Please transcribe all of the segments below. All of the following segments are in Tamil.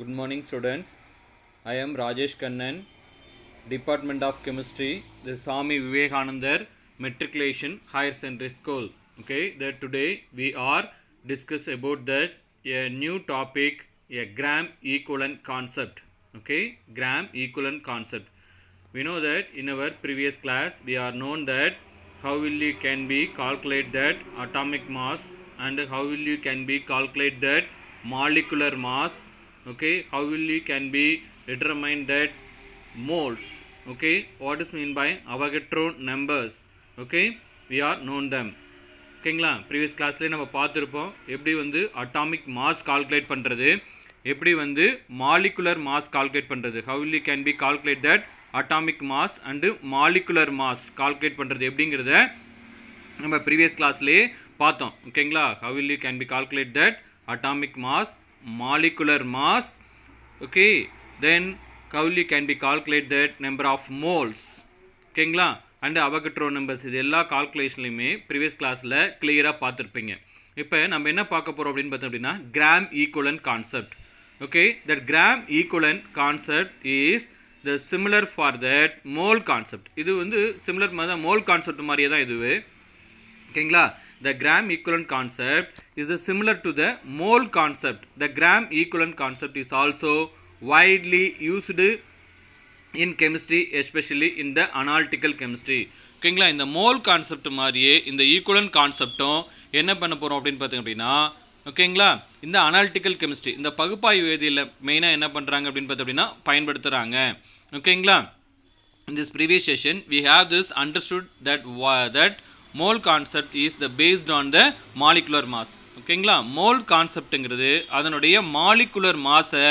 Good morning, students. I am Rajesh Kannan, Department of Chemistry, the Swami Vivekanandar Matriculation Higher Secondary School. Okay, that today we are discuss about that a new topic, a gram equivalent concept. Okay, gram equivalent concept. We know that in our previous class we are known that how will you can be calculate that atomic mass and how will you can be calculate that molecular mass. Okay, how will you can be determine that moles. Okay, what is mean by Avogadro numbers. Okay, we are known them. ஓகேங்களா, ப்ரீவியஸ் கிளாஸ்லேயே நம்ம பார்த்துருப்போம் எப்படி வந்து அட்டாமிக் மாஸ் கால்குலேட் பண்ணுறது, எப்படி வந்து மாலிகுலர் மாஸ் கால்குலேட் பண்ணுறது, how will you can be calculate that atomic mass and molecular mass calculate பண்ணுறது எப்படிங்கிறத நம்ம ப்ரீவியஸ் கிளாஸ்லேயே பார்த்தோம். ஓகேங்களா, how will you can be calculate that atomic mass, molecular mass. Okay, then how will you can be calculate that number of moles. ஓகேங்களா, அண்ட் அவகட்ரோ நம்பர்ஸ், இது எல்லா கால்குலேஷன்லையுமே ப்ரீவியஸ் கிளாஸில் கிளியராக பார்த்துருப்பீங்க. இப்போ நம்ம என்ன பார்க்க போகிறோம் அப்படின்னு பார்த்தோம் அப்படின்னா gram equivalent concept. Okay, that gram equivalent concept is the similar for that mole concept. இது வந்து சிமிலர் மாதிரி தான், மோல் கான்செப்ட் மாதிரியே தான் இதுவே. ஓகேங்களா, the gram equivalent concept is similar to the mole concept. The gram equivalent concept is also widely used in chemistry, especially in the analytical chemistry. ஓகேங்களா, இந்த மோல் கான்செப்ட் மாதிரியே இந்த ஈக்குவலன்ட் கான்செப்டும் என்ன பண்ண போகிறோம் அப்படின்னு பார்த்தீங்க அப்படின்னா, ஓகேங்களா, இந்த அனாலிட்டிக்கல் கெமிஸ்ட்ரி, இந்த பகுப்பாய்வு வேதியியல் மெயினாக என்ன பண்ணுறாங்க அப்படின்னு பார்த்தோம் அப்படின்னா பயன்படுத்துகிறாங்க. ஓகேங்களா, in this previous session we have this understood that mole concept is the based on the molecular mass. ஓகேங்களா, மோல் கான்செப்ட்டுங்கிறது அதனுடைய மாலிகுலர் மாஸை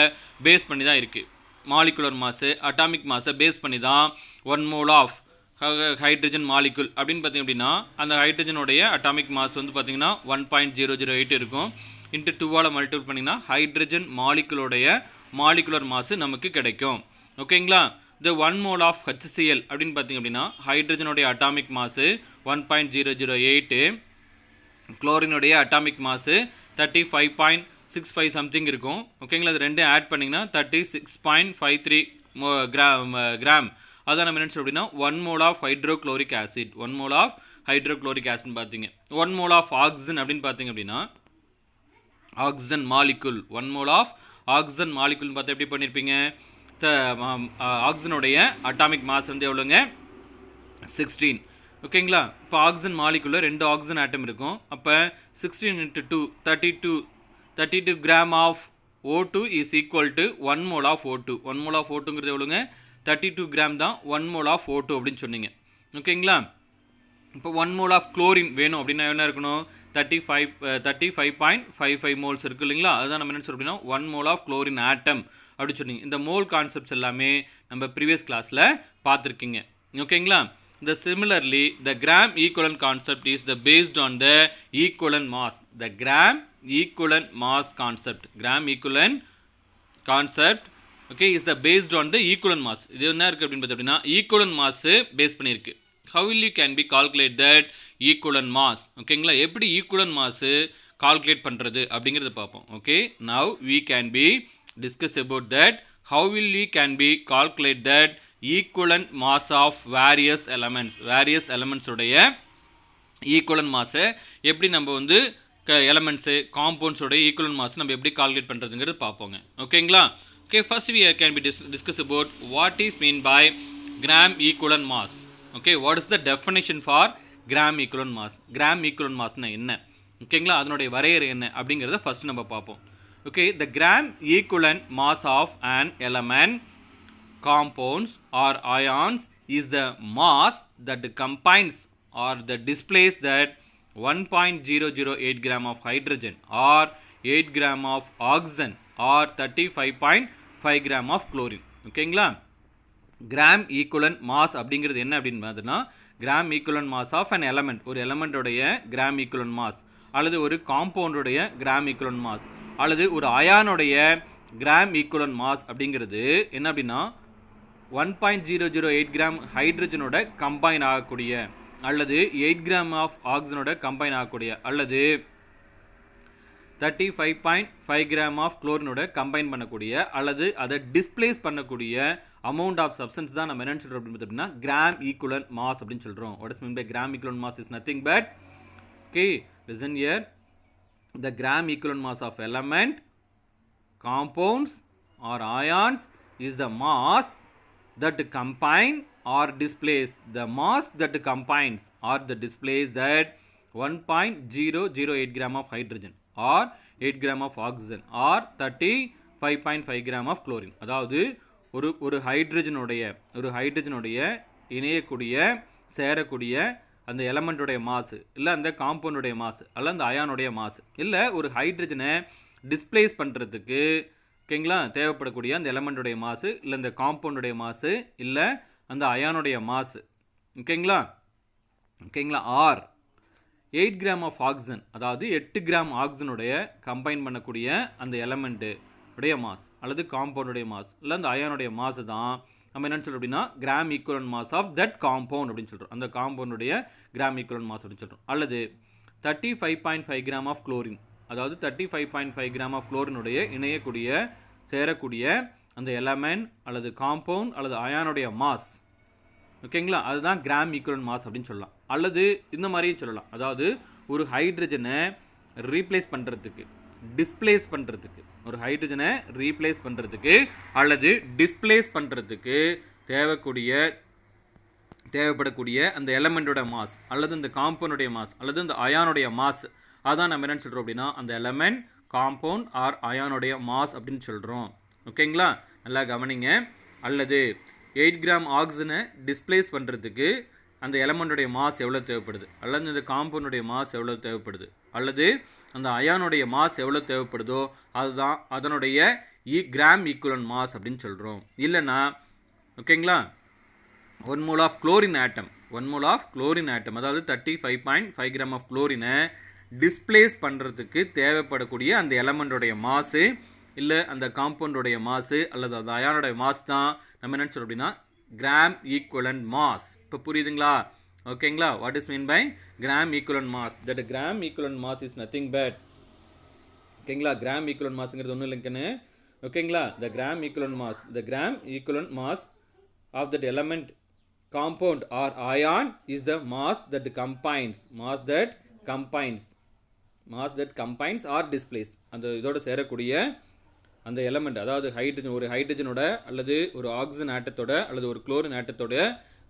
பேஸ் பண்ணி தான் இருக்குது. மாலிகுலர் மாஸு, அட்டாமிக் மாஸை பேஸ் பண்ணி தான் 1 mole ஆஃப் ஹைட்ரஜன் மாலிகுல் அப்படின்னு பார்த்திங்க அப்படின்னா அந்த ஹைட்ரஜனுடைய அட்டாமிக் மாஸ் வந்து பார்த்திங்கன்னா 1.008 இருக்கும். இன்ட்டு 2ஆல் மல்டிபிள் பண்ணிங்கன்னா ஹைட்ரஜன் மாலிகுலோடைய மாலிகுலர் மாசு நமக்கு கிடைக்கும். ஓகேங்களா, இந்த 1 mole ஆஃப் HCl அப்படின்னு பார்த்திங்க அப்படின்னா ஹைட்ரஜனுடைய அட்டாமிக் மாசு 1.008, குளோரினுடைய அட்டாமிக் மாசு 35.65 சம்திங் இருக்கும். ஓகேங்களா, அது ரெண்டும் ஆட் பண்ணிங்கன்னா 36.53 கிராம். அதான் நம்ம என்ன அப்படின்னா 1 mole of hydrochloric acid, 1 mole of hydrochloric ஆசிட்னு பார்த்தீங்க. 1 mole ஆஃப் ஆக்சிஜன் அப்படின்னு பார்த்தீங்க அப்படின்னா oxygen molecule, 1 mole of oxygen மாலிகுல்னு பார்த்தா எப்படி பண்ணியிருப்பீங்க, ஆக்சிஜனுடைய அட்டாமிக் மாஸ் வந்து எவ்வளோங்க 16. ஓகேங்களா, இப்போ ஆக்சிஜன் மாலிகுலில் 2 ஆக்சிஜன் ஆட்டம் இருக்கும். அப்போ 16 × 2 32 gram of O2 is equal to 1 mole of O2. 1 mole of O2ங்கிறது எவ்வளோங்க 32 கிராம் தான் 1 mole ஆஃப் O2 அப்படின்னு சொன்னீங்க. ஓகேங்களா, இப்போ 1 mole ஆஃப் குளோரின் வேணும் அப்படின்னா என்ன இருக்கணும் 35.55 மோல்ஸ் இருக்குது இல்லைங்களா. அதுதான் நம்ம என்ன சொல்கிறோம் அப்படின்னா 1 mole ஆஃப் குளோரின் ஆட்டம் அப்படின்னு சொன்னீங்க. இந்த மோல் கான்செப்ட்ஸ் எல்லாமே நம்ம ப்ரீவியஸ் கிளாஸில் பார்த்துருக்கீங்க. ஓகேங்களா, the similarly the gram equivalent concept is the based on the equivalent mass. The gram equivalent mass concept, gram equivalent concept, okay, is the based on the equivalent mass. இது என்ன இருக்குது அப்படின்னு பார்த்தீங்கன்னா equivalent mass பேஸ் பண்ணியிருக்கு. how will you can be calculate that equivalent mass. ஓகேங்களா, எப்படி equivalent mass கால்குலேட் பண்ணுறது அப்படிங்கிறத பார்ப்போம். Okay, now we can be discuss about that how will we can be calculate that equivalent mass of various elements உடைய equivalent mass எப்படி நம்ம வந்து எலமெண்ட்ஸு காம்பவுண்ட்ஸோடைய equivalent mass நம்ம எப்படி கால்குலேட் பண்ணுறதுங்கிறது பார்ப்போங்க. ஓகேங்களா, okay, first we can be discuss about what is mean by gram equivalent mass. Okay, what is the definition for gram equivalent mass. gram equivalent massனா என்ன, ஓகேங்களா, அதனுடைய வரையறை என்ன அப்படிங்கிறத ஃபர்ஸ்ட் நம்ம பார்ப்போம். Okay, the gram equivalent mass of an element, compounds or ions is the mass that combines or that displays that 1.008 gram of hydrogen or 8 gram of oxygen or 35.5 gram of chlorine. ஓகேங்களா, gram equivalent mass அப்படிங்கிறது என்ன அப்படின்னு பார்த்தோன்னா gram equivalent mass of an element, ஒரு எலமெண்ட்டோடைய gram equivalent mass அல்லது ஒரு காம்பவுண்டோடைய gram equivalent mass அல்லது ஒரு அயானுடைய கிராம் ஈக்குவலன்ட் மாஸ் அப்படிங்கிறது என்ன அப்படின்னா 1.008 கிராம் ஹைட்ரஜனோட கம்பைன் ஆகக்கூடிய அல்லது 8 கிராம் ஆஃப் ஆக்சிஜனோட கம்பைன் ஆகக்கூடிய அல்லது 35.5 கிராம் ஆஃப் குளோரினோட கம்பைன் பண்ணக்கூடிய அல்லது அதை டிஸ்பிளேஸ் பண்ணக்கூடிய அமௌண்ட் ஆஃப் சப்ஸ்டன்ஸ் தான் நம்ம என்ன சொல்கிறோம் அப்படின்னு பார்த்தீங்கன்னா கிராம் ஈக்குவலன்ட் மாஸ் அப்படின்னு சொல்கிறோம். What is mean by gram equivalent mass is nothing but okay listen here the gram equivalent mass of element compounds or ions is the mass that combine or displace the mass that combines or the displace that 1.008 gram of hydrogen or 8 gram of oxygen or 35.5 gram of chlorine. அதாவது ஒரு ஹைட்ரஜனுடைய இணையக்கூடிய சேரக்கூடிய அந்த எலமெண்ட்டுடைய மாசு இல்லை அந்த காம்பவுண்டுடைய மாசு அல்ல அந்த அயானுடைய மாசு இல்லை ஒரு ஹைட்ரஜனை டிஸ்பிளேஸ் பண்ணுறதுக்கு ஓகேங்களா தேவைப்படக்கூடிய அந்த எலமெண்ட்டுடைய மாசு இல்லை இந்த காம்பவுண்டுடைய மாசு இல்லை அந்த அயானுடைய மாசு ஓகேங்களா ஆர் 8 கிராம் ஆஃப் ஆக்சிஜன் அதாவது 8 கிராம் ஆக்சிஜனுடைய கம்பைன் பண்ணக்கூடிய அந்த எலமெண்ட்டு உடைய மாஸ் அல்லது காம்பவுண்டுடைய மாஸ் இல்லை அந்த அயானுடைய மாசு தான் நம்ம என்னன்னு சொல்கிறோம் அப்படின்னா gram equivalent mass of that compound அப்படின்னு சொல்கிறோம். அந்த காம்பவுண்டுடைய கிராம் ஈக்குவலன்ட் மாஸ் அப்படின்னு சொல்கிறோம். அல்லது 35.5 கிராம் ஆஃப் குளோரின் அதாவது 35.5 கிராம் ஆஃப் குளோரினுடைய இணையக்கூடிய சேரக்கூடிய அந்த எலமெண்ட் அல்லது காம்பவுண்ட் அல்லது அயானுடைய மாஸ் ஓகேங்களா அதுதான் கிராம் ஈக்குவலன்ட் மாஸ் அப்படின்னு சொல்லலாம். அல்லது இந்த மாதிரியும் சொல்லலாம், அதாவது ஒரு ஹைட்ரஜனை ரீப்ளேஸ் பண்ணுறதுக்கு டிஸ்பிளேஸ் பண்ணுறதுக்கு ஒரு ஹைட்ரஜனை ரீப்ளேஸ் பண்ணுறதுக்கு அல்லது டிஸ்பிளேஸ் பண்ணுறதுக்கு தேவைப்படக்கூடிய அந்த எலமெண்ட்டோட மாஸ் அல்லது இந்த காம்பவுண்டுடைய மாஸ் அல்லது இந்த அயானுடைய மாஸ் அதான் நம்ம என்னன்னு சொல்கிறோம் அப்படின்னா அந்த எலமெண்ட் காம்பவுண்ட் ஆர் அயானுடைய மாஸ் அப்படின்னு சொல்கிறோம். ஓகேங்களா, நல்லா கவனிங்க. அல்லது 8 கிராம் ஆக்சிஜனை டிஸ்பிளேஸ் பண்ணுறதுக்கு அந்த எலமெண்ட்டுடைய மாஸ் எவ்வளோ தேவைப்படுது அல்லது இந்த காம்பவுண்டுடைய மாஸ் எவ்வளோ தேவைப்படுது அல்லது அந்த அயானுடைய மாஸ் எவ்வளோ தேவைப்படுதோ அதுதான் அதனுடைய கிராம் ஈக்குவலன்ட் மாஸ் அப்படின்னு சொல்கிறோம். இல்லைன்னா ஓகேங்களா 1 மோல் ஆஃப் குளோரின் ஆட்டம் அதாவது 35.5 கிராம் ஆஃப் குளோரினை டிஸ்பிளேஸ் பண்ணுறதுக்கு தேவைப்படக்கூடிய அந்த எலமெண்ட்டுடைய மாசு இல்லை அந்த காம்பவுண்டுடைய மாசு அல்லது அந்த அயானுடைய மாஸ் தான் நம்ம என்ன சொல்கிறோம் அப்படின்னா கிராம் ஈக்குவலன்ட் மாஸ். இப்போ புரியுதுங்களா? ஓகேங்களா, what is mean by gram equivalent mass? That gram equivalent mass is nothing but ஓகேங்களா கிராம் ஈக்குவலன்ட் மாஸ்ங்கிறது ஒன்றும் இல்லைங்கன்னு ஓகேங்களா the gram equivalent mass of that element compound or ion is the mass that combines or displace அந்த இதோட சேரக்கூடிய அந்த எலமெண்ட் அதாவது ஹைட்ரஜனோட அல்லது ஒரு ஆக்சிஜன் ஆட்டத்தோட அல்லது ஒரு குளோரின் ஆட்டத்தோட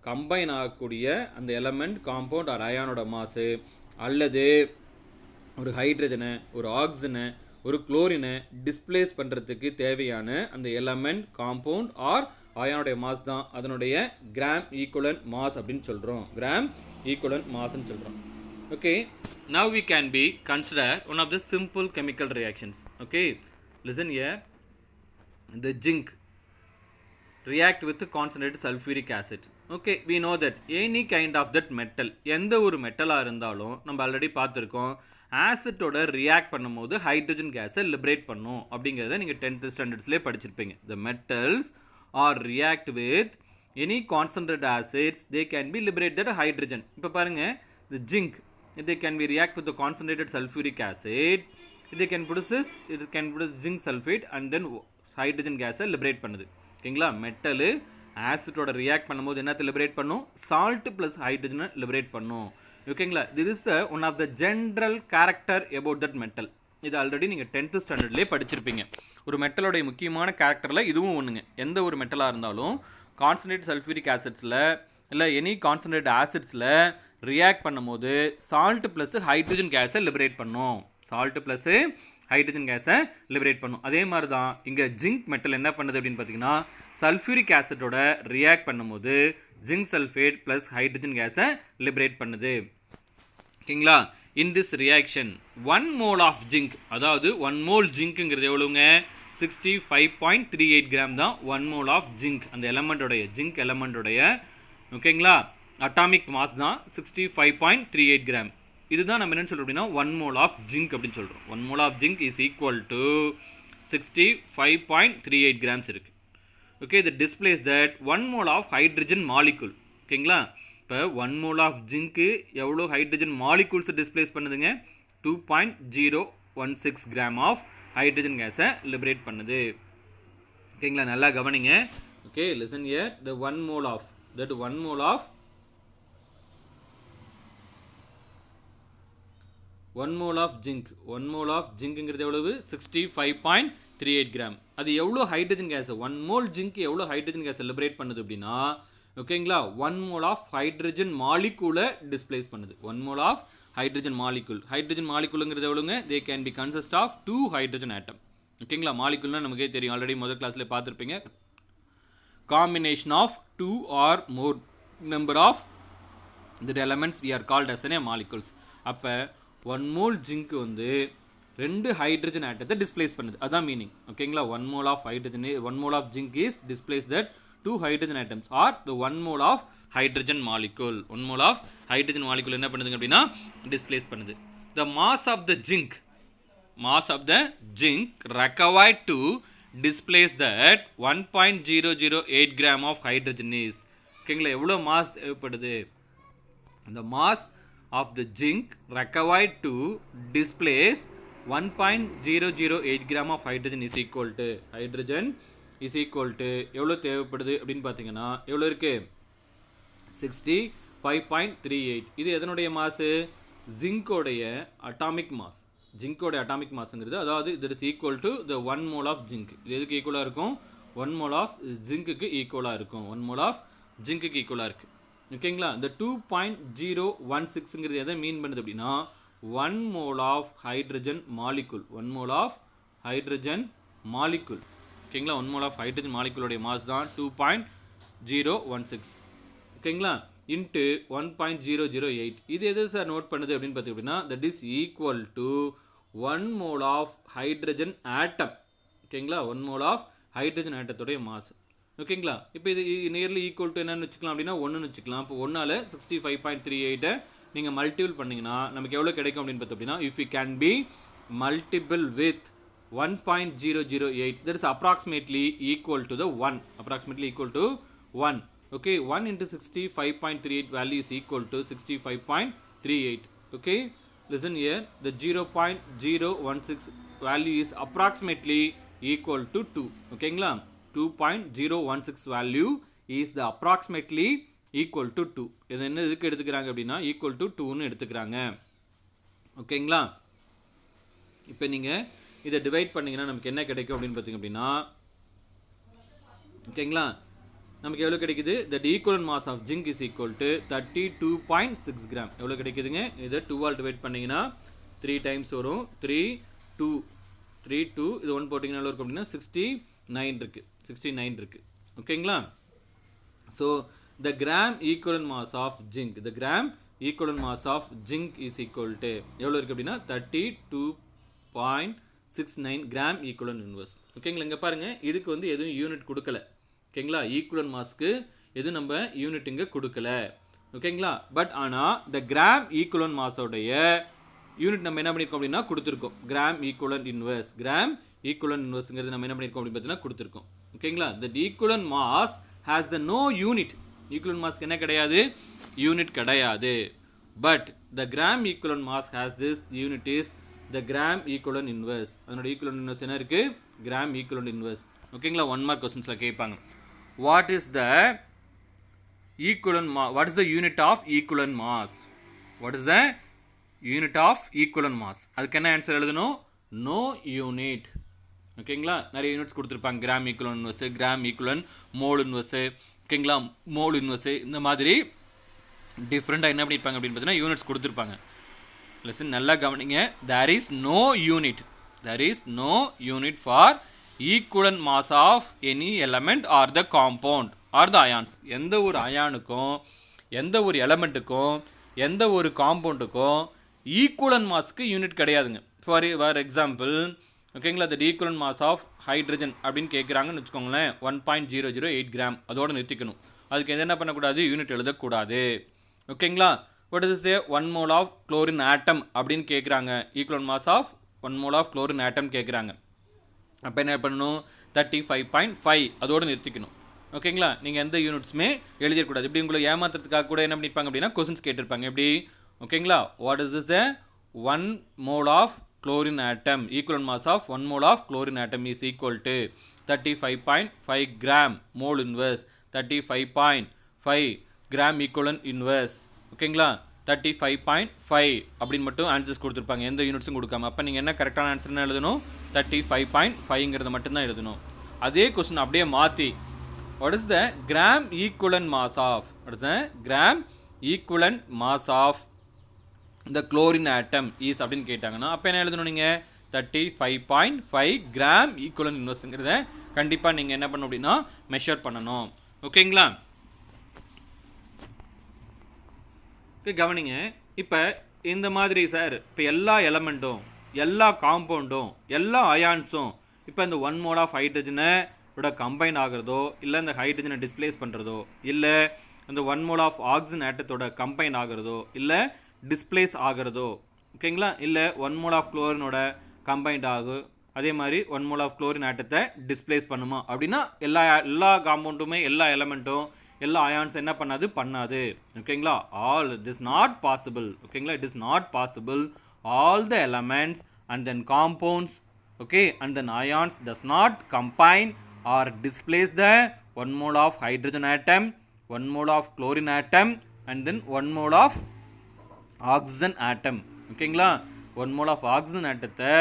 கம்பைன் ஆகக்கூடிய அந்த எலமெண்ட் காம்பவுண்ட் ஆர் அயானோட மாசு அல்லது ஒரு ஹைட்ரஜனை ஒரு ஆக்சிஜனை ஒரு குளோரினை டிஸ்பிளேஸ் பண்ணுறதுக்கு தேவையான அந்த எலமெண்ட் காம்பவுண்ட் ஆர் அயானுடைய மாஸ் தான் அதனுடைய கிராம் ஈக்குவலன்ட் மாஸ் அப்படின்னு சொல்கிறோம். கிராம் ஈக்குவலன்ட் மாஸ்ன்னு சொல்கிறோம். Okay, now we can be consider one of the simple chemical reactions. Okay, listen here. The zinc react with concentrated sulfuric acid. Okay, we know that any kind of that metal எந்த ஒரு மெட்டலாக இருந்தாலும் நம்ம ஆல்ரெடி பார்த்துருக்கோம் ஆசிட்டோட ரியாக்ட் பண்ணும்போது ஹைட்ரஜன் கேஸை லிபரேட் பண்ணும் அப்படிங்கிறத நீங்கள் 10th ஸ்டாண்டர்ட்ஸ்லேயே படிச்சிருப்பீங்க. The metals are react with any concentrated acids they can be liberated hydrogen. இப்போ பாருங்கள் the zinc they can be react with the concentrated sulfuric acid they can produce zinc sulfate and then hydrogen gas liberate பண்ணுது. ஓகேங்களா, மெட்டலு ஆசிட்டோட ரியாக்ட் பண்ணும்போது என்னத்தை லிபரேட் பண்ணும் சால்ட் ப்ளஸ் ஹைட்ரஜனை லிபரேட் பண்ணும். ஓகேங்களா, this is the one of the general character about that metal. இது ஆல்ரெடி நீங்கள் 10th ஸ்டாண்டர்ட்லேயே படிச்சிருப்பீங்க. ஒரு மெட்டலோடைய முக்கியமான கேரக்டரில் இதுவும் ஒன்றுங்க. எந்த ஒரு மெட்டலாக இருந்தாலும் கான்சன்ட்ரேட் சல்ஃபியூரிக் ஆசிட்ஸில் இல்லை எனி கான்சன்ட்ரேட் ஆசிட்ஸில் ரியாக்ட் பண்ணும்போது சால்ட் ப்ளஸ் ஹைட்ரஜன் கேஸை லிபரேட் பண்ணும். அதே மாதிரி தான் இங்கே ஜிங்க் மெட்டல் என்ன பண்ணுது அப்படின்னு பார்த்தீங்கன்னா சல்ஃபியூரிக் ஆசிட்டோட ரியாக்ட் பண்ணும்போது ஜிங்க் சல்ஃபேட் ப்ளஸ் ஹைட்ரஜன் கேஸை லிபரேட் பண்ணுது. ஓகேங்களா, in this reaction 1 mole of zinc அதாவது 1 மோல் ஜிங்க்குங்கிறது எவ்வளோங்க 65.38 கிராம் தான் 1 மோல் ஆஃப் ஜிங்க். அந்த ஜிங்க் எலமெண்ட்டோடைய ஓகேங்களா அட்டாமிக் மாஸ் தான் 65.38 கிராம். இதுதான் நம்ம என்னன்னு சொல்கிறோம் அப்படின்னா 1 மோல் ஆஃப் ஜிங்க் அப்படின்னு சொல்கிறோம். 1 mole of zinc is equal to 65.38 grams இருக்குது. ஓகே, இது displace that 1 mole of hydrogen molecule. ஓகேங்களா, இப்போ 1 மோல் ஆஃப் ஜிங்க்கு எவ்வளோ ஹைட்ரஜன் மாலிகுல்ஸ் டிஸ்பிளேஸ் பண்ணுதுங்க 2.0 0.16 gram ஆஃப் ஹைட்ரஜன் கேஸை லிபரேட் பண்ணுது. ஓகேங்களா, நல்லா கவனிங்க. Okay, listen here. The 1 mole of ஜிங்க்ங்கிறது எவ்வளவு? 65.38 கிராம். அது எவ்வளோ ஹைட்ரஜன் கேஸ்? 1 மோல் ஜிங்க் எவ்வளோ ஹைட்ரஜன் கேஸை லிபரேட் பண்ணுது அப்படின்னா, ஓகேங்களா, 1 மோல் ஆஃப் ஹைட்ரஜன் மாலிகூலை டிஸ்பிளேஸ் பண்ணுது. 1 mole of hydrogen molecule. Hydrogen மாலிகூலுங்கிறது எவ்வளோங்க? They can be consist of 2 hydrogen atom. ஓகேங்களா, மாலிகூல்னா நமக்கே தெரியும், ஆல்ரெடி முதல் கிளாஸில் பார்த்துருப்பீங்க. Combination of 2 or more number of the elements we are called as a molecules. அப்போ 1 mole ஜிங்க் வந்து 2 ஹைட்ரஜன் ஆட்டத்தை டிஸ்பிளேஸ் பண்ணுது. அதான் மீனிங். ஓகேங்களா, 1 mole of hydrogen, 1 mole of zinc is displace that 2 hydrogen atoms or the 1 mole of hydrogen molecule. 1 mole of hydrogen molecule என்ன பண்ணுதுங்க அப்படின்னா டிஸ்பிளேஸ் பண்ணுது. The mass of the zinc required to displace that 1.008 gram of hydrogen is. ஓகேங்களா, எவ்வளோ மாஸ் தேவைப்படுது? The mass of the zinc required to displace 1.008 gram of hydrogen is equal to எவ்வளோ தேவைப்படுது அப்படின்னு பார்த்தீங்கன்னா எவ்வளோ இருக்கு? 65.38. இது எதனுடைய மாசு? ஜிங்கோடைய அட்டாமிக் மாஸ். ஜிங்கோடைய அட்டாமிக் மாஸ்ங்கிறது, அதாவது இது is equal to the 1 mole of zinc. இது எதுக்கு ஈக்குவலாக இருக்கும்? 1 மோல் ஆஃப் ஜிங்க்குக்கு ஈக்குவலாக இருக்கும். 1 மோல் ஆஃப் ஜிங்க்குக்கு ஈக்குவலாக இருக்குது. ஓகேங்களா, இந்த 2.016ங்கிறது எதை மீன் பண்ணுது அப்படின்னா 1 mole of hydrogen molecule. 1 mole of hydrogen molecule. ஓகேங்களா, 1 மோல் ஆஃப் ஹைட்ரஜன் மாலிகுலோடைய மாஸ் தான் 2.016. ஓகேங்களா, இன்ட்டு 1.008. இது எது சார் நோட் பண்ணுது அப்படின்னு பார்த்தீங்கன்னா that is equal to 1 mole of hydrogen atom. ஓகேங்களா, 1 மோல் ஆஃப் ஹைட்ரஜன் ஆட்டத்துடைய மாஸ். ஓகேங்களா, இப்போ இது நியர்லி ஈக்குவல் டு என்னன்னு வச்சுக்கலாம் அப்படின்னா 1ன்னு வச்சுக்கலாம். இப்போ 1ஆல் 65.38 நீங்கள் மல்டிபிள் பண்ணிங்கன்னா நமக்கு எவ்வளோ கிடைக்கும் அப்படின்னு பார்த்தோம் அப்படின்னா, if you can B multiple with 1.008, that is approximately equal to the 1. Approximately equal to 1. Okay, 1 into 65.38 value is equal to 65.38. Okay, listen here. The 0.016 value is approximately equal to 2. Okay, 2.016 value is the approximately equal to 2. இது என்ன இதுக்கு எடுத்துக்கிறாங்க அப்படின்னா equal to 2ன்னு எடுத்துக்கிறாங்க. ஓகேங்களா, இப்போ நீங்கள் இதை டிவைட் பண்ணிங்கன்னா நமக்கு என்ன கிடைக்கும் அப்படின்னு பார்த்தீங்க அப்படின்னா, ஓகேங்களா, நமக்கு எவ்வளோ கிடைக்குது? That equivalent mass of zinc is equal to 32.6 gram. எவ்வளோ கிடைக்குதுங்க? இதை 2ஆல் டிவைட் பண்ணிங்கன்னா 3 டைம்ஸ் வரும். 3 2 இது 1 போட்டிங்கன்னா எவ்வளோ இருக்கும் அப்படின்னா 69 இருக்குது. 69 இருக்குது. ஓகேங்களா, so the gram equivalent mass of zinc, is equal to எவ்வளோ இருக்குது அப்படின்னா 32.69 கிராம் ஈக்குவலன்ட் இன்வர்ஸ். ஓகேங்களா, இங்கே பாருங்கள், இதுக்கு வந்து எதுவும் யூனிட் கொடுக்கல. ஓகேங்களா, ஈக்குவலன்ட் மாஸ்க்கு எதுவும் நம்ம யூனிட் இங்கே கொடுக்கல. ஓகேங்களா, பட் ஆனால் த கிராம் ஈக்குவலன்ட் மாஸோடைய யூனிட் நம்ம என்ன பண்ணியிருக்கோம் அப்படின்னா கொடுத்துருக்கோம். கிராம் ஈக்குவலன்ட் இன்வர்ஸ்ங்கிறது நம்ம என்ன பண்ணியிருக்கோம் அப்படின்னு பார்த்தீங்கன்னா கொடுத்துருக்கோம். ஓகேங்களா, that equivalent mass has the no unit. Equivalent மாஸ்க்கு என்ன கிடையாது? யூனிட் கிடையாது. But the gram equivalent mass has this unit is the gram equivalent inverse. அதனோட ஈக்குவலன்ட் இன்வர்ஸ் என்ன இருக்குது? Gram equivalent inverse. ஓகேங்களா, 1 மார்க் கொஸ்டின்ஸில் கேட்பாங்க. What is the unit of equivalent mass? அதுக்கு என்ன ஆன்சர் எழுதணும்? No unit. ஓகேங்களா, நிறைய யூனிட்ஸ் கொடுத்துருப்பாங்க. Gram equivalent inverse, gram equivalent mole inverse. ஓகேங்களா, மோல் இன்வர்ஸ், இந்த மாதிரி டிஃப்ரெண்ட்டாக என்ன பண்ணியிருப்பாங்க அப்படின்னு பார்த்தீங்கன்னா யூனிட்ஸ் கொடுத்துருப்பாங்க. லெசன் நல்லா கவனிங்க. there is no unit for equivalent mass of any element or the compound or the ions. எந்த ஒரு அயானுக்கும், எந்த ஒரு எலமெண்ட்டுக்கும், எந்த ஒரு காம்பவுண்டுக்கும் ஈக்குவலன்ட் மாஸ்க்கு யூனிட் கிடையாதுங்க. ஃபார் எக்ஸாம்பிள், ஓகேங்களா, the equivalent mass of hydrogen அப்படின்னு கேட்குறாங்கன்னு வச்சுக்கோங்களேன், 1.008 கிராம். அதோடு நிறுத்திக்கணும். அதுக்கு என்ன பண்ணக்கூடாது? யூனிட் எழுதக்கூடாது. ஓகேங்களா, what is say 1 mole of chlorine atom அப்படின்னு கேட்குறாங்க. equivalent mass of 1 mole of chlorine atom கேட்குறாங்க. அப்போ என்ன பண்ணணும்? 35.5 அதோடு நிறுத்திக்கணும். ஓகேங்களா, நீங்கள் எந்த யூனிட்ஸுமே எழுதிடக்கூடாது. இப்படி உங்களை ஏமாத்துறதுக்காக கூட என்ன பண்ணியிருப்பாங்க அப்படின்னா கொஸ்டின்ஸ் கேட்டிருப்பாங்க. எப்படி? ஓகேங்களா, what is this 1 mole of chlorine atom, equivalent mass of 1 mole of chlorine atom is equal to 35.5 gram mole inverse, 35.5 gram equivalent inverse. ஓகேங்களா, 35.5 அப்படின்னு மட்டும் ஆன்சர்ஸ் கொடுத்துருப்பாங்க, எந்த யூனிட்ஸும் கொடுக்காம. அப்போ நீங்கள் என்ன கரெக்டான ஆன்சர்னு எழுதணும், 35.5ங்கிறத மட்டும்தான் எழுதணும். அதே கொஸ்டின் அப்படியே மாற்றி, what is the gram equivalent mass of, what is the gram equivalent mass of the chlorine atom is அப்படின்னு கேட்டாங்கன்னா அப்போ என்ன எழுதணும், நீங்கள் 35.5 கிராம் ஈக்குவலன்ட் இன்வெர்ஸ்ங்கிறத கண்டிப்பாக நீங்கள் என்ன பண்ணணும் அப்படின்னா மெஷர் பண்ணணும். ஓகேங்களா, இப்போ கவனிங்க. இப்போ இந்த மாதிரி சார், இப்போ எல்லா எலமெண்ட்டும், எல்லா காம்பவுண்டும், எல்லா அயான்ஸும் இப்போ இந்த 1 மோல் ஆஃப் ஹைட்ரஜனை விட கம்பைன் ஆகிறதோ, இல்லை இந்த ஹைட்ரஜனை டிஸ்பிளேஸ் பண்ணுறதோ, இல்லை இந்த 1 மோல் ஆஃப் ஆக்சிஜன் ஆட்டத்தோட கம்பைன் ஆகிறதோ, இல்லை டிஸ்பிளேஸ் ஆகிறதோ, ஓகேங்களா, இல்லை 1 மோல் ஆஃப் குளோரினோட கம்பைன்ட் ஆகும், அதே மாதிரி 1 மோல் ஆஃப் குளோரின் ஆட்டத்தை டிஸ்பிளேஸ் பண்ணுமா அப்படின்னா எல்லா காம்பவுண்டுமே, எல்லா எலமெண்ட்டும், எல்லா அயான்ஸ் என்ன பண்ணாது. ஓகேங்களா, all it is not possible. ஓகேங்களா, it is not possible. All the elements and then compounds, okay, and then ions does not combine or displace the 1 mole of hydrogen atom, 1 mole of chlorine atom, and then 1 mole of oxygen atom. ஓகேங்களா, 1 mole of oxygen ஆட்டத்தை,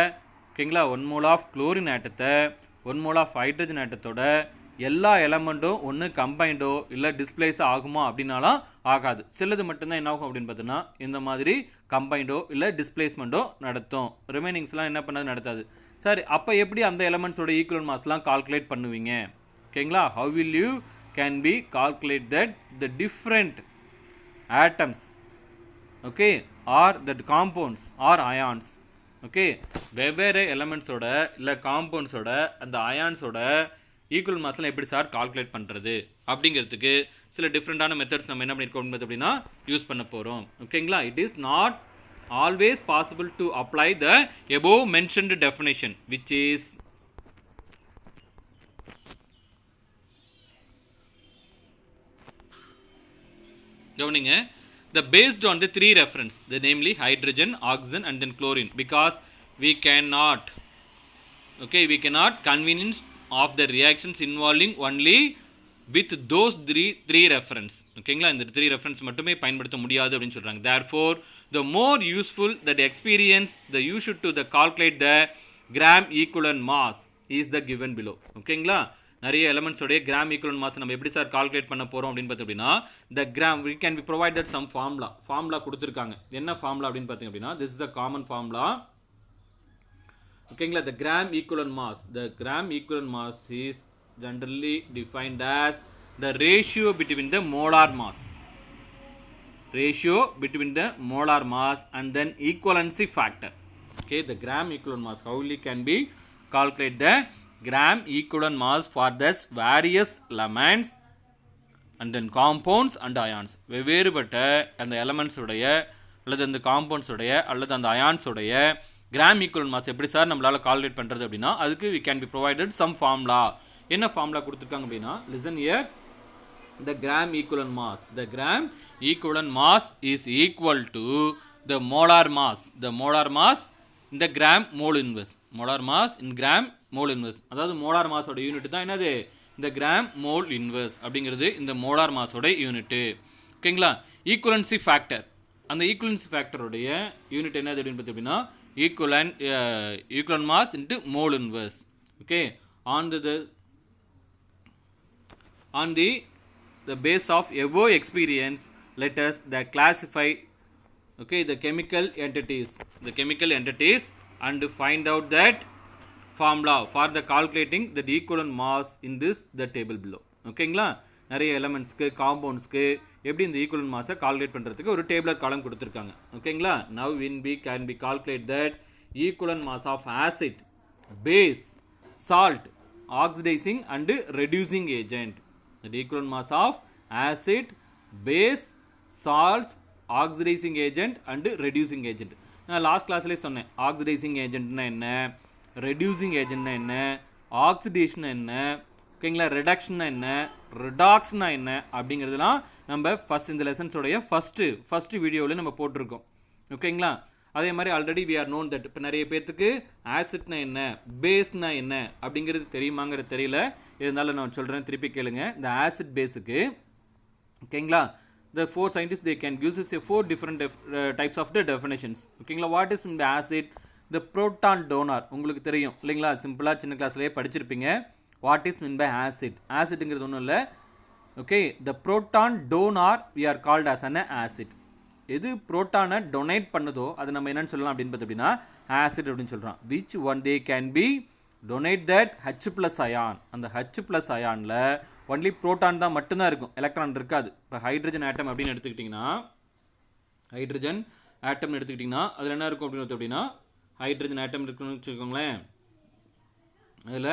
ஓகேங்களா, 1 mole of chlorine ஆட்டத்தை, 1 mole of hydrogen ஆட்டத்தோட எல்லா எலமெண்ட்டும் ஒன்று கம்பைண்டோ இல்லை டிஸ்பிளேஸ் ஆகுமா அப்படின்னாலும் ஆகாது. சிலது மட்டும்தான் என்ன ஆகும் அப்படின்னு பார்த்தோன்னா இந்த மாதிரி கம்பைண்டோ இல்லை டிஸ்பிளேஸ்மெண்ட்டோ நடத்தும். ரிமைனிங்ஸ்லாம் என்ன பண்ணாது, நடத்தாது. சரி, அப்போ எப்படி அந்த எலமெண்ட்ஸோட ஈக்குவல் மாஸ்லாம் கால்குலேட் பண்ணுவீங்க? ஓகேங்களா, how will you can be calculate that the different atoms, okay, are that compounds are ions. Okay, வெவ்வேறு எலமெண்ட்ஸோட இல்லை காம்பவுண்ட்ஸோட அந்த அயான்ஸோட ஈக்குவல் மாஸ்லாம் எப்படி சார் கால்குலேட் பண்ணுறது அப்படிங்கிறதுக்கு சில டிஃப்ரெண்ட்டான மெத்தட்ஸ் நம்ம என்ன பண்ணியிருக்கோம் அப்படின்னா யூஸ் பண்ண போகிறோம். ஓகேங்களா, it is not always possible to apply the above mentioned definition, which is கவனிங்க, the based on the three reference, the namely hydrogen, oxygen and then chlorine, because we cannot, okay, we cannot convenience of the reactions involving only with those three reference. ஓகேங்களா, இந்த 3 reference மட்டுமே பயன்படுத்த முடியாது அப்படின்னு சொல்றாங்க. Therefore, the more useful that experience the you should to the calculate the gram equivalent mass is the given below. ஓகேங்களா, நிறைய எலமெண்ட்ஸ் உடைய கிராம் ஈக்குவலன்ட் மாஸ் நம்ம எப்படி சார் கால்குலேட் பண்ண போறோம் அப்படின்னு பார்த்தோம் அப்படின்னா, the gram we can be provided some formula கொடுத்திருக்காங்க. என்ன ஃபார்முலா அப்படின்னு பார்த்தீங்க அப்படின்னா, this is the common formula. ஓகேங்களா, the gram equivalent mass is generally defined as the ratio between the molar mass and then equivalency factor. Okay, the gram equivalent mass, how we can be calculate the gram equivalent mass for this various elements and then compounds and ions. வெவ்வேறுபட்ட அந்த எலமெண்ட்ஸ் உடைய அல்லது அந்த காம்பவுண்ட்ஸ் உடைய அல்லது அந்த அயான்ஸ் உடைய கிராம் ஈக்குவலன்ட் மாஸ் எப்படி சார் நம்மளால கால்குலேட் பண்றது அப்படின்னா, அதுக்கு we can be provided some formula. என்ன ஃபார்முலா கொடுத்திருக்காங்க அப்படின்னா, listen here, the gram equivalent mass is equal to the molar mass in the gram mole inverse. molar mass in gram mole inverse, அதாவது மோலார் மாஸோட யூனிட் தான் என்னது, இந்த கிராம் மோல் இன்வெர்ஸ் அப்படிங்கிறது இந்த மோலார் மாஸோட யூனிட். ஓகேங்களா, ஈக்குவலன்சி ஃபேக்டர், அந்த ஈக்குவலன்சி ஃபேக்டருடைய யூனிட் என்னது அப்படின்னு பார்த்தீங்கன்னா equivalent mass into mole inverse. Okay, on the base of above experience, let us classify, okay, the chemical entities and find out that formula for the calculating the equivalent mass in the table below. ஓகேங்களா, நிறைய எலமெண்ட்ஸ்க்கு காம்பவுண்ட்ஸ்க்கு எப்படி இந்த ஈக்குவலன்ட் மாஸை கால்குலேட் பண்ணுறதுக்கு ஒரு டேபிளர் காலம் கொடுத்துருக்காங்க. ஓகேங்களா, now we can be calculate that equivalent mass of acid, base, salt, oxidizing and reducing agent. The equivalent mass of acid, base, salts, oxidizing agent and reducing agent. நான் லாஸ்ட் கிளாஸ்லேயே சொன்னேன், ஆக்சிடைசிங் ஏஜென்ட்னா என்ன, ரெடியூசிங் ஏஜென்ட்னா என்ன, ஆக்சிடேஷன் என்ன, ஓகேங்களா, ரெடக்ஷன்னா என்ன, ரிடாக்ஸ்னா என்ன அப்படிங்கிறதுலாம் நம்ம ஃபஸ்ட் இந்த லெசன்ஸோடைய ஃபஸ்ட்டு வீடியோவில் நம்ம போட்டிருக்கோம். ஓகேங்களா, அதே மாதிரி already we are known that இப்போ நிறைய பேர்த்துக்கு ஆசிட்னா என்ன பேஸ்னா என்ன அப்படிங்கிறது தெரியுமாங்கிறது தெரியல, இருந்தாலும் நான் சொல்கிறேன், திருப்பி கேளுங்க. இந்த ஆசிட் பேஸுக்கு ஓகேங்களா, the four scientists they can use this four different types of the definitions. ஓகேங்களா, what is the acid? The proton donor உங்களுக்கு தெரியும் இல்லைங்களா, சிம்பிளா சின்ன கிளாஸ்லயே படிச்சிருப்பீங்க. what is meant by acid? ஆசிட்ங்கிறது ஒன்றும் இல்லை. Okay, the proton donor we are called as an acid. எது புரோட்டானை டொனேட் பண்ணுதோ அது நம்ம என்னன்னு சொல்லலாம் அப்படின்னு பார்த்தீங்கன்னா ஆசிட் அப்படின்னு சொல்கிறோம். which one they can be donate that H plus ion. அந்த H plus ionல ஒன்லி புரோட்டான் தான் மட்டும்தான் இருக்கும், எலக்ட்ரான் இருக்காது. இப்போ ஹைட்ரஜன் ஆட்டம் அப்படின்னு எடுத்துக்கிட்டிங்கன்னா ஹைட்ரஜன் ஆட்டம்னு எடுத்துக்கிட்டிங்கன்னா அதில் என்ன இருக்கும் அப்படின்னு அப்படின்னா ஹைட்ரஜன் ஆட்டம் இருக்குன்னு வச்சுக்கோங்களேன், அதில்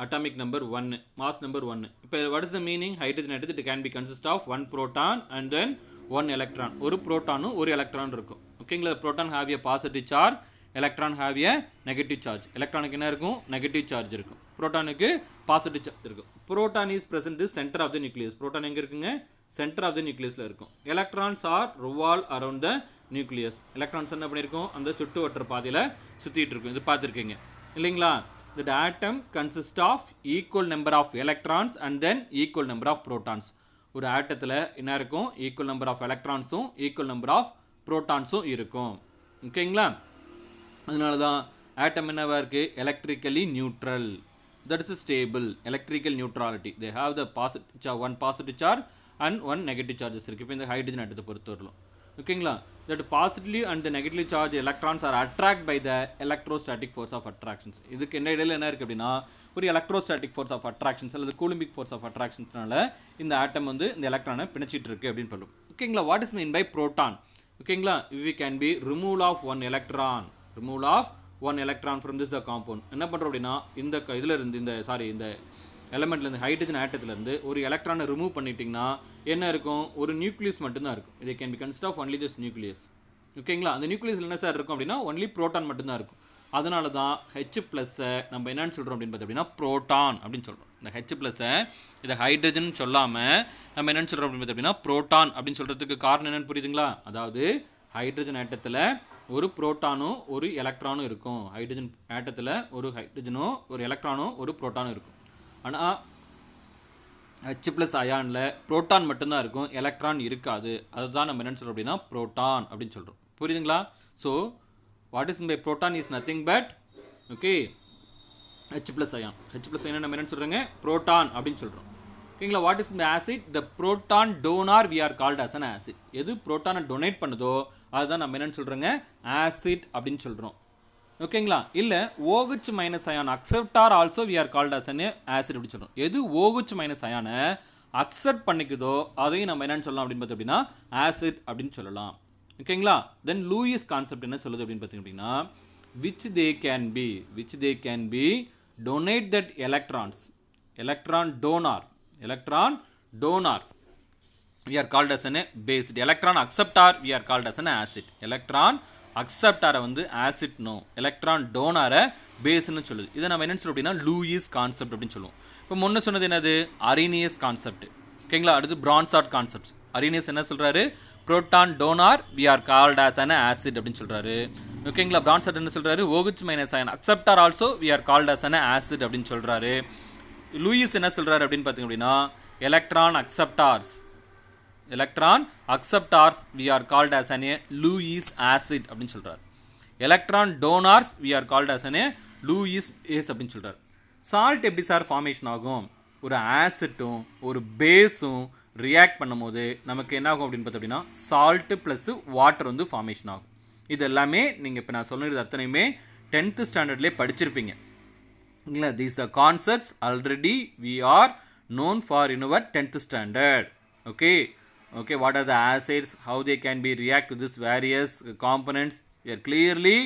அட்டாமிக் நம்பர் 1, மாஸ் நம்பர் 1. இப்போ what is the meaning? Hydrogen atom it can be consist of 1 proton and then 1 electron. ஒரு புரோட்டானும் ஒரு எலக்ட்ரான் இருக்கும். ஓகேங்களா, proton have a positive charge, electron have a negative charge. எலக்ட்ரானுக்கு என்ன இருக்கும்? நெகட்டிவ் சார்ஜ் இருக்கும். புரோட்டானுக்கு பாசிட்டிவ் சார்ஜ் இருக்கும். Proton is present centre of the nucleus. Proton எங்கே இருக்குங்க? சென்டர் ஆஃப் த நியூக்ளியஸில் இருக்கும். Electrons are revolve around the nucleus. Electrons என்ன பண்ணியிருக்கும்? அந்த சுட்டு வட்டுற பாதையில் சுற்றிட்டு இருக்கும். இது பார்த்துருக்கீங்க இல்லைங்களா? The atom consists of equal number of electrons and then equal number of protons. ஒரு ஆட்டத்தில் என்ன இருக்கும்? ஈக்குவல் நம்பர் ஆஃப் எலக்ட்ரான்ஸும் ஈக்குவல் நம்பர் ஆஃப் ப்ரோட்டான்ஸும் இருக்கும். ஓகேங்களா, அதனால தான் ஆட்டம் என்னவா இருக்குது? Electrically neutral. That is stable. Electrical neutrality. They have the one positive charge and 1 negative charges இருக்குது. இப்போ இந்த ஹைட்ரஜன் ஆட்டத்தை பொறுத்தவரையிலும் ஓகேங்களா, that positively and the negatively charged electrons are attracted by the electrostatic force of attractions. இதுக்கு என்ன இடையில என்ன இருக்குது அப்படின்னா ஒரு எலக்ட்ரோஸ்டாட்டிக் ஃபோர்ஸ் ஆஃப் அட்ராக்ஷன்ஸ் அல்லது கூலும்பிக் ஃபோர்ஸ் ஆஃப் அட்ராக்ஷன்ஸ்னால இந்த ஆட்டம் வந்து இந்த எலக்ட்ரானை பிணைச்சிட்டு இருக்கு அப்படின்னு சொல்லுவோம். ஓகேங்களா, what is mean by proton? ஓகேங்களா, we can be removal of one electron from this compound. என்ன பண்ணுறோம் அப்படின்னா இந்த இதில் இருந்து இந்த எலமெண்ட்லேருந்து ஹைட்ரஜன் ஆட்டத்துலேருந்து ஒரு எலக்ட்ரானை ரிமூவ் பண்ணிட்டீங்கன்னா என்ன இருக்கும்? ஒரு நியூக்ளியஸ் மட்டும்தான் இருக்கும். இது can be consist of only this nucleus. ஓகேங்களா, அந்த நியூக்ளியஸில் என்ன சார் இருக்கும் அப்படின்னா ஒன்லி புரோட்டான் மட்டும்தான் இருக்கும். அதனால தான் H ப்ளஸ்ஸை நம்ம என்னன்னு சொல்கிறோம் அப்படின்னு பார்த்தீங்கன்னா புரோட்டான் அப்படின்னு சொல்கிறோம். இந்த H ப்ளஸ்ஸை இதை ஹைட்ரஜன் சொல்லாமல் நம்ம என்னன்னு சொல்கிறோம் அப்படின்னு பார்த்தீங்கன்னா புரோட்டான் அப்படின்னு சொல்கிறதுக்கு காரணம் என்னென்னு புரியுதுங்களா? அதாவது ஹைட்ரஜன் ஆட்டத்தில் ஒரு புரோட்டானும் ஒரு எலக்ட்ரானும் இருக்கும். ஹைட்ரஜன் ஆட்டத்தில் ஒரு ஹைட்ரஜனும் ஒரு எலக்ட்ரானும் ஒரு புரோட்டானும் இருக்கும். ஆனால் H ப்ளஸ் அயானில் புரோட்டான் மட்டும்தான் இருக்கும், எலக்ட்ரான் இருக்காது. அதுதான் நம்ம என்னென்னு சொல்கிறோம் அப்படின்னா புரோட்டான் அப்படின்னு சொல்கிறோம். புரியுதுங்களா? So what is by proton is nothing but okay H plus ion. H plus ion நம்ம என்னென்னு சொல்கிறோங்க? புரோட்டான் அப்படின்னு சொல்கிறோம். ஓகேங்களா, what is acid? The proton donor we are called as an acid. எது புரோட்டானை டொனேட் பண்ணுதோ அதுதான் நம்ம என்னென்னு சொல்கிறோங்க? ஆசிட் அப்படின்னு சொல்கிறோம். ஓகேங்களா, இல்லை OH minus ion acceptor also we are called as an acid அப்படின்னு சொல்கிறோம். எது OH மைனஸ் அயானை அக்செப்ட் பண்ணிக்குதோ அதையும் நம்ம என்னென்னு சொல்லலாம் அப்படின்னு பார்த்தோம் அப்படின்னா ஆசிட் அப்படின்னு சொல்லலாம். ஓகேங்களா, தென் லூயிஸ் கான்செப்ட் என்ன சொல்லுது அப்படின்னு பார்த்தீங்கன்னா which they can be donate that electron donor we are called as an base. electron acceptor we are called as an acid. electron acceptor வந்து acid நோ, electron donor பேஸ்னு சொல்லுது. இதை நம்ம என்னன்னு சொல்லுவோம் அப்படின்னா லூயிஸ் கான்செப்ட் அப்படின்னு சொல்லுவோம். இப்போ முன்ன சொன்னது என்னது? Arrhenius concept. ஓகேங்களா, அடுத்து பிரான்சார்ட் கான்செப்ட். அரினியஸ் என்ன சொல்கிறாரு? Proton donor we are called as an acid அப்படின்னு சொல்கிறாரு. ஓகேங்களா, பிரான்சார்ட் என்ன சொல்கிறாரு? OH minus ion acceptor also we are called as an acid அப்படின்னு சொல்கிறாரு. லூயிஸ் என்ன சொல்கிறாரு அப்படின்னு பார்த்தீங்க அப்படின்னா electron acceptors we are called as an Lewis acid அப்படின்னு சொல்கிறார். Electron donors we are called as an Lewis base அப்படின்னு சொல்கிறார். சால்ட் எப்படி சார் ஃபார்மேஷன் ஆகும்? ஒரு ஆசிட்டும் ஒரு பேஸும் ரியாக்ட் பண்ணும் போது நமக்கு என்ன ஆகும் அப்படின்னு பார்த்தோம் அப்படின்னா சால்ட்டு ப்ளஸ் வாட்டர் வந்து ஃபார்மேஷன் ஆகும். இது எல்லாமே நீங்கள் இப்போ நான் சொன்னது அத்தனையுமே 10th ஸ்டாண்டர்ட்லேயே படிச்சிருப்பீங்க இல்லைங்களா? These the concepts already we are known for in our 10th standard. Okay, what are the acids, how they can be react to this various components we are clearly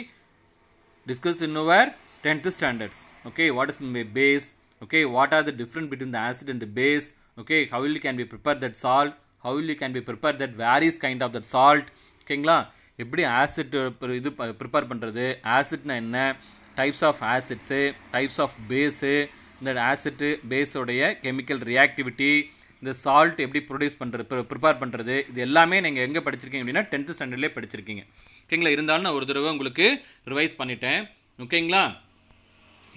discussed in our 10th standards. Okay, what is the base? Okay, what are the difference between the acid and the base? Okay, how will you can be prepare that salt, how will you can be prepare that various kind of that salt? ஓகேங்களா, எப்படி ஆசிட் இது ப்ரிப்பேர் பண்ணுறது, ஆசிட்னா என்ன, types of acids, types of base, இந்த ஆசிட்டு பேஸோடைய கெமிக்கல் ரியாக்டிவிட்டி, இந்த சால்ட் எப்படி ப்ரொடியூஸ் பண்ணுறது ப்ரிப்பேர் பண்ணுறது, இது எல்லாமே நீங்கள் எங்கே படிச்சிருக்கீங்க அப்படின்னா 10th ஸ்டாண்டர்ட்லேயே படிச்சிருக்கீங்க. ஓகேங்களா. இருந்தாலும் நான் ஒரு தடவை உங்களுக்கு ரிவைஸ் பண்ணிட்டேன். ஓகேங்களா.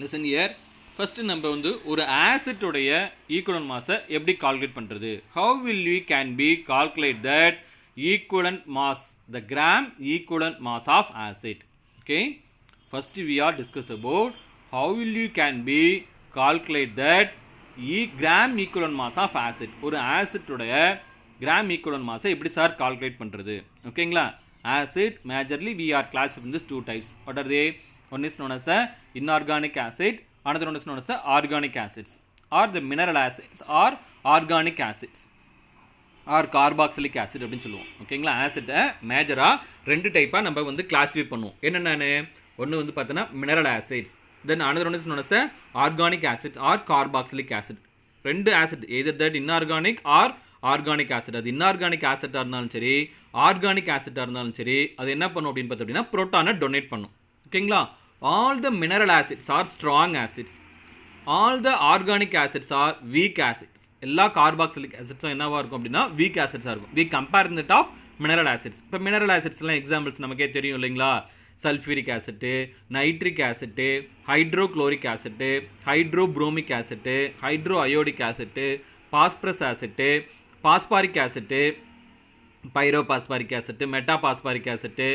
Listen year. ஃபஸ்ட்டு நம்ம வந்து ஒரு ஆசிட்டோடைய ஈக்குவலன்ட் மாஸை எப்படி கால்குலேட் பண்ணுறது? How will we can be calculate that equivalent mass, the gram equivalent mass of acid. Okay, first we are discuss about how will you can be calculate that gram equivalent mass of acid. ஒரு ஆசிட்டுடைய கிராம் ஈக்குவலன்ட் மாஸை எப்படி சார் கால்குலேட் பண்ணுறது? ஓகேங்களா. Acid majorly we are class in this 2 types. What are they? One is known as the inorganic acid, another one is known as the organic acids, or the mineral acids or organic acids or carboxylic acid அப்படின்னு சொல்லுவோம். ஓகேங்களா. ஆசிட்டை மேஜராக 2 டைப்பாக நம்ம வந்து கிளாஸிஃபை பண்ணுவோம். என்னென்னு ஒன்று வந்து பார்த்தோன்னா mineral acids, then another one is known as the organic acids or carboxylic acid. 2 acid either that inorganic or organic acid. அது இன்ஆர்கானிக் ஆசிட்டாக இருந்தாலும் சரி, ஆர்கானிக் ஆசிட்டாக இருந்தாலும் சரி, அது என்ன பண்ணும் அப்படின்னு பார்த்தோம்னா புரோட்டானை டொனேட் பண்ணும். ஓகேங்களா. All the mineral acids are strong acids, all the organic acids are weak acids. எல்லா கார்பாக்சிலிக் ஆசிட்ஸும் என்னவாக இருக்கும் அப்படின்னா வீக் ஆசிட்ஸாக இருக்கும். We compare that of mineral acids. இப்போ மினரல் ஆசிட்ஸ்லாம் எக்ஸாம்பிள்ஸ் நமக்கே தெரியும் இல்லைங்களா. Sulphuric acid, nitric acid, hydrochloric acid, hydrobromic acid, hydroiodic acid, phosphorus acid, phosphoric acid, pyrophosphoric acid, metaphosphoric acid,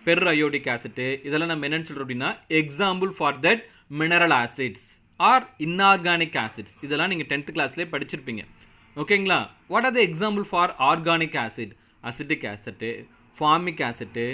periodic acid, இதெல்லாம் நம்ம என்னென்னு சொல்கிறோம் அப்படின்னா example for that mineral acids are inorganic acids. இதெல்லாம் நீங்கள் 10th கிளாஸ்லேயே படிச்சிருப்பீங்க. ஓகேங்களா. What are the example for organic acid? Acetic acid, formic acid,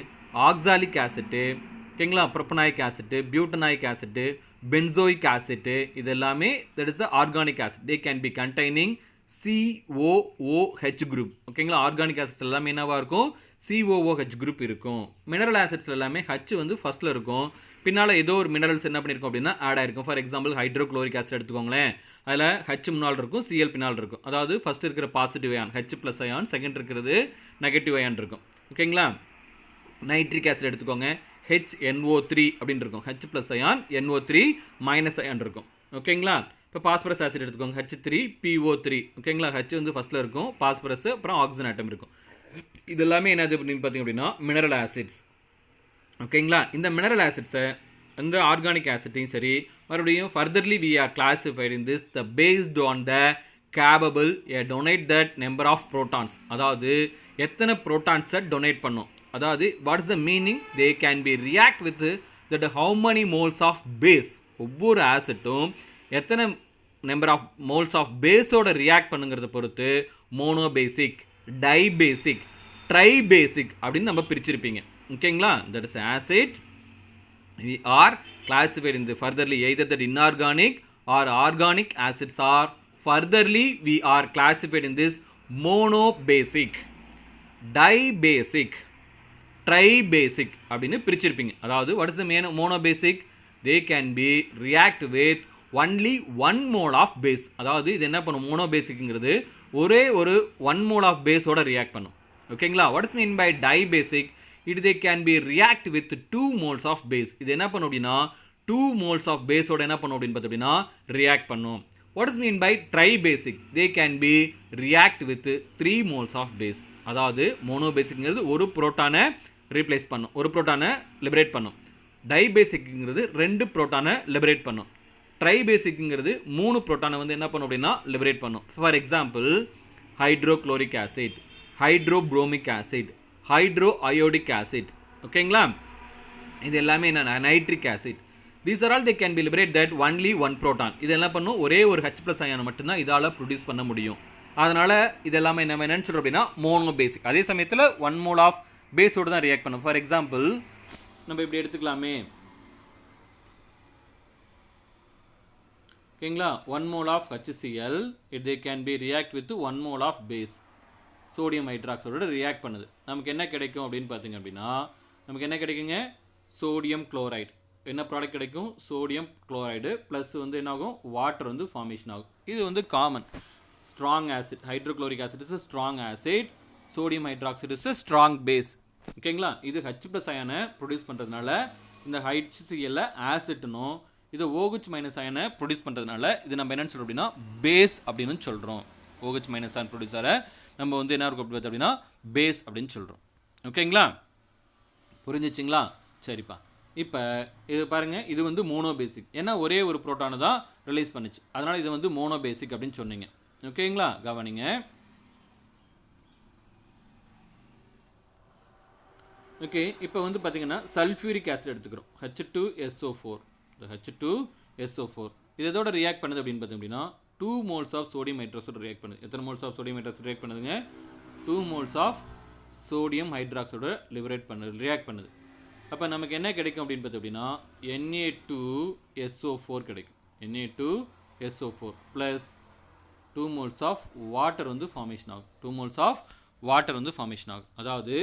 oxalic acid, ஓகேங்களா, propanoic acid, butanoic acid, benzoic acid, இது எல்லாமே that is the organic acid. They can be containing COOH group. ஓகேங்களா. ஆர்கானிக் ஆசிட்ஸ் எல்லாமே என்னவாக இருக்கும்? COOH குரூப் இருக்கும். மினரல் ஆசிட்ஸ் எல்லாமே H வந்து ஃபர்ஸ்ட்டில் இருக்கும், பின்னால் ஏதோ ஒரு மினரல்ஸ் என்ன பண்ணியிருக்கும் அப்படின்னா ஆட் ஆயிருக்கும். ஃபார் எக்ஸாம்பிள் ஹைட்ரோக்ளோரிக் ஆசிட் எடுத்துக்கோங்களேன். அதில் H முன்னால் இருக்கும், Cl பின்னால் இருக்கும். அதாவது ஃபர்ஸ்ட் இருக்கிற positive ion H+ ion, second இருக்கிறது நெகட்டிவ் அயான் இருக்கும். ஓகேங்களா. நைட்ரிக் ஆசிட் எடுத்துக்கோங்க, HNO3 அப்படின்னு இருக்கும். H+ அயான், NO3- அயான் இருக்கும். ஓகேங்களா. இப்போ பாஸ்பரஸ் ஆசிட் எடுத்துக்கோங்க, H3PO3. ஓகேங்களா. H வந்து ஃபஸ்ட்டில் இருக்கும், பாஸ்பரஸ், அப்புறம் ஆக்சிஜன் ஆட்டம் இருக்கும். இது எல்லாமே என்னது அப்படின்னு பார்த்தீங்க அப்படின்னா மினரல் ஆசிட்ஸ். ஓகேங்களா. இந்த மினரல் ஆசிட்ஸை இந்த ஆர்கானிக் ஆசிட்டையும் சரி மறுபடியும் furtherly we are classified in this the based on the capable donate that number of protons. அதாவது எத்தனை ப்ரோட்டான்ஸை டொனேட் பண்ணும். அதாவது what is the meaning? They can be react with that how many moles of base. ஒவ்வொரு ஆசிட்டும் எத்தனை நம்பர் ஆஃப் மோல்ஸ் ஆஃப் பேஸோட ரியாக்ட் பண்ணுங்கிறத பொறுத்து மோனோபேசிக், டைபேசிக், ட்ரைபேசிக் அப்படின்னு நம்ம பிரிச்சிருப்பீங்க. ஓகேங்களா. That is acid we are classified in the furtherly either that inorganic or organic acids, or furtherly we are classified in this monobasic, dibasic, tribasic அப்படின்னு பிரிச்சிருப்பீங்க. அதாவது what is the main monobasic? They can be react with only 1 mole of base. அதாவது இது என்ன பண்ணும்? மோனோபேசிக்ங்கிறது ஒரே ஒரு 1 mole of பேஸோட ரியாக்ட் பண்ணும். ஓகேங்களா. what is mean by dibasic? they can be react with 2 moles of base. இது என்ன பண்ணும் அப்படின்னா 2 moles of பேஸோட என்ன பண்ணும் அப்படின்னு பார்த்தோம்னா ரியாக்ட் பண்ணும். what is mean by tribasic? they can be react with 3 moles of base. அதாவது மோனோபேசிக்ங்கிறது ஒரு புரோட்டானை ரீப்ளேஸ் பண்ணும், ஒரு புரோட்டானை லிபரேட் பண்ணும். டைபேசிக்ங்கிறது 2 புரோட்டானை லிபரேட் பண்ணும். ட்ரைபேசிக்ங்கிறது 3 புரோட்டானை வந்து என்ன பண்ணும் அப்படின்னா லிபரேட் பண்ணும். For example hydrochloric acid, hydrobromic acid, hydroiodic acid. ஓகேங்களா. இது எல்லாமே என்ன? Nitric acid. These are all they can be liberate that only 1 proton. இது என்ன பண்ணும்? ஒரே ஒரு H+ அயானை மட்டும்தான் இதால் ப்ரொடியூஸ் பண்ண முடியும். அதனால் இது எல்லாமே நம்ம என்னன்னு சொல்கிறோம் அப்படின்னா மோனோபேசிக். அதே சமயத்தில் 1 மோல் ஆஃப் பேஸோடு தான் ரியாக்ட் பண்ணும். ஃபார் எக்ஸாம்பிள் நம்ம இப்படி எடுத்துக்கலாமே. ஓகேங்களா. 1 mole of HCl they can be react with 1 mole of base, sodium ஹைட்ராக்சைடோட ரியாக்ட் பண்ணுது. நமக்கு என்ன கிடைக்கும் அப்படின்னு பார்த்தீங்க அப்படின்னா நமக்கு என்ன கிடைக்குங்க? Sodium chloride. என்ன ப்ராடக்ட் கிடைக்கும்? சோடியம் குளோரைடு ப்ளஸ் வந்து என்ன ஆகும்? வாட்டர் வந்து ஃபார்மேஷன் ஆகும். இது வந்து common. Strong acid, hydrochloric acid is strong acid, sodium hydroxide is strong base. ஓகேங்களா. இது H+ அயனை ப்ரொடியூஸ் பண்ணுறதுனால இந்த HCl ஆசிட்னும் இது OH- அயனை ப்ரொடியூஸ் பண்ணுறதுனால இது நம்ம என்னென்னு சொல்கிறோம் அப்படின்னா பேஸ் அப்படின்னு சொல்கிறோம். OH- அயன் ப்ரொடியூசரை நம்ம வந்து என்ன இருக்கும் அப்படின்னா பேஸ் அப்படின்னு சொல்கிறோம். ஓகேங்களா. புரிஞ்சிச்சிங்களா? சரிப்பா. இப்போ இது பாருங்கள், இது வந்து மோனோ பேசிக். ஏன்னா ஒரே ஒரு புரோட்டானை தான் ரிலீஸ் பண்ணுச்சு, அதனால் இது வந்து மோனோ பேசிக் அப்படின்னு சொன்னீங்க. ஓகேங்களா? கவனிங்க. ஓகே, இப்போ வந்து பார்த்தீங்கன்னா சல்ஃபியூரிக் ஆசிட் எடுத்துக்கிறோம். H2SO4. இந்த H2SO4 இதோட ரியாக்ட் பண்ணுது அப்படின்னு பார்த்தீங்க அப்படின்னா 2 moles of sodium hydroxide react பண்ணுது. எத்தனை moles of sodium hydroxide react பண்ணுதுங்க? 2 moles of sodium hydroxide liberate பண்ணுது, ரியாக்ட் பண்ணுது. அப்போ நமக்கு என்ன கிடைக்கும் அப்படின்னு பார்த்தோம் அப்படின்னா Na2SO4 கிடைக்கும். Na2SO4 plus 2 moles of water வந்து ஃபார்மேஷன் ஆகும். 2 moles ஆஃப் வாட்டர் வந்து ஃபார்மேஷன் ஆகும். அதாவது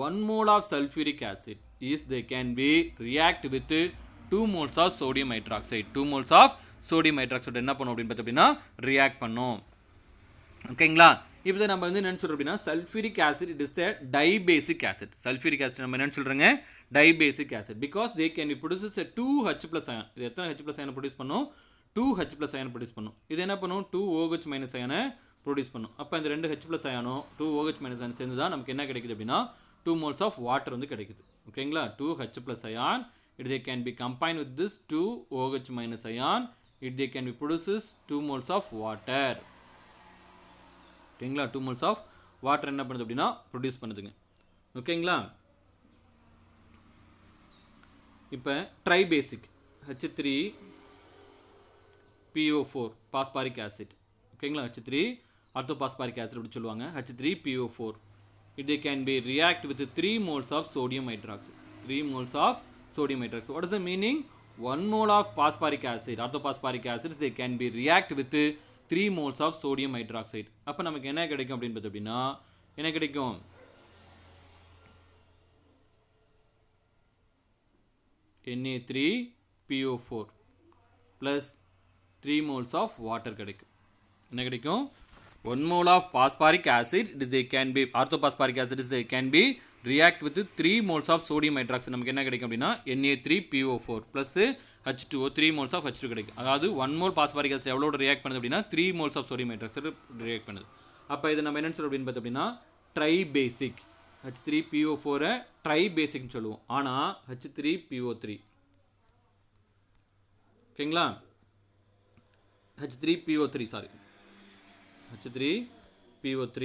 1 mole of sulfuric acid is they can be react with 2 moles of sodium hydroxide. 2 moles of sodium hydroxide என்ன பண்ணும் அப்படின்னு பார்த்தீங்கன்னா ரியாக்ட் பண்ணும். ஓகேங்களா? இப்போ நம்ம வந்து என்ன சொல்கிறோம் அப்படின்னா sulphuric acid it is the dibasic acid. Sulphuric acid நம்ம என்ன சொல்கிறோங்க? Dibasic acid. Because they can be produces 2H+ ion. இது எத்தனை H+ அயனை ப்ரொடியூஸ் பண்ணும்? 2H+ அயனை ப்ரொடியூஸ் பண்ணும். இது என்ன பண்ணும்? 2OH- அயனை ப்ரொடியூஸ் பண்ணும். அப்போ இந்த 2 H+ அயனும் 2OH- அயன் சேர்ந்து தான் நமக்கு என்ன கிடைக்குது அப்படின்னா 2 moles ஆஃப் வாட்டர் வந்து கிடைக்குது. ஓகேங்களா? 2H+ ion it they can be combined with this 2OH- ion it they can be produces 2 moles of water. ஓகேங்களா? 2 moles ஆஃப் வாட்டர் என்ன பண்ணுது அப்படின்னா ப்ரொடியூஸ் பண்ணுதுங்க. ஓகேங்களா? இப்போ ட்ரைபேசிக் H3PO4 பாஸ்பாரிக் ஆசிட். ஓகேங்களா? H3 ஆர்த்தோபாஸ்பாரிக் ஆசிட் அப்படி சொல்லுவாங்க. H3PO4 it can be react with 3 moles of sodium hydroxide. 3 moles of sodium hydroxide. What is the meaning? 1 mole of phosphoric acid, orthophosphoric acids, they can be react with 3 moles of sodium hydroxide. அப்போ நமக்கு என்ன கிடைக்கும் அப்படின்னு பார்த்தோம் அப்படின்னா என்ன கிடைக்கும்? Na3PO4 plus 3 moles of water கிடைக்கும். என்ன கிடைக்கும்? 1 mole of phosphoric acid it they can be orthophosphoric acid they can be react with 3 moles of sodium hydroxide. நமக்கு என்ன கிடைக்கும் அப்படின்னா Na3PO4 plus H2O 3 moles of H2 கிடைக்கும். அதாவது 1 mole phosphoric acid எவ்வளோட ரியாக்ட் பண்ணுது அப்படின்னா 3 moles of sodium hydroxide react பண்ணுது. அப்போ இதை நம்ம என்ன சொல்கிறோம் அப்படின்னு பார்த்தோம் அப்படின்னா ட்ரைபேசிக். H3PO4 ட்ரைபேசிக்னு சொல்லுவோம். ஆனால் H3PO3 ஓகேங்களா? H3PO3 sorry H3PO3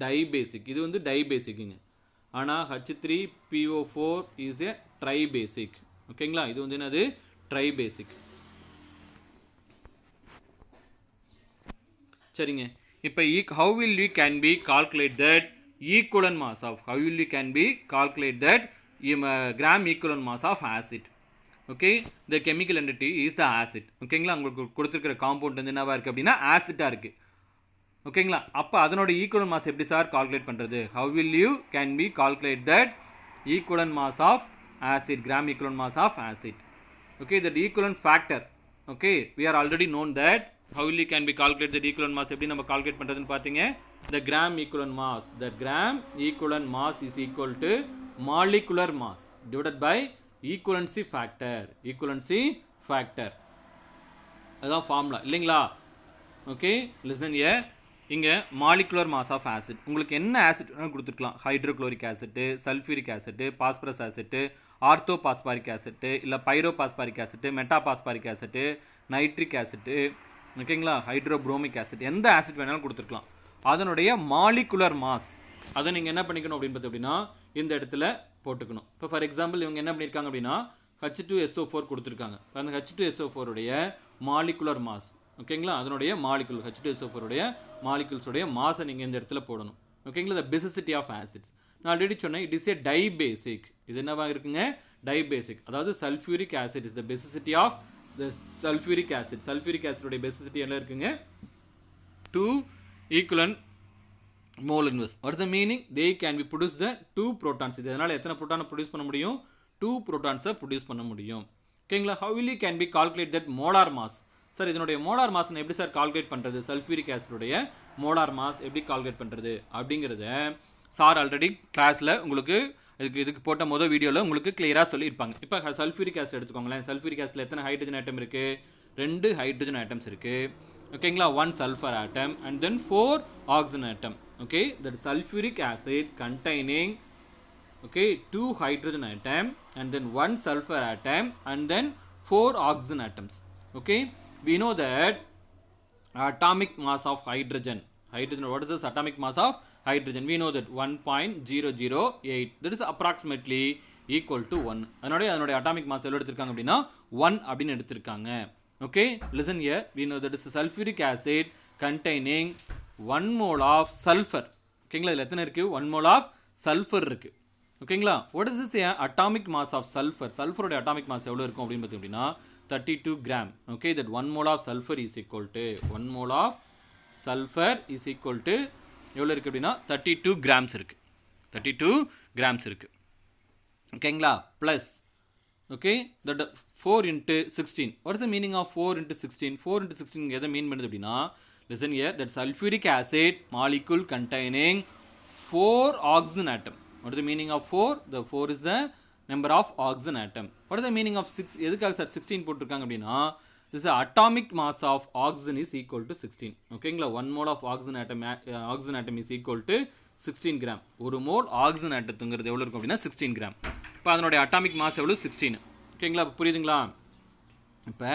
dibasic. இது வந்து டைபேசிக்குங்க. ஆனால் H3PO4 இஸ் எ ட்ரைபேசிக். ஓகேங்களா? இது வந்து என்னது? ட்ரைபேசிக். சரிங்க. இப்போ how will you can be calculate that equivalent mass of how will you can be calculate that gram equivalent mass of acid? Okay, the chemical entity is the acid. ஓகேங்களா? உங்களுக்கு கொடுத்துருக்கிற காம்பவுண்ட் வந்து என்னவா இருக்குது அப்படின்னா ஆசிட்டாக இருக்குது. ஓகேங்களா? அப்போ அதனோட ஈக்குவலன்ட் மாஸ் எப்படி சார் கால்குலேட் பண்ணுறது? how will you can be calculate that equivalent mass of acid, gram equivalent mass of acid? Okay, that equivalent factor. Okay, we are already known that how will you can be calculate the equivalent mass எப்படி நம்ம கால்குலேட் பண்ணுறதுன்னு பார்த்தீங்க? the gram equivalent mass, the gram equivalent mass is equal to molecular mass divided by equivalency factor. அதுதான் ஃபார்முலா இல்லைங்களா? ஓகே, லிசன் ஏ. இங்கே மாலிகுலர் மாஸ் ஆஃப் ஆசிட் உங்களுக்கு என்ன ஆசிட் கொடுத்துருக்கலாம்? Hydrochloric acid, sulphuric acid, phosphorus acid, orthophosphoric acid, இல்லை pyrophosphoric acid, metaphosphoric acid, nitric acid, ஓகேங்களா, ஹைட்ரோப்ரோமிக் ஆசிட், எந்த ஆசிட் வேணாலும் கொடுத்துருக்கலாம். அதனுடைய மாலிகுலர் மாஸ் அதை நீங்கள் என்ன பண்ணிக்கணும் அப்படின்னு பார்த்தீங்க அப்படின்னா இந்த இடத்துல போட்டுக்கணும். இப்போ ஃபார் எக்ஸாம்பிள் இவங்க என்ன பண்ணியிருக்காங்க அப்படின்னா H2SO4 கொடுத்துருக்காங்க. அந்த H2SO4 உடைய மாலிகுலர் மாஸ், ஓகேங்களா, அதனுடைய மாலிகுல் H2SO4 உடைய மாலிகுல்ஸுடைய மாஸை நீங்கள் இந்த இடத்துல போடணும். ஓகேங்களா, த பெசிசிட்டி ஆஃப் ஆசிட்ஸ் நான் ஆல்ரெடி சொன்னேன். It is a dibasic. இது என்னவாக இருக்குங்க? டைபேசிக். அதாவது sulphuric acid is the basicity of the sulphuric acid. Sulphuric ஆசிடுடைய பெசிசிட்டி என்ன இருக்குங்க? 2 equivalent mole inverse. What is the meaning? They can be produce the 2 protons. இதனால எத்தனை புரோட்டானை ப்ரொடியூஸ் பண்ண முடியும்? 2 புரோட்டான்ஸை ப்ரொடியூஸ் பண்ண முடியும். ஓகேங்களா? how will you can be calculate that molar mass? Sir இதனுடைய மோலார் மாஸ் எப்படி சார் கால்குலேட் பண்ணுறது? சல்ஃபியூரிக் ஆசிடுடைய மோலார் மாஸ் எப்படி கால்குலேட் பண்ணுறது அப்படிங்கிறத சார் ஆல்ரெடி கிளாஸில் உங்களுக்கு இதுக்கு போட்ட மொதல் வீடியோவில் உங்களுக்கு கிளியராக சொல்லியிருப்பாங்க. இப்போ சல்ஃபியூரிக் ஆசிட் எடுத்துக்கோங்களேன். சல்ஃபியூரிக் ஆசிடில் எத்தனை ஹைட்ரஜன் ஆட்டம் இருக்குது? 2 ஹைட்ரஜன் ஆட்டம்ஸ் இருக்குது. ஓகேங்களா, 1 sulfur atom and then 4 oxygen atom. Okay, that sulfuric acid containing, okay, 2 hydrogen atom and then 1 sulfur atom and then 4 oxygen atoms. Okay, we know that atomic mass of hydrogen, what is this atomic mass of hydrogen? We know that 1.008, that is approximately equal to 1. அதனுடைய atomic mass எவ்வளவு எடுத்திருக்காங்க அப்படின்னா 1 அப்படின்னு எடுத்திருக்காங்க. Okay, listen here, we know that is sulfuric acid containing 1 mole of sulfur. ஓகேங்களா, இதில் எத்தனை இருக்கு? 1 mole of sulfur இருக்கு. ஓகேங்களா, what is this atomic mass of sulfur? sulfur atomic mass எவ்வளவு இருக்கும் அப்படின்னு பார்த்தீங்கன்னா 32 gram. Okay, that 1 mole of sulfur is equal to 1 mole of sulfur is equal to எவ்வளவு இருக்கு அப்படின்னா 32 grams இருக்கு. 32 grams இருக்கு. ஓகேங்களா, plus, okay, that 4 into 16. What is the meaning of 4 into 16? 4 into 16 எதை மீன் பண்ணுது அப்படின்னா, listen here, that sulfuric acid molecule containing 4 oxygen atom. What is the meaning of 4? The 4 is the number of oxygen atom. What is the meaning of 6? எதுக்காக சார் 16 போட்டிருக்காங்க அப்படின்னா, this atomic mass of oxygen is equal to 16. ஓகேங்களா, 1 mole of oxygen atom is equal to 16 gram. ஒரு மோல் ஆக்சிஜன் ஆட்டத்துங்கிறது எவ்வளோ இருக்கும் அப்படின்னா 16 கிராம். இப்போ அதனுடைய அட்டாமிக் மாஸ் எவ்வளோ 16. ஓகேங்களா, புரியுதுங்களா? இப்போ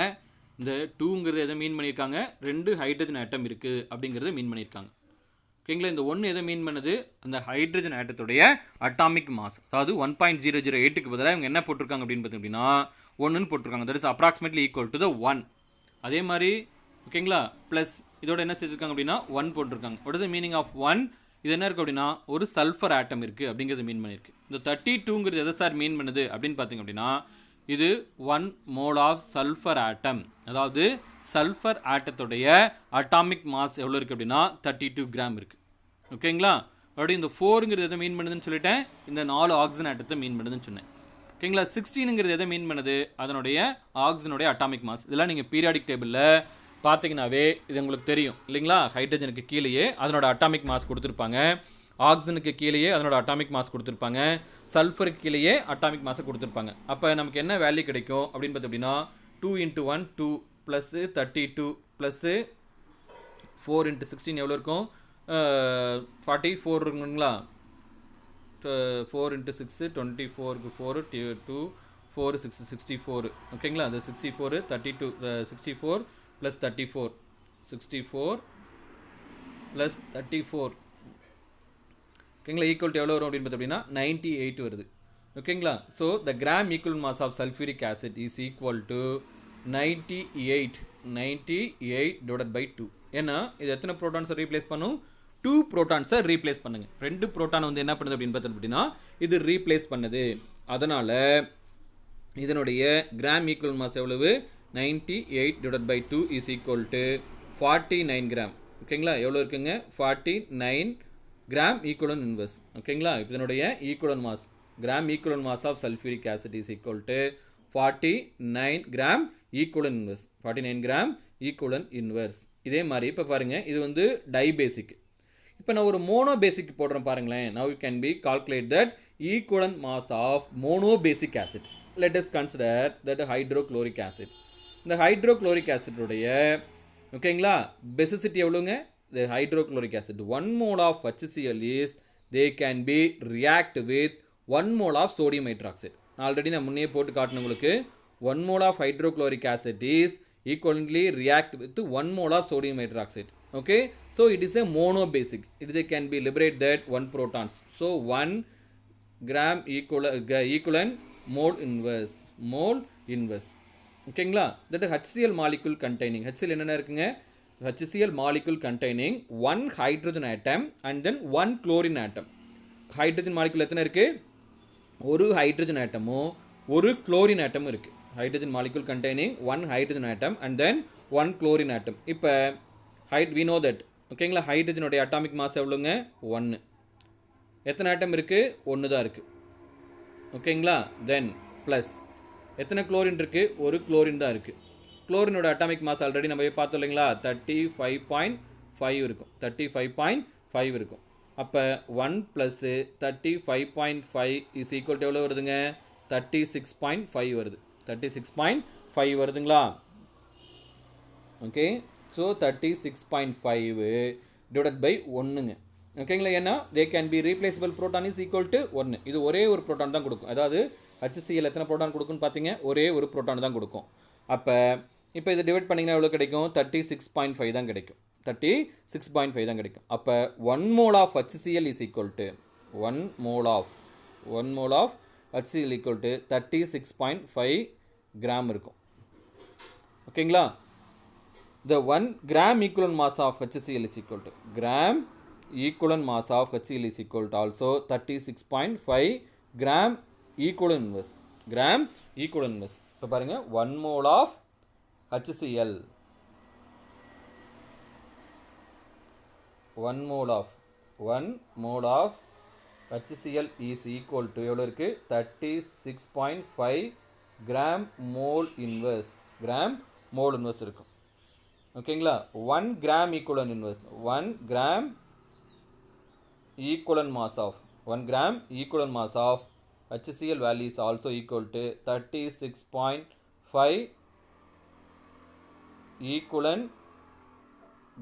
இந்த 2ங்கிறது எதை மீன் பண்ணியிருக்காங்க, 2 ஹைட்ரஜன் ஆட்டம் இருக்குது அப்படிங்கிறத மீன் பண்ணியிருக்காங்க. ஓகேங்களா, இந்த 1 எதை மீன் பண்ணுது, அந்த ஹைட்ரஜன் ஆட்டத்துடைய அட்டாமிக் மாஸ். அதாவது 1.008க்கு பதிலாக இவங்க என்ன போட்டிருக்காங்க அப்படின்னு பார்த்தீங்கன்னா 1ன்னு போட்டிருக்காங்க. That is approximately equal to the 1. அதே மாதிரி ஓகேங்களா, ப்ளஸ் இதோட என்ன செய்திருக்காங்க அப்படின்னா 1 போட்டிருக்காங்க. What is the meaning of 1? இது என்ன இருக்குது அப்படின்னா ஒரு சல்ஃபர் ஆட்டம் இருக்குது அப்படிங்கிறது மீன் பண்ணியிருக்கு. இந்த 32ங்கிறது எதை சார் மீன் பண்ணுது அப்படின்னு பார்த்தீங்க அப்படின்னா, இது 1 mole ஆஃப் சல்ஃபர் ஆட்டம். அதாவது சல்ஃபர் ஆட்டத்துடைய அட்டாமிக் மாஸ் எவ்வளோ இருக்குது அப்படின்னா 32 கிராம் இருக்குது. ஓகேங்களா, மறுபடியும் இந்த 4ங்கிறது எதை மீன் பண்ணுதுன்னு சொல்லிட்டேன், இந்த 4 ஆக்சிஜன் ஆட்டத்தை மீன் பண்ணுதுன்னு சொன்னேன். ஓகேங்களா, 16ங்கிறது எதை மீன் பண்ணுது, அதனுடைய ஆக்சிஜனுடைய அட்டாமிக் மாஸ். இதெல்லாம் நீங்கள் பீரியாடிக் டேபிளில் பார்த்தீங்கன்னாவே இது உங்களுக்கு தெரியும் இல்லைங்களா. ஹைட்ரஜனுக்கு கீழேயே அதனோட அட்டாமிக் மாஸ் கொடுத்துருப்பாங்க, ஆக்சிஜனுக்கு கீழேயே அதனோட அட்டாமிக் மாஸ் கொடுத்துருப்பாங்க, சல்ஃபருக்கு கீழேயே அட்டாமிக் மாஸை கொடுத்துருப்பாங்க. அப்போ நமக்கு என்ன வேல்யூ கிடைக்கும் அப்படின்னு பார்த்து அப்படின்னா 2 into 1 2 ப்ளஸ் 32 ப்ளஸ் 4 into 16 எவ்வளோ இருக்கும், 44 இருக்குங்களா. 4 into 6 24க்கு 4 2 4 6 64. ஓகேங்களா, அது 64 32 64 ப்ளஸ் 34 64 ப்ளஸ் 34. ஓகேங்களா, ஈக்குவல் டு எவ்வளோ வரும் அப்படின்னு பார்த்து அப்படின்னா 98 வருது. ஓகேங்களா, so the gram equal mass of sulphuric acid is equal to 98 divided by 2. ஏன்னா இது எத்தனை ப்ரோட்டான்ஸை ரீப்ளேஸ் பண்ணும், 2 ப்ரோட்டான்ஸை ரீப்ளேஸ் பண்ணுங்க. 2 ப்ரோட்டான் வந்து என்ன பண்ணுது அப்படின்னு பார்த்தோம் அப்படின்னா இது ரீப்ளேஸ் பண்ணுது. அதனால் இதனுடைய கிராம் ஈக்குவல் மாஸ் எவ்வளவு, 98 divided by 2 is equal to 49 gram. ஓகேங்களா, எவ்வளோ இருக்குங்க, 49 கிராம் ஈக்குவலன் இன்வெர்ஸ். ஓகேங்களா, இப்போ இதனுடைய equivalent mass, gram equivalent mass of sulphuric acid is equal to 49 gram equivalent inverse. 49 gram equivalent inverse. இதே மாதிரி இப்போ பாருங்கள், இது வந்து டைபேசிக். இப்போ நான் ஒரு மோனோபேசிக் போடுறேன் பாருங்களேன். Now you can be calculate that equivalent mass of monobasic acid. Let us consider that hydrochloric acid. இந்த ஹைட்ரோக்ளோரிக் ஆசிட்டுடைய ஓகேங்களா பெசிசிட்டி எவ்வளோங்க, the hydrochloric acid 1 mole of HCl is they can be react with 1 mole of sodium hydroxide. Already நான் முன்னே போட்டு காட்டின உங்களுக்கு 1 mole of hydrochloric acid is equivalently react with 1 mole of sodium hydroxide. Okay, so it is a monobasic. It is, can be liberate that 1 protons. So 1 gram equivalent mole inverse. ஓகேங்களா, that HCl molecule containing, HCl என்னென்ன இருக்குங்க, HCl molecule containing 1 hydrogen atom and then 1 chlorine atom. hydrogen molecule எத்தனை இருக்குது, ஒரு ஹைட்ரஜன் ஆட்டமும் ஒரு குளோரின் ஆட்டமும் இருக்குது. hydrogen molecule containing 1 hydrogen atom and then 1 chlorine atom. இப்போ we know that ஓகேங்களா, ஹைட்ரஜனுடைய அட்டாமிக் மாஸ் எவ்வளோங்க, 1. எத்தனை ஆட்டம் இருக்குது, 1 தான் இருக்குது. ஓகேங்களா, தென் ப்ளஸ் எத்தனை குளோரின் இருக்குது, ஒரு குளோரின் தான் இருக்குது. குளோரினோட அட்டாமிக் மாஸ் ஆல்ரெடி நம்ம பார்த்தோம் இல்லைங்களா, 35.5 இருக்கும். 35.5 இருக்கும். அப்போ 1 + 35.5 இஸ் ஈக்குவல் டு எவ்வளோ வருதுங்க, 36.5 வருது. 36.5 வருதுங்களா. ஓகே, ஸோ 36.5 டிவைடட் பை 1ங்க. ஓகேங்களா? ஏன்னா they can be replaceable proton is equal to 1. இது ஒரே ஒரு ப்ரோட்டான் தான் கொடுக்கும். அதாவது HCl எத்தனை ப்ரோட்டான் கொடுக்குன்னு பார்த்தீங்க, ஒரே ஒரு ப்ரோட்டான் தான் கொடுக்கும். அப்போ இப்போ இதை டிவைட் பண்ணிங்கன்னா எவ்வளோ கிடைக்கும்? 36.5 தான் கிடைக்கும். 36.5 தான் கிடைக்கும். அப்போ 1 mole of HCl is equal to 1 mole of HCl equal to 36.5 gram இருக்கும். ஓகேங்களா? The 1 gram equivalent mass of HCl is equal to gram equivalent mass of HCl is equal to also 36.5 gram equivalent inverse. Gram equivalent inverse. இப்போ பாருங்க 1 mole of HCl 1 mole of HCl is equal to எவ்வளோ இருக்கு? 36.5 gram mole inverse இருக்கும். ஓகேங்களா? 1 gram equivalent inverse 1 gram equivalent mass of HCl value is also equal to 36.5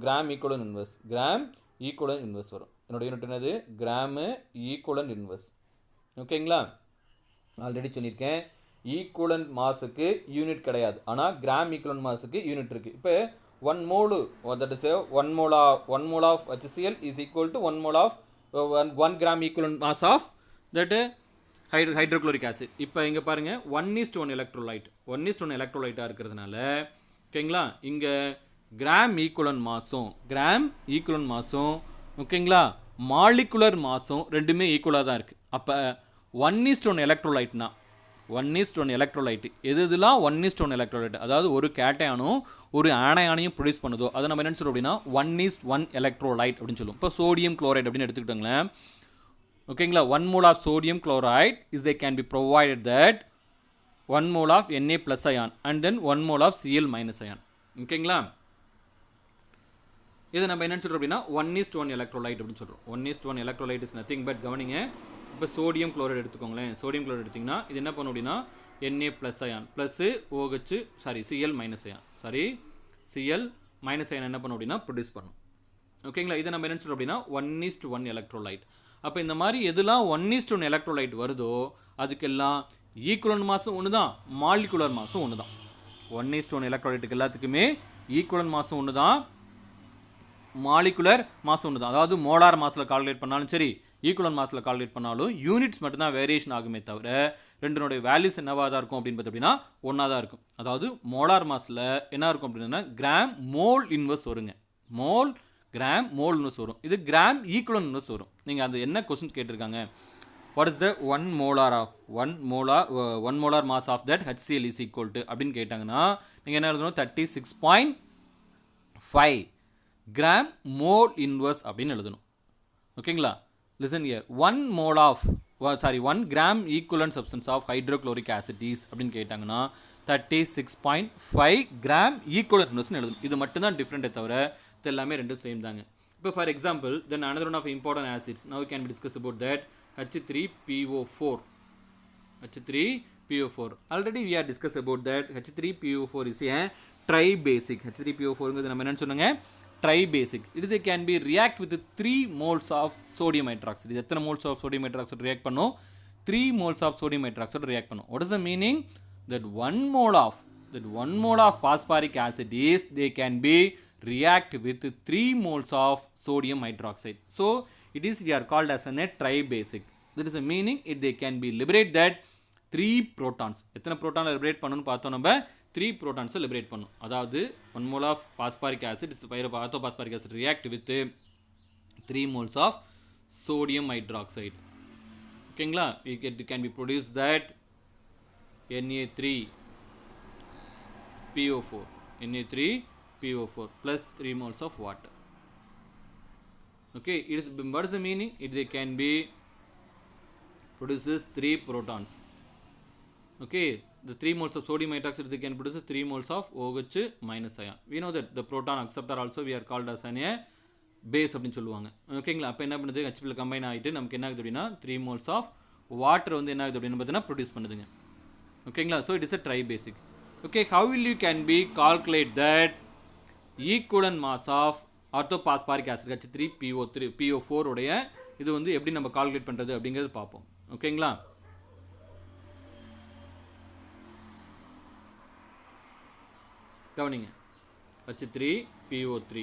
gram equivalent inverse வரும். என்னோட யூனிட் என்னது? Gram equivalent inverse. ஓகேங்களா? ஆல்ரெடி சொல்லியிருக்கேன், ஈக்குவலன்ட் மாஸுக்கு யூனிட் கிடையாது, ஆனால் கிராம் ஈக்குவலன்ட் மாஸுக்கு யூனிட் இருக்குது. இப்போ 1 mole that is 1 mole of HCl is equal to 1 mole of 1 gram equivalent mass of that hydrochloric acid. இப்போ இங்கே பாருங்கள் 1:1 எலக்ட்ரோலைட் 1:1 எலக்ட்ரோலைட்டாக இருக்கிறதுனால ஓகேங்களா, இங்கே கிராம் ஈக்குவலன்ட் மாஸும் ஓகேங்களா மாலிகுலர் மாஸும் ரெண்டுமே ஈக்குவலாக தான் இருக்குது. அப்போ 1:1 எலக்ட்ரோலைட்னா 1:1 எலக்ட்ரோலைட் எதுலாம் 1:1 எலக்ட்ரோலைட், அதாவது ஒரு கேட்டையானும் ஒரு ஆனையானையும் ப்ரொடியூஸ் பண்ணுதோ அதை நம்ம என்ன சொல்லுவோம் அப்படின்னா 1:1 எலக்ட்ரோலைட் அப்படின்னு சொல்லுவோம். இப்போ சோடியம் குளோரைட் அப்படின்னு எடுத்துக்கிட்டோங்களேன். ஓகேங்களா? 1 mole of sodium chloride is they can be provided that 1 mole of Na plus ion and then 1 mole of Cl minus ion. ஓகேங்களா? இதை நம்ம என்ன சொல்கிறோம் அப்படின்னா 1:1 எலக்ட்ரோலைட் அப்படின்னு சொல்கிறோம். 1:1 எலக்ட்ரோலைட் இஸ் நத்திங் பட் கவனிங்க, இப்போ சோடியம் குளோரைட் எடுத்துக்கோங்களேன். சோடியம் குளோரைட் எடுத்திங்கன்னா இது என்ன பண்ணும் அப்படின்னா Na plus ion plus OH Cl minus ion Cl minus ion என்ன பண்ணும் அப்படின்னா ப்ரொடியூஸ் பண்ணும். ஓகேங்களா? இதை நம்ம என்ன சொல்கிறோம் அப்படின்னா 1:1 எலக்ட்ரோலைட். அப்போ இந்த மாதிரி எதுலாம் 1:1 எலக்ட்ரோலைட் வருதோ அதுக்கெல்லாம் ஈக்குவலன்ட் மாஸும் ஒன்று தான், மாலிகுலர் மாஸும் ஒன்று தான். 1:1 எலக்ட்ரோலைட்டுக்கு எல்லாத்துக்குமே ஈக்குவலன்ட் மாஸும் ஒன்று தான், மாலிகுலர் மாஸ் ஒன்று தான். அதாவது மோலார் மாஸில் கால்குலேட் பண்ணாலும் சரி, ஈக்குவலன்ட் மாஸில் கால்குலேட் பண்ணாலும் யூனிட்ஸ் மட்டும்தான் வேரியேஷன் ஆகுமே தவிர ரெண்டுனுடைய வேல்யூஸ் என்னவாக தான் இருக்கும் அப்படின்னு பார்த்தீங்கன்னா ஒன்றா தான் இருக்கும். அதாவது மோலார் மாஸில் என்ன இருக்கும் அப்படின்னா கிராம் மோல் இன்வெர்ஸ் வருங்க, கிராம் மோல் இன்வெர்ஸ் வரும். இது கிராம் ஈக்குவலன்ட் இன்வெர்ஸ் வரும். நீங்கள் அது என்ன கொஸ்டின் கேட்டிருக்காங்க, what is the 1 molar mass of that HCl is equal to அப்படின்னு கேட்டாங்கன்னா நீங்கள் என்ன எழுதணும் 36.5 கிராம் மோல் இன்வெர்ஸ் அப்படின்னு எழுதணும். ஓகேங்களா? Listen here 1 gram equivalent substance of hydrochloric acid is அப்படின்னு கேட்டாங்கன்னா 36.5 கிராம் ஈக்குவலன்ட் இன்வெர்ஸ்னு எழுதணும். இது மட்டும்தான் டிஃப்ரெண்ட்டே தவிர இது எல்லாமே ரெண்டும் சேம் தாங்க. இப்போ for example then another one of important acids now we can discuss about that H3PO4. Already we are discussed about that. H3PO4 is a tribasic. H3PO4 நம்ம என்ன சொன்னங்க, tribasic. It is can be react with 3 moles of sodium hydroxide. இது எத்தனை moles of sodium hydroxide react பண்ணும்? 3 moles of sodium hydroxide react பண்ணும். What is the meaning? That 1 mole of phosphoric acid is they can be react with 3 moles of sodium hydroxide. So it is we are called as a tribasic. That is a meaning it they can be liberate that 3 protons. எத்தனை proton liberate பண்ணனும் பார்த்தோம் நம்ம 3 protons liberate பண்ணும். அதாவது 1 mole of phosphoric acid is pyrophosphoric acid react with 3 moles of sodium hydroxide. ஓகேங்களா? it can be produced that Na3PO4 plus 3 moles of water. Okay, it is what is the meaning? It they can be produces 3 protons. Okay, the 3 moles of sodium hydroxide they can produce 3 moles of OH minus ion. We know that the proton acceptor also we are called as a base அப்படின்னு சொல்லுவாங்க. ஓகேங்களா? அப்போ என்ன பண்ணுது, HCl கம்பைன் ஆகிட்டு நமக்கு என்ன ஆகுது அப்படின்னா 3 moles of வாட்டர் வந்து என்ன ஆகுது அப்படின்னு பார்த்தீங்கன்னா ப்ரொடியூஸ் பண்ணுதுங்க. ஓகேங்களா? So it is a tribasic. Okay, how will you can be calculate that equivalent mass of orthophosphoric acid H3PO3 PO4 உடைய இது வந்து எப்படி நம்ம கால்குலேட் பண்ணுறது அப்படிங்கிறது பார்ப்போம். ஓகேங்களா? கவனிங்க. H3PO3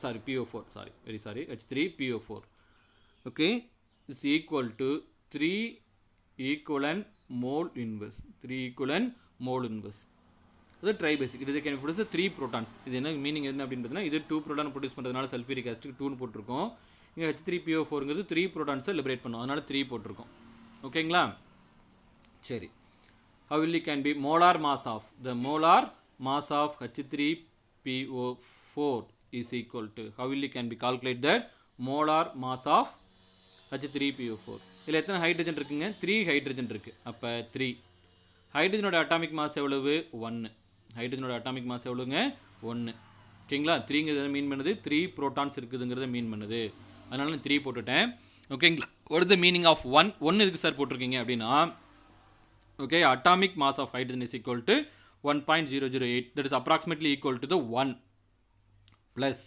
sorry PO4 sorry very sorry H3PO4 okay is equal to 3 equivalent mole inverse 3 equivalent mole inverse. அது ட்ரை பேசிக். இது கேன் ப்ரொடியூஸ் 3 ப்ரோட்டான்ஸ். இது என்ன மீனிங் என்ன அப்படின்னு பார்த்தீங்கன்னா, இது 2 ப்ரோட்டான் ப்ரொடியூஸ் பண்ணுறதுனால சல்ஃபியூரிக் ஆசிட் 2ன்னு போட்டிருக்கோம். இங்கே H3PO4ங்கிறது 3 ப்ரோட்டான்ஸை லிபரேட் பண்ணும், அதனால 3 போட்டிருக்கோம். ஓகேங்களா? சரி. How will it can be molar mass of the molar mass of H3PO4 is equal to, how will it can be calculate that molar mass of H3PO4. இதில் எத்தனை ஹைட்ரஜன் இருக்குங்க? 3 ஹைட்ரஜன் இருக்குது. அப்போ 3 ஹைட்ரஜனோட அட்டாமிக் மாஸ் எவ்வளவு? 1. ஹைட்ரஜனோட அட்டாமிக் மாஸ் எவ்வளோங்க? 1. ஓகேங்களா? 3ங்கிறத மீன் பண்ணுது 3 ப்ரோட்டான்ஸ் இருக்குதுங்கிறத மீன் பண்ணுது, அதனால நான் 3 போட்டுட்டேன். ஓகேங்களா? what is the meaning of 1 எதுக்கு சார் போட்டிருக்கீங்க அப்படின்னா, okay, atomic mass of hydrogen is equal to 1.008, that is approximately equal to the 1 plus,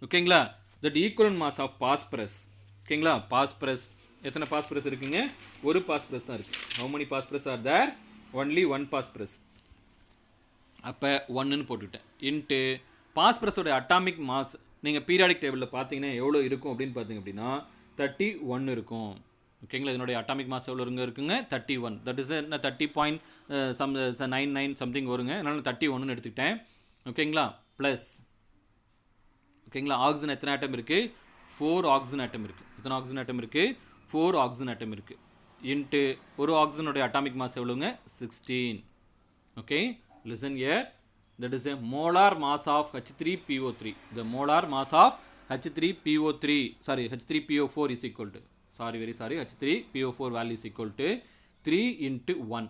ஓகேங்களா, that equivalent mass of phosphorus. ஓகேங்களா? phosphorus எத்தனை phosphorus இருக்குங்க? ஒரு phosphorus தான் இருக்குது. how many phosphorus are there? only one phosphorus. அப்போ 1ன்னு போட்டுவிட்டேன். இன்ட்டு பாஸ்பரஸோட அட்டாமிக் மாஸ் நீங்கள் பீரியாடிக் டேபிளில் பார்த்தீங்கன்னா எவ்வளோ இருக்கும் அப்படின்னு பார்த்தீங்க அப்படின்னா 31 இருக்கும். ஓகேங்களா? இதனுடைய அட்டாமிக் மாஸ் எவ்வளோ இருக்குங்க? 31. தட் இஸ் 30.99 சம்திங் வருங்க. அதனால 31ன்னு எடுத்துக்கிட்டேன். ஓகேங்களா? ப்ளஸ், ஓகேங்களா, ஆக்சிஜன் எத்தனை ஆட்டம் இருக்குது? 4 ஆக்சிஜன் ஆட்டம் இருக்குது. எத்தனை ஆக்சிஜன் ஆட்டம் இருக்குது? 4 ஆக்சிஜன் ஆட்டம் இருக்குது. இன்ட்டு ஒரு ஆக்சிஜனுடைய அட்டாமிக் மாஸ் எவ்வளோங்க? 16. Okay, listen here, that is a molar mass of H3PO3. The molar mass of H3PO3 sorry H3PO4 is equal to, sorry very sorry, H3PO4 value is equal to 3 into 1.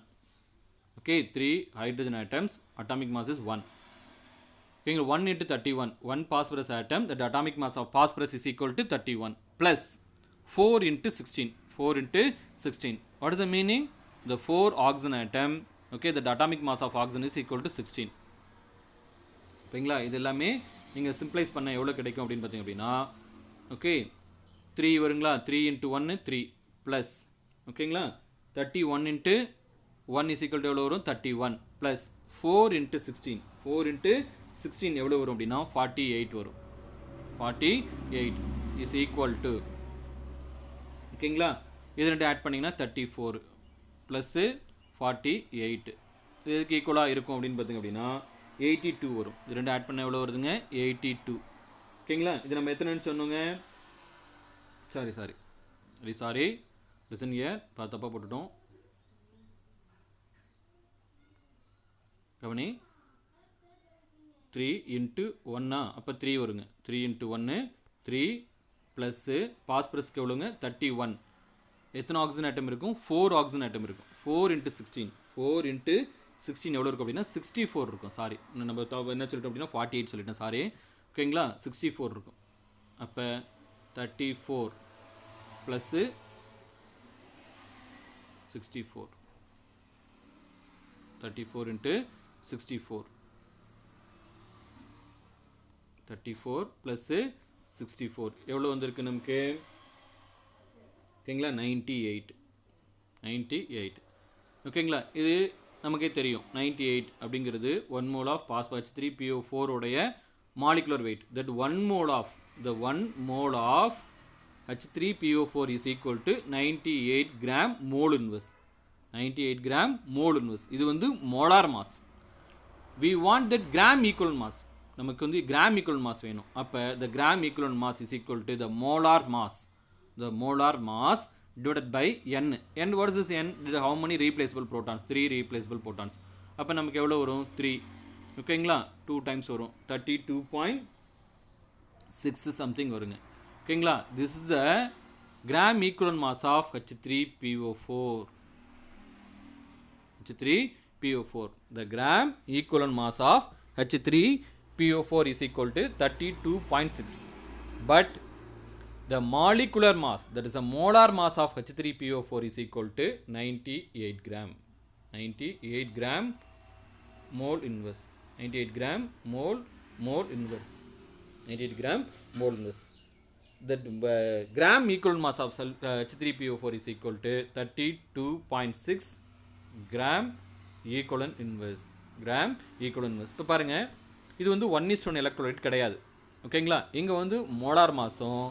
okay, 3 hydrogen atoms, atomic mass is 1. okay, 1 into 31, 1 phosphorus atom, that atomic mass of phosphorus is equal to 31 plus 4 into 16, 4 into 16. what is the meaning? The 4 oxygen atom, okay, the atomic mass of oxygen is equal to 16. ஓகேங்களா? இது எல்லாமே நீங்கள் சிம்பிளைஸ் பண்ண எவ்வளோ கிடைக்கும் அப்படின்னு பார்த்தீங்க அப்படின்னா, ஓகே, 3 வருங்களா, 3 into 1 3 ப்ளஸ், ஓகேங்களா, 31 into 1 is equal to எவ்வளோ வரும்? 31 ப்ளஸ் 4 into 16, 4 into 16 எவ்வளோ வரும் அப்படின்னா 48 வரும். 48 is equal to, ஓகேங்களா, இது ரெண்டு ஆட் பண்ணிங்கன்னா 34 ப்ளஸ்ஸு 48 இதுக்கு ஈக்குவலாக இருக்கும் அப்படின்னு பார்த்தீங்க அப்படின்னா 82 வரும். இது ரெண்டு ஆட் பண்ண எவ்வளோ வருதுங்க? 82. ஓகேங்களா? இது நம்ம எத்தனைன்னு சொன்னோங்க? சாரி லிசன் ஹியர், தப்பாக போட்டுட்டோம். கவனி, 3 into 1 அப்போ 3 வருங்க. 3 into 1 3 ப்ளஸ்ஸு பாஸ்பரஸ்க்கு எவ்வளோங்க? 31. எத்தனை ஆக்சிஜன் ஆட்டம் இருக்கும்? 4 ஆக்சிஜன் ஆட்டம் இருக்கும். 4 into 16, 4 into 16 எவ்வளோ இருக்கும் அப்படின்னா 64 இருக்கும். சாரி, நம்ம என்ன சொல்லிட்டோம் அப்படின்னா 48 சொல்லிட்டேன், சாரி. ஓகேங்களா? 64 இருக்கும். அப்போ 34 ப்ளஸ்ஸு 64, 34 into 64, 34 ப்ளஸ்ஸு 64 எவ்வளோ வந்திருக்கு நமக்கு? ஓகேங்களா? 98. ஓகேங்களா? இது நமக்கே தெரியும் 98 அப்படிங்கிறது 1 mole of H3PO4 உடைய molecular wait. That 1 mole of H3PO4 is equal to 98 gram mole inverse. 98 gram mole inverse. இது வந்து molar mass. we want that gram equivalent mass. நமக்கு வந்து gram equivalent mass வேணும். அப்போ the gram equivalent mass is equal to the molar mass. The molar mass divided by n. n, what is this n? How many replaceable protons? 3 replaceable protons. அப்போ நமக்கு எவ்வளோ வரும்? 3. ஓகேங்களா? 2 times வரும், 32.6 something வருங்க. ஓகேங்களா? this is the gram equivalent mass of H3PO4. H3PO4. The gram equivalent mass of H3PO4 is equal to 32.6. But the molecular mass, that is a molar mass of H3PO4 is equal to 98 gram. 98 gram mole inverse. 98 gram mole inverse. 98 gram mole inverse. The gram equivalent mass of H3PO4 is equal to 32.6 gram equivalent inverse. Gram equivalent inverse. இப்போ பாருங்க இது வந்து 1:1 எலக்ட்ரோலைட் கிடையாது. ஓகேங்களா? இங்கே வந்து மோலார் மாஸும்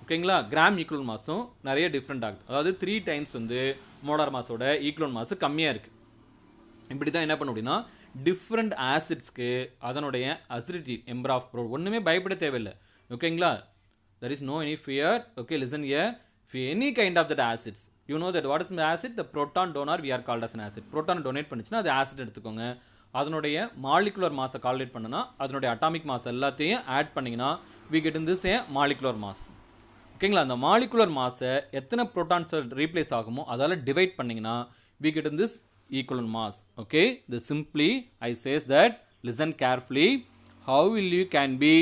ஓகேங்களா கிராம் ஈக்குவல் மாஸும் நிறைய டிஃப்ரெண்ட் ஆகுது. அதாவது 3 டைம்ஸ் வந்து மோலார் மாஸோட ஈக்குவல் மாஸ் கம்மியாக இருக்குது. இப்படி தான் என்ன பண்ண அப்படின்னா டிஃப்ரெண்ட் ஆசிட்ஸ்க்கு அதனுடைய அசிடிட்டி நம்பர் ஆஃப் ஒன்றுமே பயப்பட தேவையில்லை. ஓகேங்களா? there is no any fear. Okay, listen here. For any kind of that acids, you know that what is the acid? The proton donor we are called as an acid. proton donate பண்ணிச்சுன்னா அது ஆசிட் எடுத்துக்கோங்க. அதனுடைய மாலிகுலர் மாஸை கால்குலேட் பண்ணனா அதனுடைய அட்டாமிக் மாஸ் எல்லாத்தையும் ஆட் பண்ணிங்கன்னா we get in this a molecular mass. ஓகேங்களா? அந்த மாலிகுலர் மாஸை எத்தனை ப்ரோட்டான்ஸ் ரீப்ளேஸ் ஆகுமோ அதால் டிவைட் பண்ணிங்கன்னா we get in this equivalent mass. Okay, the simply I says that listen carefully. How will you can be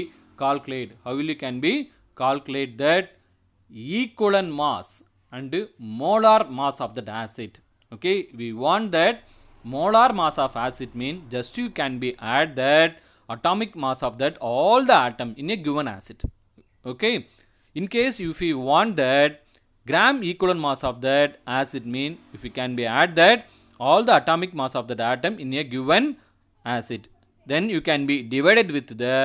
calculate? How will you can be calculate that equivalent mass and molar mass of that acid? Okay, we want that molar mass of acid mean just you can be add that atomic mass of that all the atom in a given acid. Okay, in case if you want that gram equivalent mass of that acid mean if you can be add that all the atomic mass of that atom in a given acid, then you can be divided with the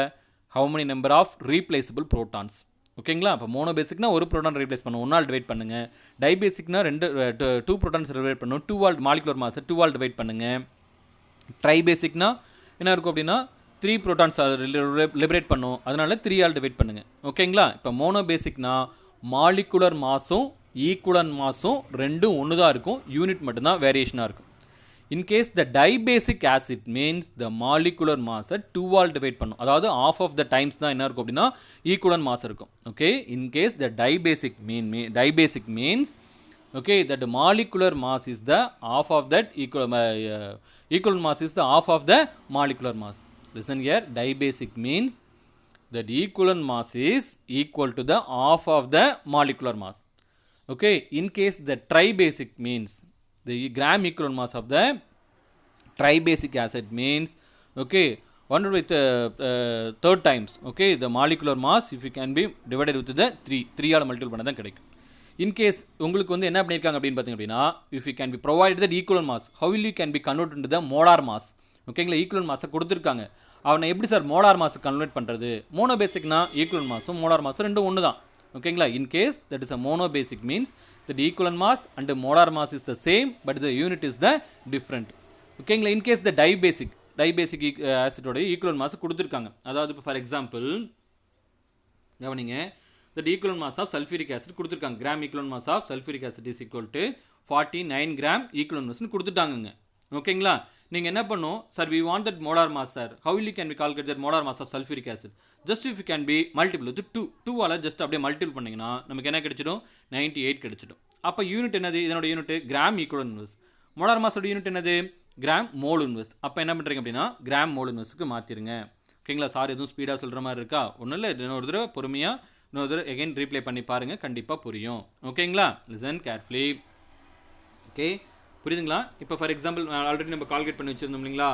how many number of replaceable protons. ஓகேங்களா? அப்போ மோனோ பேசிக்னா ஒரு ப்ரோட்டான் ரீப்ளேஸ் பண்ணும் 1 ஆல் டிவைட் பண்ணுங்கள். டை பேசிக்னா 2 ப்ரோட்டான்ஸ் டிவைட் பண்ணும் 2 ஆல் மாலிகுலர் மாஸை 2 ஆல் டிவைட் பண்ணுங்கள். ட்ரை பேசிக்னா என்ன இருக்கும் அப்படின்னா 3 ப்ரோட்டான்ஸ் லிபரேட் பண்ணும், அதனால 3 ஆல் டிவைட் பண்ணுங்கள். ஓகேங்களா? இப்போ மோனோ பேசிக்னா மாலிகுலர் மாஸும் ஈக்குவலன் மாஸும் ரெண்டும் ஒன்று தான் இருக்கும், யூனிட் மட்டும்தான் வேரியேஷனாக இருக்கும். In case the dibasic acid means the molecular mass 2 all divide பண்ணும், அதாவது half of the times தான் என்ன இருக்கும் அப்படின்னா ஈக்குவலன் மாஸ் இருக்கும். Okay, in case the dibasic means okay that the molecular mass is the half of that equivalent mass is the half of the molecular mass. Listen here, dibasic means that equivalent mass is equal to the half of the molecular mass. Okay, in case the tribasic means the gram equivalent mass of the tribasic acid means okay 1 with third times. Okay, the molecular mass if you can be divided with the 3 all multiple பண்ண தான் கிடைக்கும். In case உங்களுக்கு வந்து என்ன பண்ணியிருக்காங்க அப்படின்னு பார்த்தீங்க அப்படின்னா if you can be provided the equivalent mass, how will you can be converted into the molar mass? ஓகேங்களா? ஈக்குவலன் மாஸை கொடுத்துருக்காங்க, அவனை எப்படி சார் மோலார் மாஸை கன்வெர்ட் பண்ணுறது? மோனோ பேசிக்னா ஈக்குவலன் மாஸும் மோலார் மாஸும் ரெண்டும் ஒன்று தான். ஓகேங்களா? in case that is a monobasic means that the equivalent mass and the molar mass is the same but the unit is the different. ஓகேங்களா? in case the dibasic acid ஓட equivalent mass கொடுத்துருக்காங்க, அதாவது இப்போ ஃபார் எக்ஸாம்பிள் கவனிங்க that equivalent mass of sulfuric acid கொடுத்துருக்காங்க, gram equivalent mass of sulfuric acid is equal to 49 gram equivalent mass கொடுத்துட்டாங்க. ஓகேங்களா? நீங்கள் என்ன பண்ணும் sir we want that molar mass sir, how will you can be calculate that molar mass of sulfuric acid? just if you can be multiple with 2 all just அப்படியே மல்டிபிள் பண்ணிங்கன்னா நமக்கு என்ன கிடைச்சிடும் 98 கிடைச்சிடும். அப்போ யூனிட் என்னது? இதனோட unit gram equivalent inverse. Molar மாஸோட யூனிட் என்னது? Gram mole inverse. அப்போ என்ன பண்ணுறீங்க அப்படின்னா கிராம் மோல் இன்வெர்ஸுக்கு மாற்றிடுங்க. ஓகேங்களா? சார் எதுவும் ஸ்பீடாக சொல்கிற மாதிரி இருக்கா? ஒன்றும் இல்லை, இன்னொரு தடவை பொறுமையாக இன்னொரு தடவை எகைன் ரீப்ளே பண்ணி பாருங்கள், கண்டிப்பாக புரியும். ஓகேங்களா? Listen carefully. ஓகே, புரியுதுங்களா? இப்போ ஃபார் எக்ஸாம்பிள் ஆல்ரெடி நம்ம கால்குலேட் பண்ணி வச்சுருந்தோம் இல்லைங்களா?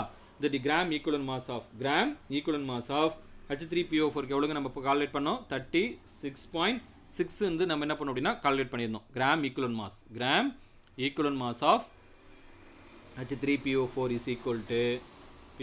The gram equivalent mass of H3PO4 எவ்வளோங்க நம்ம இப்போ கால்குலேட் பண்ணோம் 36.6 வந்து நம்ம என்ன பண்ணோம் அப்படின்னா கால்குலேட் பண்ணியிருந்தோம். Gram equivalent mass of H3PO4 is equal to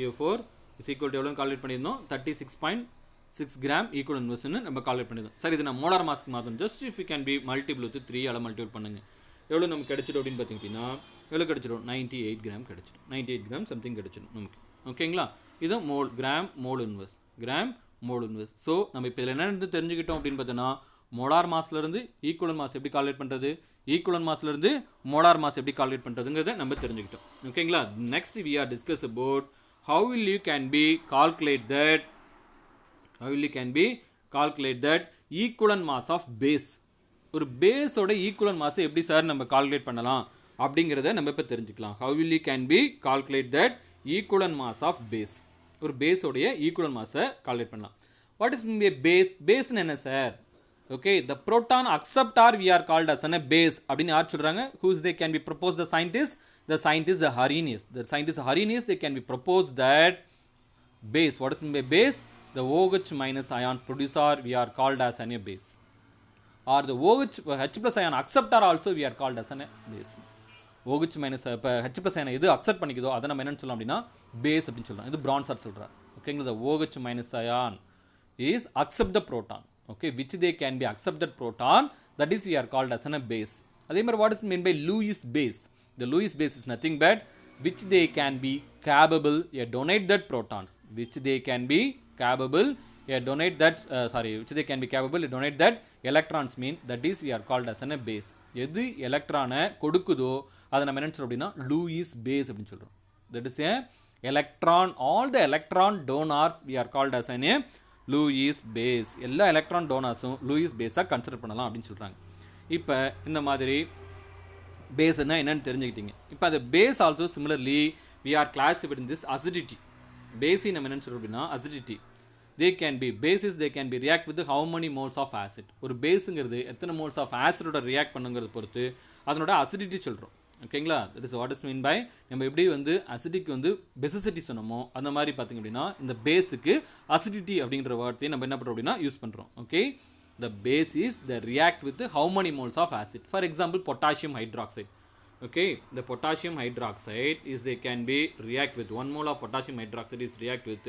எவ்வளோ கால்குலேட் பண்ணியிருந்தோம் 36.6 கிராம் ஈக்குவலன்ட் இன்வெர்ஸ்னு நம்ம கால்குலேட் பண்ணியிருந்தோம். சரி, இது நான் மோலார் மாஸ்க்கு மாற்றணும். Just if you can B multiple with 3 all multiple பண்ணுங்கள். எவ்வளோ நமக்கு கிடைச்சிடும் அப்படின்னு பார்த்தீங்கன்னா எவ்வளோ கிடைச்சிடும் 98 கிராம் கிடைச்சிடும். 98 கிராம் சம்திங் கிடைச்சிடும் நமக்கு. ஓகேங்களா? இது கிராம் மோல் இன்வெர்ஸ். ஸோ நம்ம இப்போ இதில் என்ன தெரிஞ்சுக்கிட்டோம் அப்படின்னு பார்த்தோன்னா மோலார் மாஸ்லேருந்து ஈக்குவலன் மாஸ் எப்படி கால்குலேட் பண்ணுறது, ஈக்குவலன் மாஸ்லேருந்து மோலார் மாஸ் எப்படி கால்குலேட் பண்ணுறதுங்கிறத நம்ம தெரிஞ்சுக்கிட்டோம். ஓகேங்களா? Next we are discuss about how will you can be calculate that equivalent mass of base. ஒரு பேஸோட ஈக்குவலன் மாஸை எப்படி சார் நம்ம கால்குலேட் பண்ணலாம் அப்படிங்கிறத நம்ம இப்போ தெரிஞ்சுக்கலாம். how will you can be calculate that equivalent mass of base. ஒரு பேஸோடைய ஈக்குவலன் மாஸை கால்குலேட் பண்ணலாம். வாட் இஸ் பேஸ்னு என்ன sir? Okay, the proton acceptor we are called as a base அப்படின்னு யார் சொல்கிறாங்க? whose they can be proposed the scientist Arrhenius. The scientist Arrhenius they can be proposed that base. What is meant by base? The OH minus ion producer we are called as a base, or the OH H plus ion acceptor also we are called as a base. OH minus இப்போ H plus ion எது அக்செப்ட் பண்ணிக்குதோ அதை நம்ம என்னன்னு சொல்லலாம் அப்படின்னா பேஸ் அப்படின்னு சொல்கிறோம். இது பிரான்சர் சொல்கிறார். ஓகேங்களா, the OH minus ion is accept the proton, okay, which they can be accepted proton, that is we are called as a base. அதே மாதிரி what is meant by Lewis base? The Lewis base is nothing but which they can be capable donate that protons, which they can be capable donate that which they can be capable donate that electrons, mean that is we are called as a base. எது எலக்ட்ரானை கொடுக்குதோ அதை நம்ம என்ன சொல்றோம் அப்படின்னா லூயிஸ் பேஸ் அப்படின்னு சொல்கிறோம். that is a electron, all the electron donors we are called as a Lewis base. எல்லா எலக்ட்ரான் டோனார்ஸும் லூயிஸ் பேஸாக கன்சிடர் பண்ணலாம் அப்படின்னு சொல்கிறாங்க. இப்போ இந்த மாதிரி பேஸ்னா என்னன்னு தெரிஞ்சுக்கிட்டீங்க. இப்போ அந்த base also similarly we are classified in this acidity. பேஸி நம்ம என்னன்னு சொல்கிறோம் அப்படின்னா acidity. they can be bases, they can be react with how many moles of acid. ஒரு பேஸுங்கிறது எத்தனை மோல்ஸ் ஆஃப் ஆசிடோட ரியாக்ட் பண்ணுங்கிறத பொறுத்து அதனோட அசிடிட்டி சொல்கிறோம். ஓகேங்களா, that is what is mean by நம்ம எப்படி வந்து அசிடிக்கு வந்து பெசிசிட்டி சொன்னோமோ அந்த மாதிரி பார்த்திங்க அப்படின்னா இந்த பேஸுக்கு அசிடிட்டி அப்படிங்கிற வார்த்தையை நம்ம என்ன பண்ணுறோம் அப்படின்னா யூஸ் பண்ணுறோம். Okay, the base is the react with how many moles of acid. For example, potassium hydroxide. Okay, the potassium hydroxide is they can be react with 1 mole of potassium hydroxide is react with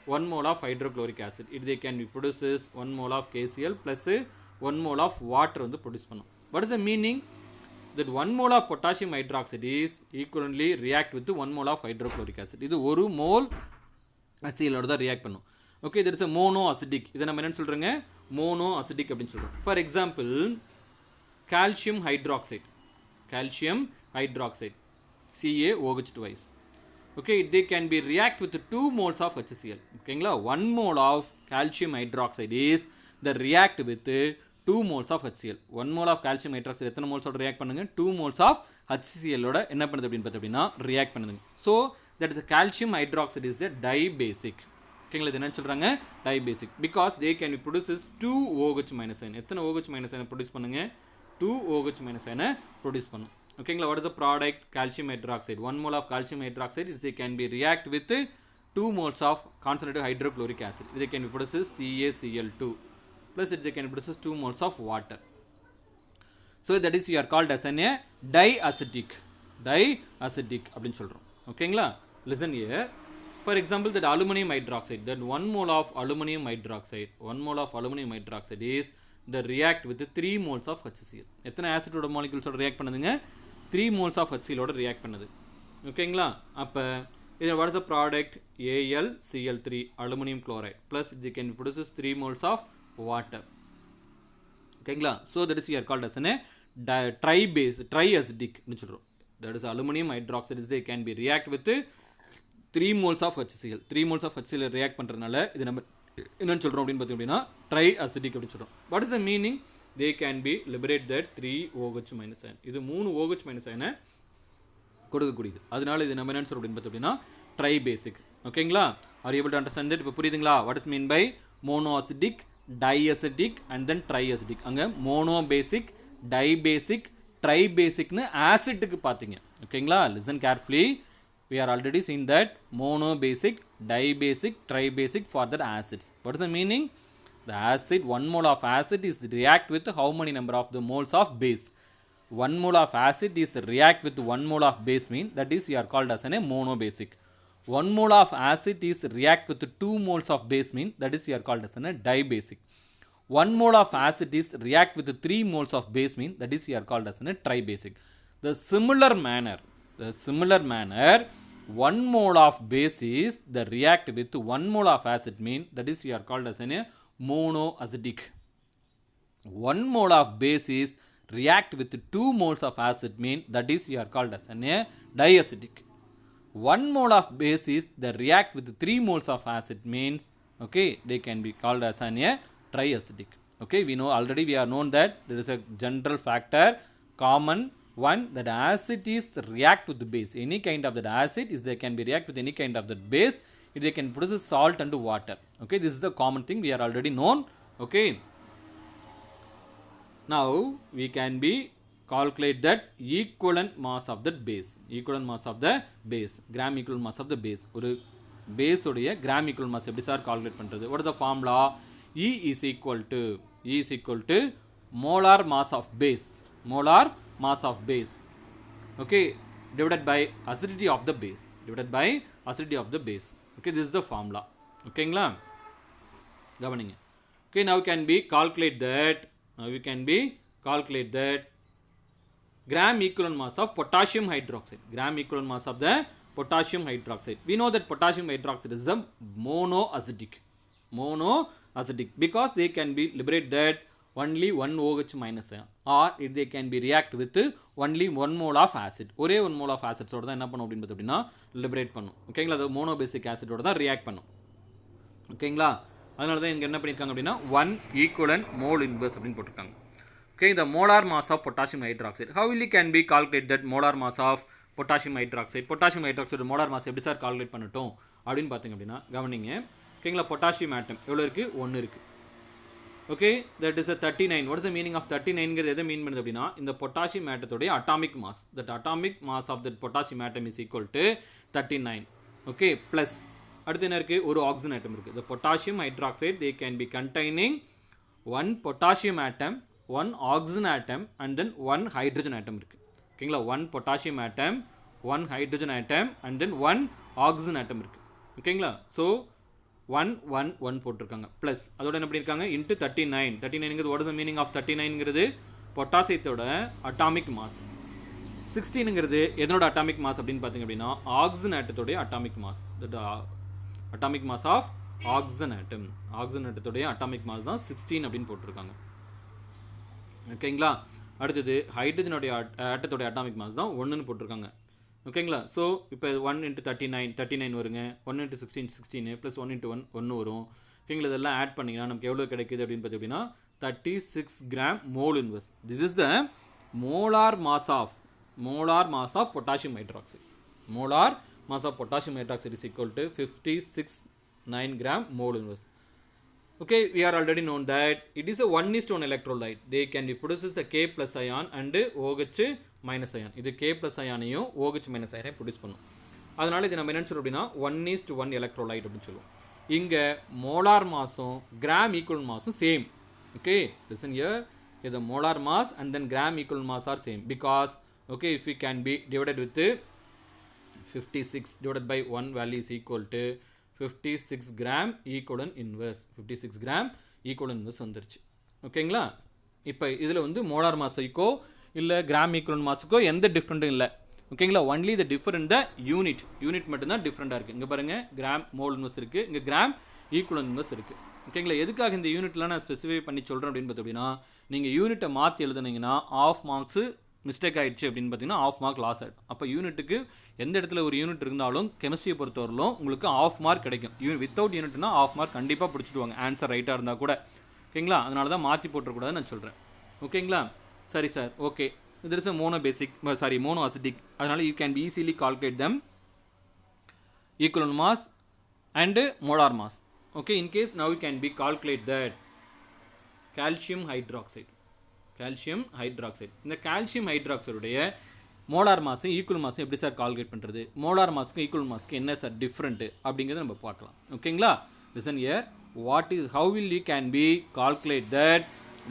1 mole of hydrochloric acid. It they can be produces 1 mole of KCl plus 1 mole of water வந்து produce பண்ணும். What is the meaning? That 1 mole of potassium hydroxide is equivalently react with 1 mole of hydrochloric acid. இது ஒரு மோல் அசிடோட தான் ரியாக்ட் பண்ணும். Okay, there is a mono acidic. இதை நம்ம என்னன்னு சொல்கிறோங்க, மோனோ அசிடிக் அப்படின்னு சொல்கிறோம். For example calcium hydroxide, CaOH twice. Okay, they can be react with 2 moles of HCl. ஓகேங்களா, 1 mole of calcium hydroxide is the react with 2 moles of HCl. 1 mole of calcium hydroxide எத்தனை மோல்ஸோட ரியாக்ட் பண்ணுங்க, 2 moles of HCl ஓட என்ன பண்ணுது அப்படின்னு பார்த்தீங்கன்னா ரியாக்ட் பண்ணுதுங்க. So that is calcium hydroxide is the dibasic. ஓகேங்களா, இது என்ன சொல்கிறாங்க, dibasic. Because they can be produces 2 OH minus ion. எத்தனை OH மைனஸ் அயனை ப்ரொடியூஸ் பண்ணுங்க, 2 OH மைனஸ் அயனை ப்ரொடியூஸ் பண்ணும். ஓகேங்களா, what is the product, calcium hydroxide. 1 mole of calcium hydroxide is they can be react with 2 moles of concentrated hydrochloric acid. They can be produces CaCl2 plus they can produce 2 moles of water. So that is we are called as a diacetic அப்படின்னு சொல்கிறோம். ஓகேங்களா, listen here. For example, that aluminum hydroxide, that 1 mole of aluminum hydroxide is the react with 3 moles of HCl. எத்தனை ஆசிடோட மாலிகுல்ஸோட ரியாக்ட் பண்ணுதுங்க, 3 moles of HCl ஓட ரியாக்ட் பண்ணுது. ஓகேங்களா, அப்போ இதில் what is the product, AlCl3 aluminum chloride plus they can produce 3 moles of water. ஓகேங்களா, so that is we are called as a triacidic ன்னு சொல்கிறோம். That is aluminum hydroxide is they can be react with 3 moles of HCl. 3 moles of HCl react பண்ணுறதுனால இது நம்ம என்னன்னு சொல்கிறோம் அப்படின்னு பார்த்தீங்கன்னா ட்ரை அசிடிக் அப்படின்னு சொல்கிறோம். What is the meaning, they can be liberate that 3 OH minus iron. இது 3 OH மைனஸ் அயனை கொடுக்கக்கூடியது. அதனால இது நம்ம என்னன்னு சொல்கிறோம் அப்படின்னு பார்த்தீங்கன்னா ட்ரை பேசிக். ஓகேங்களா, are able to understand that? இப்போ புரியுதுங்களா, what is mean by monoacidic, diacidic and then triacidic. அங்கே மோனோ பேசிக், டைபேசிக், ட்ரை பேசிக்னு ஆசிட்டுக்கு பார்த்தீங்க. ஓகேங்களா, listen carefully. We are already seen that monobasic, dibasic, tribasic for the acids. What is the meaning? The acid, 1 mole of acid is react with how many number of the moles of base? 1 mole of acid is react with 1 mole of base, mean that is we are called as a monobasic. 1 mole of acid is react with 2 moles of base, mean that is we are called as a dibasic. 1 mole of acid is react with 3 moles of base, mean that is we are called as a tribasic. The similar manner 1 mole of base is the react with 1 mole of acid, mean that is we are called as a monoacidic. 1 mole of base is react with 2 moles of acid, mean that is we are called as a diacidic. 1 mole of base is the react with 3 moles of acid, means okay, they can be called as a triacidic. Okay, we know already, we are known that there is a general factor, common one, that acid is react with the base. Any kind of that acid is they can be react with any kind of that base. If they can produce salt and water. Okay, this is the common thing we are already known. Okay, now we can be calculate that equivalent mass of that base. Equivalent mass of the base, gram equivalent mass of the base. ஒரு பேஸ் உடைய கிராம் ஈக்குவல் மாஸ் எப்படி சார் கால்குலேட் பண்ணுறது? What is the formula? E is equal to molar mass of base, molar mass of base, okay, divided by acidity of the base, okay, this is the formula, okayங்களா? கவனிங்க. Okay, now can be calculate that gram equivalent mass of potassium hydroxide, we know that potassium hydroxide is a monoacidic, because they can be liberate that only one OH minus ion, or if they can be react with only 1 mole of acid, ஒரே 1 mole of acid ஓட தான் என்ன பண்ணும் அப்படின்னு பார்த்தீங்கன்னா லிபரேட் பண்ணும். ஓகேங்களா? அது மோனோபேசிக் ஆசிடோட தான் ரியாக்ட் பண்ணும். ஓகேங்களா? அதனால தான் இங்கே என்ன பண்ணியிருக்காங்க அப்படின்னா 1 ஈக்குவலன்ட் மோல் இன்வர்ஸ் அப்படின்னு போட்டிருக்காங்க. ஓகே, இந்த molar mass of potassium hydroxide, how will you can be calculate that molar mass of potassium hydroxide? Potassium hydroxide molar mass எப்படி சார் கால்குலேட் பண்ணட்டும் அப்படின்னு பார்த்தீங்க அப்படின்னா கவனிங்க. ஓகேங்களா? பொட்டாசியம் ஆட்டம் எவ்வளோ இருக்குது? 1 இருக்குது. Okay, that is 39. What is the meaning of 39ங்கிறது எதை மீன் பண்ணுது அப்படின்னா இந்த பொட்டாசியம் ஆட்டத்தோடைய atomic mass, that atomic mass of that potassium atom is equal to 39. Okay, plus அடுத்து என்ன இருக்குது? ஒரு ஆக்சிஜன் ஆட்டம் இருக்குது. the potassium hydroxide they can be containing 1 potassium atom, 1 oxygen atom and then 1 hydrogen atom இருக்குது. ஓகேங்களா? 1 potassium atom, 1 hydrogen atom and then 1 oxygen atom இருக்குது. ஓகேங்களா? ஸோ 1 போட்டிருக்காங்க ப்ளஸ் அதோட என்ன பண்ணியிருக்காங்க இன்ட்டு 39ங்கிறது what is the meaning of 39ங்கிறது பொட்டாசியத்தோட அட்டாமிக் மாஸ். 16ங்கிறது எதனோட அட்டாமிக் மாஸ் அப்படின்னு பார்த்தீங்க அப்படின்னா ஆக்சிஜன் ஆட்டத்தோடைய atomic mass, that atomic mass of oxygen ஆட்டத்தோடைய அட்டாமிக் மாஸ் தான் 16 அப்படின்னு போட்டிருக்காங்க. ஓகேங்களா? அடுத்தது ஹைட்ரஜனுடைய ஆட்டத்தோடைய அட்டாமிக் மாஸ் தான் 1ன்னு போட்டிருக்காங்க. ஓகேங்களா? ஸோ இப்போ 1 × 39 வருங்க, 1 × 16 16 ப்ளஸ் 1 × 1 1 வரும். ஓகேங்களா? இதெல்லாம் ஆட் பண்ணிங்கன்னா நமக்கு எவ்வளோ கிடைக்குது அப்படின்னு பார்த்தீங்கன்னா 36 gram mole inverse. This is the molar mass of potassium hydroxide. Molar mass of potassium hydroxide is equal to 56.9 gram mole inverse. Okay, we are already known that it is a 1:1 electrolyte. They can be produces the K plus ion and OH minus ion. இது K plus ion-ஐயும் OH minus ion-ஐயும் ப்ரொடியூஸ் பண்ணும். அதனால இது நம்ம என்ன சொல்றோம் அப்படின்னா 1:1 electrolyte அப்படின்னு சொல்லுவோம். இங்க மோலார் மாஸும் கிராம் ஈக்குவல் மாஸும் same. Okay, listen here. The molar mass and then gram equivalent mass are same because okay, if we can be divided with 56 divided by 1 value is equal to 56 gram equivalent inverse. 56 gram equivalent inverse வந்துருச்சு. ஓகேங்களா? இப்போ இதில் வந்து மோலார் மாஸுக்கோ இல்லை கிராம் ஈக்குவலன்ட் மாஸுக்கோ எந்த டிஃப்ரெண்ட்டும் இல்லை. ஓகேங்களா? Only the different the unit மட்டும்தான் டிஃப்ரெண்ட்டாக இருக்குது. இங்கே பாருங்கள் கிராம் மோல் இன்வர்ஸ் இருக்குது, இங்கே கிராம் ஈக்குவலன்ட் இன்வர்ஸ் இருக்குது. ஓகேங்களா? எதுக்காக இந்த யூனிட்லாம் நான் ஸ்பெசிஃபை பண்ணி சொல்கிறேன் அப்படின்னு பார்த்தீங்கன்னா நீங்கள் யூனிட்டை மாற்றி எழுதுனீங்கன்னா ஆஃப் மார்க்ஸு மிஸ்டேக் ஆகிடுச்சு அப்படின்னு பார்த்தீங்கன்னா ஆஃப் மார்க் லாஸ் ஆகிடும். அப்போ யூனிட்டுக்கு எந்த இடத்துல ஒரு யூனிட் இருந்தாலும் கெமிஸ்ட்ரியை பொறுத்தவரையிலும் உங்களுக்கு ஆஃப் மார்க் கிடைக்கும். வித்தவுட் யூனிட்னா ஆஃப் மார்க் கண்டிப்பாக பிடிச்சிடுவாங்க ஆன்சர் ரைட்டாக இருந்தால் கூட. ஓகேங்களா? அதனால தான் மாற்றி போட்டுறக்கூடாதுன்னு நான் சொல்கிறேன். ஓகேங்களா? சரி சார், ஓகே. இது இஸ் மோனோ அசிடிக். அதனால் you can be easily calculate them equivalent mass and molar mass. Okay, in case now we can be calculate that calcium hydroxide. இந்த calcium hydroxide உடைய மோலார் மாஸ் ஈக்குவல் மாஸ் எப்படி சார் கால்குலேட் பண்ணுறது? மோலார் மாஸ்க்கு ஈக்குவல் மாஸ்க்கு என்ன சார் டிஃப்ரெண்ட்டு அப்படிங்கிறத நம்ம பார்க்கலாம். ஓகேங்களா? listen here, how will you can be calculate that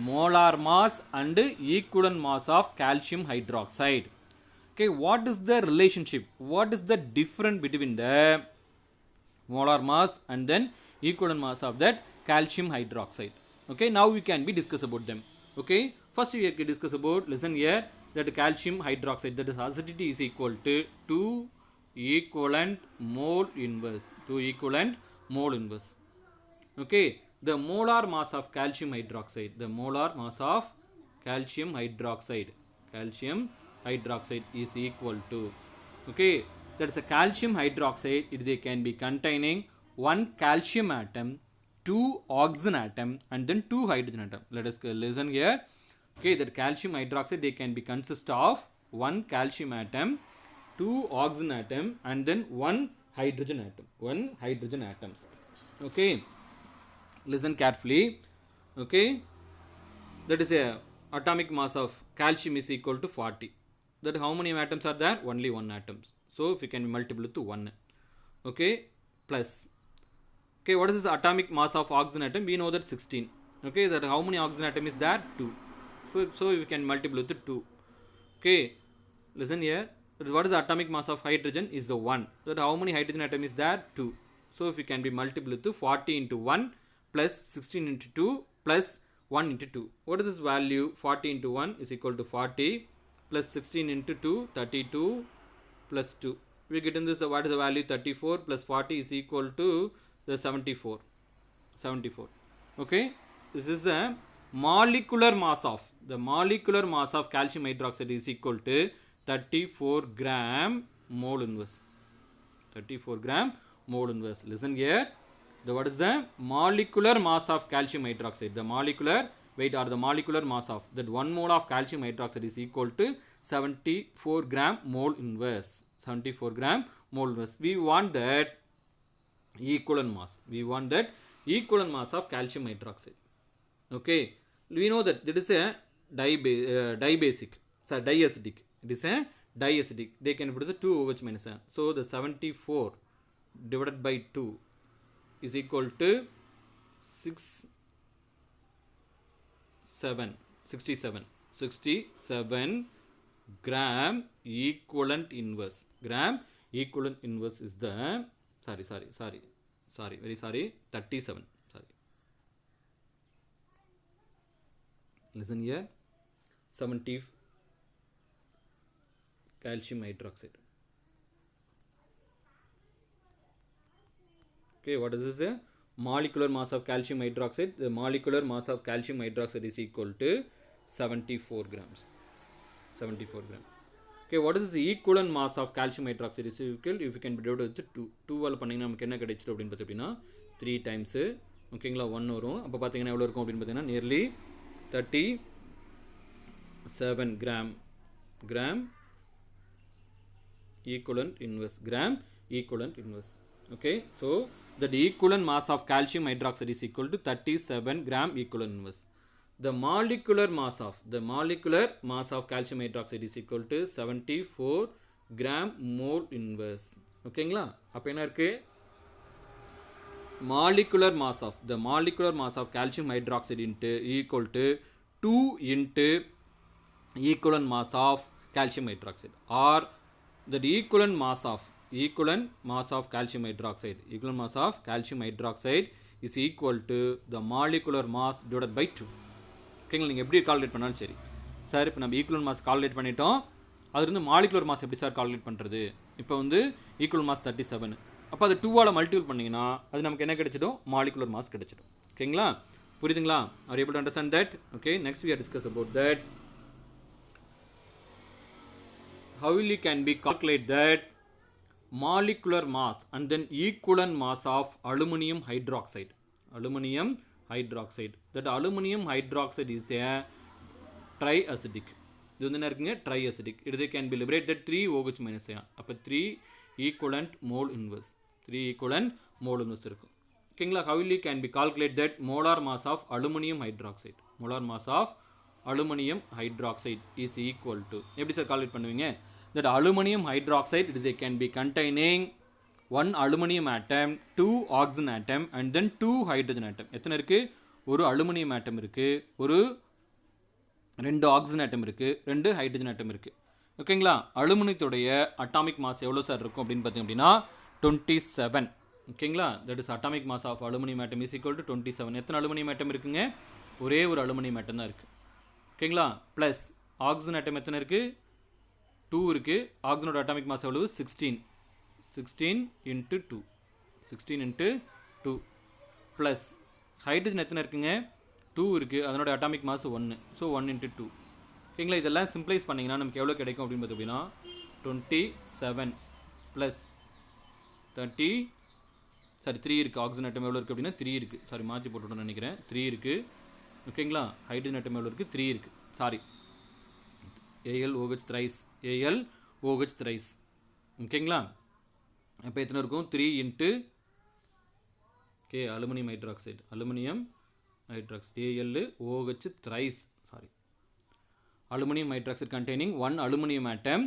molar mass and equivalent mass of calcium hydroxide? Okay, what is the relationship, what is the difference between the molar mass and then equivalent mass of that calcium hydroxide? Okay, now we can be discuss about them. Okay, first we have to discuss about, listen here, that calcium hydroxide, that is acidity is equal to 2 equivalent mole inverse. Okay, the molar mass of calcium hydroxide is equal to, okay, that is a calcium hydroxide, they can be containing 1 calcium atom, 2 oxygen atom and then 2 hydrogen atom. Let us listen here. Okay, that calcium hydroxide they can be consist of 1 calcium atom, 2 oxygen atom and then 1 hydrogen atoms. Okay, listen carefully. Okay, that is a atomic mass of calcium is equal to 40. That how many atoms are there? Only 1 atoms. So if you can be multiple to 1. Okay, plus. Okay, what is this atomic mass of oxygen atom? We know that 16. Okay, that how many oxygen atom is there? 2. So we can multiply with 2. Okay, listen here. What is the atomic mass of hydrogen? Is the 1. That how many hydrogen atom is there? 2. So if we can be multiplied with 40 into 1 plus 16 into 2 plus 1 into 2. What is this value? 40 into 1 is equal to 40 plus 16 into 2, 32 plus 2. We get in this, what is the value? 34 plus 40 is equal to the 74. Okay, this is the molecular mass of calcium hydroxide is equal to 34 gram mole inverse. 34 gram mole inverse. Listen here. What is the molecular mass of calcium hydroxide? The molecular weight or the molecular mass of that 1 mole of calcium hydroxide is equal to 74 gram mole inverse. 74 gram mole inverse. We want that equivalent mass. Of calcium hydroxide. Okay. We know that it is a diacidic. It is a diacidic. They can produce 2 OH minus. So the 74 divided by 2 is equal to 67 gram equivalent inverse. Equivalent inverse is the 37. Listen here. 70 calcium hydroxide. Okay, what is this? Molecular mass of calcium hydroxide. The molecular mass of calcium hydroxide is equal to 74 grams. Okay, what is the equivalent mass of calcium hydroxide is equal? If you can be divided with 2. 2 all பண்ணீங்கன்னா நமக்கு என்ன கிடைச்சிடும் அப்படின்னு பார்த்தீங்கன்னா 3 times. ஓகேங்களா 1 வரும். அப்போ பார்த்தீங்கன்னா எவ்வளோ இருக்கும் அப்படின்னு பார்த்தீங்கன்னா nearly 37 gram equivalent inverse. Okay, so the equivalent mass of calcium hydroxide is equal to 37 gram equivalent inverse. The molecular mass of calcium hydroxide is equal to 74 gram mole inverse. ஓகேங்களா அப்போ என்ன இருக்கு? molecular mass of calcium hydroxide into equal to 2 into equivalent mass of calcium hydroxide, or the equivalent mass of calcium hydroxide is equal to the molecular mass divided by 2. ஓகேங்களா நீங்கள் எப்படி கால்குலேட் பண்ணாலும் சரி சார். இப்போ நம்ம ஈக்குவல் மாஸ் கால்குலேட் பண்ணிட்டோம். அதுலேருந்து மாலிகுலர் மாஸ் எப்படி சார் கால்குலேட் பண்ணுறது? இப்போ வந்து ஈக்குவல் மாஸ் 37. அப்போ அது 2ஆல் மல்டிபிள் பண்ணிங்கன்னா அது நமக்கு என்ன கிடைச்சிடும்? மாலிகுலர் மாஸ் கிடைச்சிடும். ஓகேங்களா புரியுதுங்களா? R able to understand that? Okay, next we are discuss about that. How we can be calculate that molecular mass and then equivalent mass of aluminum hydroxide. That aluminum hydroxide is a triacidic. இது வந்து என்ன இருக்குங்க? triacidic. இது can be liberated 3 OH minus ion. அப்போ 3 equivalent mole inverse இருக்கும். ஓகேங்களா? how we can be calculate that molar mass of aluminum hydroxide is equal to, எப்படி சார் கால்குலேட் பண்ணுவீங்க? that aluminum hydroxide can be containing 1 aluminum atom, 2 oxygen atom and then 2 hydrogen atom. எத்தனை இருக்கு? ஒரு அலுமினியம் ஆட்டம் இருக்கு, ஒரு 2 ஆக்சிஜன் ஆட்டம் இருக்கு, 2 ஹைட்ரஜன் ஆட்டம் இருக்கு. ஓகேங்களா? அலுமினியத்துடைய அட்டாமிக் மாஸ் எவ்வளோ சார் இருக்கும் அப்படின்னு பார்த்தீங்க அப்படின்னா 27. ஓகேங்களா? That is atomic mass of aluminium atom is equal to 27. எத்தனை அலுமினியம் ஆட்டம் இருக்குங்க? ஒரே ஒரு அலுமினியம் ஆட்டம் தான் இருக்கு. ஓகேங்களா? ப்ளஸ் ஆக்சிஜன் ஆட்டம் எத்தனை இருக்கு? 2 இருக்கு. ஆக்சிஜனோட அட்டாமிக் மாஸ் எவ்வளவு? 16 into 2 ப்ளஸ் ஹைட்ரஜன் எத்தனை இருக்குங்க? 2 இருக்குது. அதனோட அட்டாமிக் மாஸ் 1. So 1 into 2. ஓகேங்களா? இதெல்லாம் சிம்ப்ளைஸ் பண்ணிங்கன்னா நமக்கு எவ்வளோ கிடைக்கும் அப்படின்னு பார்த்தீங்கன்னா 27 ப்ளஸ் 3 இருக்குது. ஆக்சிஜன் ஆட்டம் எவ்வளோ இருக்குது அப்படின்னா 3 இருக்குது. சாரி, மாற்றி போட்டுவிட்டோன்னு நினைக்கிறேன். 3 இருக்குது. ஓகேங்களா? ஹைட்ரஜன் ஆட்டம் எவ்வளோ இருக்குது? 3 இருக்குது. Sorry, ALOH thrice. ஓகேங்களா? அப்போ எத்தனை இருக்கும்? 3 into aluminium hydroxide ALOH thrice. Sorry, aluminium hydroxide containing 1 aluminum atom,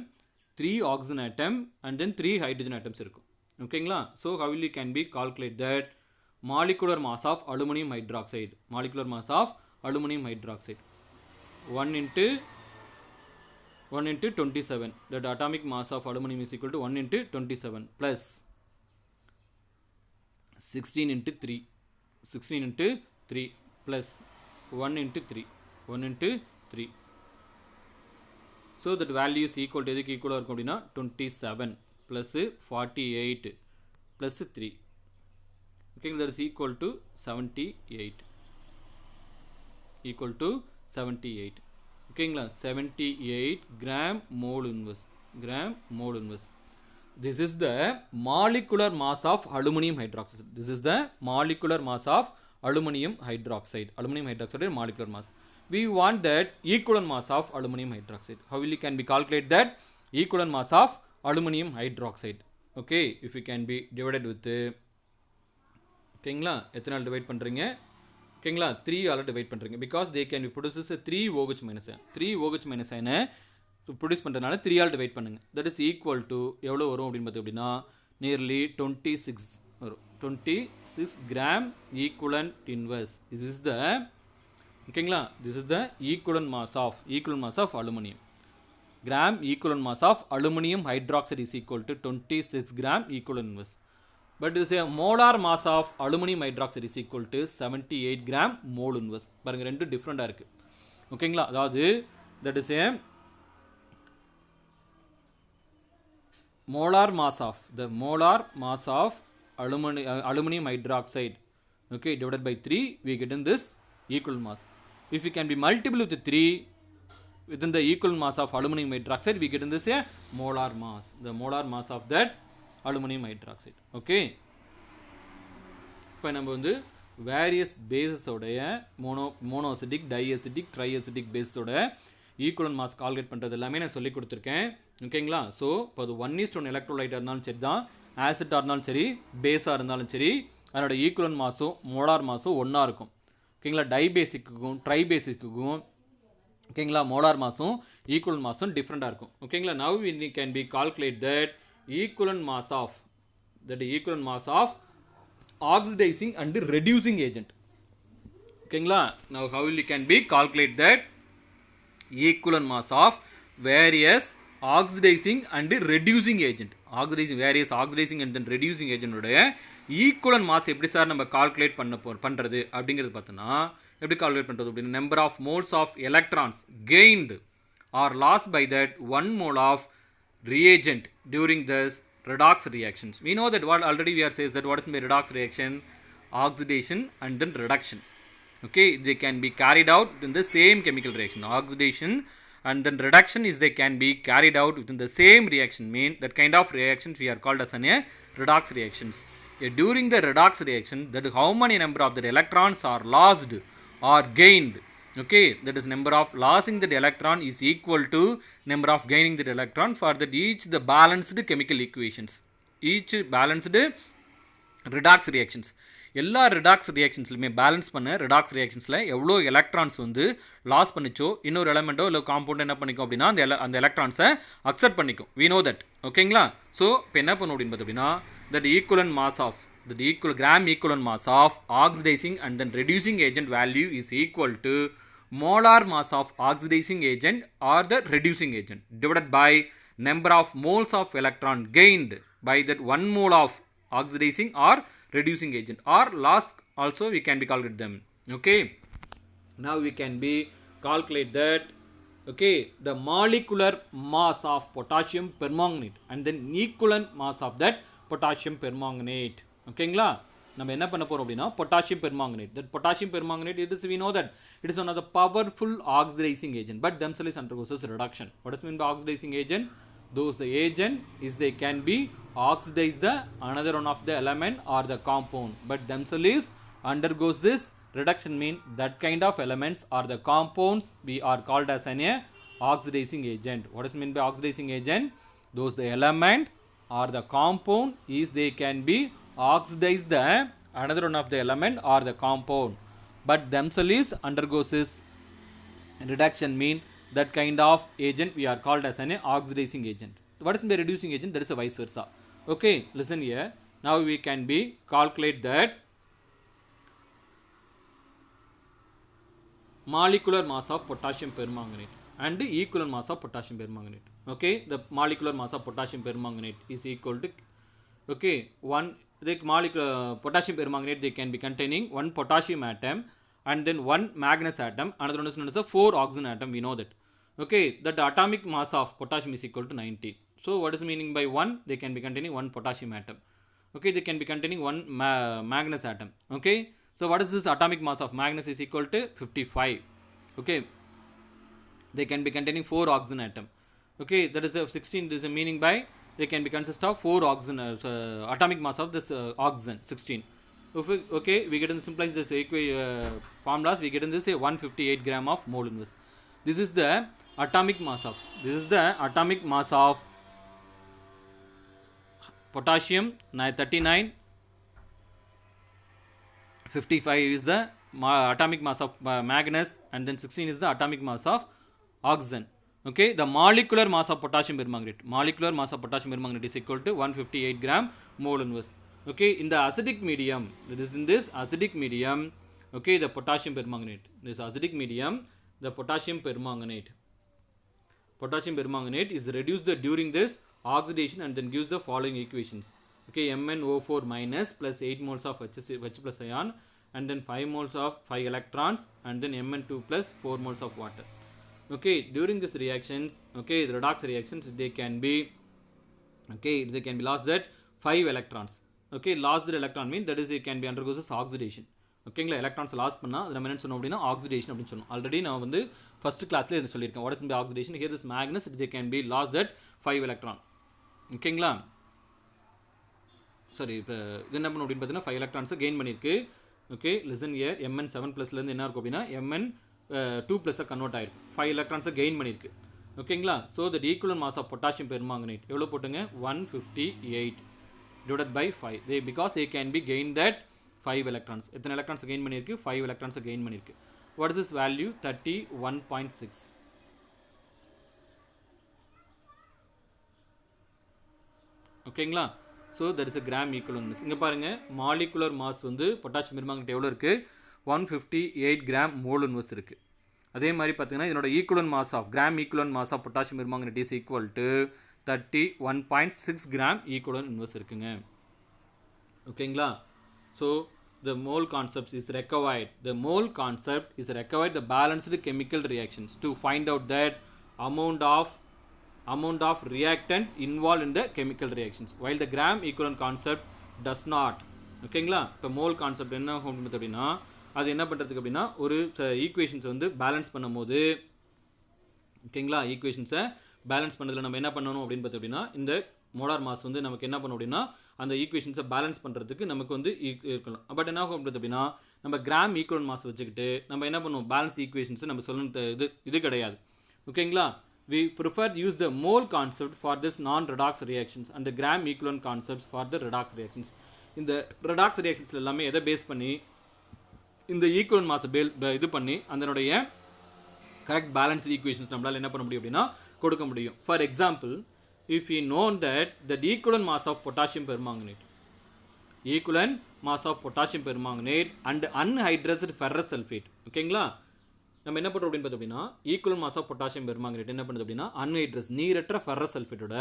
3 oxygen atom and then 3 hydrogen atoms இருக்கும். ஓகேங்களா? So how will you can be calculate that molecular mass of aluminum hydroxide, molecular mass of aluminum hydroxide 1 into 27, that atomic mass of aluminum is equal to 1 into 27 plus 16 into 3 plus 1 into 3 so that value is equal to எதுக்கு ஈக்குவலாக இருக்கும் அப்படின்னா 27 plus 48 plus 3, okay, that is equal to 78 ஓகேங்களா? 78 gram mole inverse. This is the molecular mass of aluminum hydroxide. Molecular mass molecular mass. We want that equivalent mass of aluminum hydroxide. How will you can be calculate that equivalent mass of aluminum hydroxide? Okay, if you can be divided with ஓகேங்களா? எத்தனை டிவைட் பண்ணுறீங்க? ஓகேங்களா? 3 ஆல் டிவைட் பண்ணுறீங்க. Because they can be produces 3 OH minus ion. 3 OH minus ion produce பண்ணுறதுனால 3 ஆல் டிவைட் பண்ணுங்க. தட் இஸ் ஈக்குவல் டு எவ்வளோ வரும் அப்படின்னு பார்த்து அப்படின்னா நியர்லி 26 வரும். 26 gram equivalent inverse. This is the ஓகேங்களா? This is the equivalent mass of aluminium. Gram equivalent mass of aluminium hydroxide is equal to 26 gram equivalent inverse. But this is a molar mass of aluminum hydroxide is equal to 78 gram mole inverse. பாருங்க ரெண்டு டிஃப்ரெண்டாக இருக்குது. ஓகேங்களா? அதாவது that is a molar mass of aluminum hydroxide, okay, divided by 3, we get in this equal mass. If we can be multiple with 3 within the equal mass of aluminum hydroxide, we get in this a molar mass, the molar mass of that aluminum hydroxide. Okay, இப்போ நம்ம வந்து வேரியஸ் பேஸஸோடைய மோனோசிட்டிக், டைஅசிட்டிக், ட்ரைஅசிட்டிக் பேஸோட ஈக்குவலன்ட் மாஸ் கால்குலேட் பண்ணுறது எல்லாமே நான் சொல்லி கொடுத்துருக்கேன். ஓகேங்களா? ஸோ இப்போ அது 1:1 எலக்ட்ரோலைட்டாக இருந்தாலும் சரி தான், ஆசிட்டாக இருந்தாலும் சரி, பேஸாக இருந்தாலும் சரி, அதனோட ஈக்குவலன்ட் மாஸும் மோலார் மாஸும் ஒன்றா இருக்கும். ஓகேங்களா? டைபேசிக்குக்கும் ட்ரைபேசிக்குக்கும் ஓகேங்களா மோலார் மாஸும் ஈக்குவலன்ட் மாஸும் டிஃப்ரெண்ட்டாக இருக்கும். ஓகேங்களா? Now we can be calculate that equivalent mass of oxidizing and reducing agent. ஓகேங்களா? now how will you can be calculate that equivalent mass of various oxidizing and reducing agent. various oxidizing and then reducing agent உடைய equivalent mass எப்படி சார் நம்ம கால்குலேட் பண்ணுறது அப்படிங்கிறது பார்த்தோன்னா எப்படி கால்குலேட் பண்ணுறது அப்படின்னா number of moles of electrons gained or lost by that 1 mole of reagent during this redox reactions. We know that what already we are says that what is the redox reaction? Oxidation and then reduction. Okay, they can be carried out in the same chemical reaction. Oxidation and then reduction is they can be carried out within the same reaction. Mean that kind of reactions we are called as a redox reactions. During the redox reaction, that how many number of the electrons are lost or gained. Okay, that is number of losing the electron is equal to number of gaining the electron for that each the balanced chemical equations, each balanced redox reactions. எல்லா ரிடாக்ஸ் ரியாக்ஷன்ஸ்லையுமே பேலன்ஸ் பண்ண ரிடாக்ஸ் ரியாக்ஷன்ஸில் எவ்வளோ எலக்ட்ரான்ஸ் வந்து லாஸ் பண்ணிச்சோ இன்னொரு எலமெண்ட்டோ இல்லை காம்பவுண்ட் என்ன பண்ணிக்கும் அப்படின்னா அந்த எலக்ட்ரான்ஸை அக்செப்ட் பண்ணிக்கும். we know that. ஓகேங்களா? ஸோ இப்போ என்ன பண்ணும் அப்படின்னு பார்த்து அப்படின்னா that equivalent mass of gram equivalent mass of oxidizing and then reducing agent value is equal to molar mass of oxidizing agent or the reducing agent divided by number of moles of electron gained by that 1 mole of oxidizing or reducing agent or loss also we can be calculate them. Okay, now we can be calculate that. Okay, the molecular mass of potassium permanganate and then equivalent mass of that potassium permanganate. ஓகேங்களா? நம்ம என்ன பண்ண போகிறோம் அப்படின்னா potassium permanganate. That potassium permanganate, it is we know that it is one of the powerful oxidizing agent, but themselves undergoes reduction. What does mean by oxidizing agent? Those the agent is they can be oxidize the another one of the element or the compound, but themselves undergoes this reduction. Mean that kind of elements or the compounds we are called as an oxidizing agent. What does mean by oxidizing agent? Those the element or the compound is they can be oxidize the another one of the element or the compound, but themselves undergoes this reduction. Mean that kind of agent we are called as an oxidizing agent. What is the reducing agent? That is a vice versa. Okay, listen here. Now we can be calculate that molecular mass of potassium permanganate and equivalent mass of potassium permanganate. Okay, the molecular mass of potassium permanganate is equal to, okay, one, the molecular potassium permanganate, they can be containing one potassium atom and then one manganese atom, another one is known as a 4 oxygen atom, we know that. Okay, that the atomic mass of potassium is equal to 90. So what is the meaning by one? They can be containing one potassium atom. Okay, they can be containing one manganese atom. Okay, so what is this atomic mass of manganese is equal to 55. Okay, they can be containing 4 oxygen atom. Okay, that is a 16. This is a meaning by they can be consist of 4 oxygen atomic mass of this oxygen 16. Okay, we get in simplifies this formulas, we get in this 158 gram of mole inverse. This is the atomic mass of potassium 39. 55 is the atomic mass of manganese and then 16 is the atomic mass of oxygen. Okay, the molecular mass of potassium permanganate is equal to 158 gram mole inverse. Okay, in the acidic medium, that is in this acidic medium, okay, the potassium permanganate, this acidic medium, the potassium permanganate is reduced during this oxidation and then gives the following equations. Okay, MnO4 minus plus 8 moles of H plus ion and then 5 moles of 5 electrons and then Mn2 plus 4 moles of water. Okay, during these reactions, okay, the redox reactions, they can be lost that 5 electrons. Okay, lost the electron mean that is it can be undergoes this oxidation. ஓகேங்களா, எலக்ட்ரான்ஸ் லாஸ் பண்ணால் நம்ம என்ன சொன்னோம் அப்படின்னா ஆக்சிடேஷன் அப்படின்னு சொன்னோம். ஆல்ரெடி நான் வந்து ஃபஸ்ட் கிளாஸ்லேயே இதை சொல்லியிருக்கேன். What is by oxidation? Here this manganese it can be loss that 5 electron. ஓகேங்களா, சாரி, இப்போ இது என்ன பண்ணும் அப்படின்னு பார்த்தீங்கன்னா 5 எலக்ட்ரான்ஸை கெயின் பண்ணியிருக்கு. ஓகே, லிசன் இயர் Mn 7+லேருந்து என்ன இருக்கும் அப்படின்னா Mn 2+ கன்வெர்ட் ஆயிருக்கு. 5 எலக்ட்ரான்ஸை கெயின் பண்ணியிருக்கு. ஓகேங்களா, so that equal mass of potassium permanganate எவ்வளோ போட்டுங்க? 158 divided by 5. Because they can be gained that 5 electrons. எத்தனை electrons gain பண்ணியிருக்கு? 5 electrons gain பண்ணியிருக்கு. What is this value? 31.6. ஓகேங்களா, so that is a gram equivalent. இங்கே பாருங்கள், மாலிகுலர் மாஸ் வந்து பொட்டாசியம் பெர்மாங்கனேட் எவ்வளோ இருக்குது? 158 gram mole inverse இருக்குது. அதே மாதிரி பார்த்தீங்கன்னா இதனோட equivalent mass of gram equivalent mass of potassium permanganate is equal to 31.6 gram equivalent inverse இருக்குங்க. ஓகேங்களா, so the mole concept is required. The mole concept is required the balanced chemical reactions to find out that amount of reactant involved in the chemical reactions, while the gram equivalent concept does not. ஓகேங்களா, இப்போ மோல் கான்செப்ட் என்ன அப்படின்னா அது என்ன பண்ணுறதுக்கு அப்படின்னா ஒரு ஈக்குவேஷன்ஸை வந்து பேலன்ஸ் பண்ணும்போது, ஓகேங்களா, ஈக்குவேஷன்ஸை பேலன்ஸ் பண்ணதில் நம்ம என்ன பண்ணணும் அப்படின்னு பார்த்தோம் அப்படின்னா இந்த மோலார் மாஸ் வந்து நமக்கு என்ன பண்ணணும் அப்படின்னா அந்த ஈக்குவேஷன்ஸை பேலன்ஸ் பண்ணுறதுக்கு நமக்கு வந்து இருக்கலாம். பட் என்ன ஆகும் அப்படின்னா நம்ம கிராம் ஈக்குவலன்ட் மாஸ் வச்சுக்கிட்டு நம்ம என்ன பண்ணுவோம், பேலன்ஸ் ஈக்குவேஷன்ஸை நம்ம சொல்லணும் இது கிடையாது. ஓகேங்களா, we prefer use the mole concept for this non-redox reactions and the gram equivalent concepts for the redox reactions. இந்த redox reactions எல்லாமே எதை பேஸ் பண்ணி இந்த ஈக்குவலன்ட் மாஸை இது பண்ணி அதனுடைய கரெக்ட் பேலன்ஸ் ஈக்குவேஷன்ஸ் நம்மளால் என்ன பண்ண முடியும் அப்படின்னா கொடுக்க முடியும். For example, if we know that the equivalent mass of potassium permanganate and anhydrous ferrous sulfate, ஓகேங்களா, நம்ம என்ன பண்ணுறோம் அப்படின்னு பார்த்தோம் அப்படின்னா equal mass of potassium permanganate என்ன பண்ணுது அப்படின்னா அன்ஹைட்ரஸ் நீரற்ற ஃபெரஸ் சல்ஃபேட்டோட,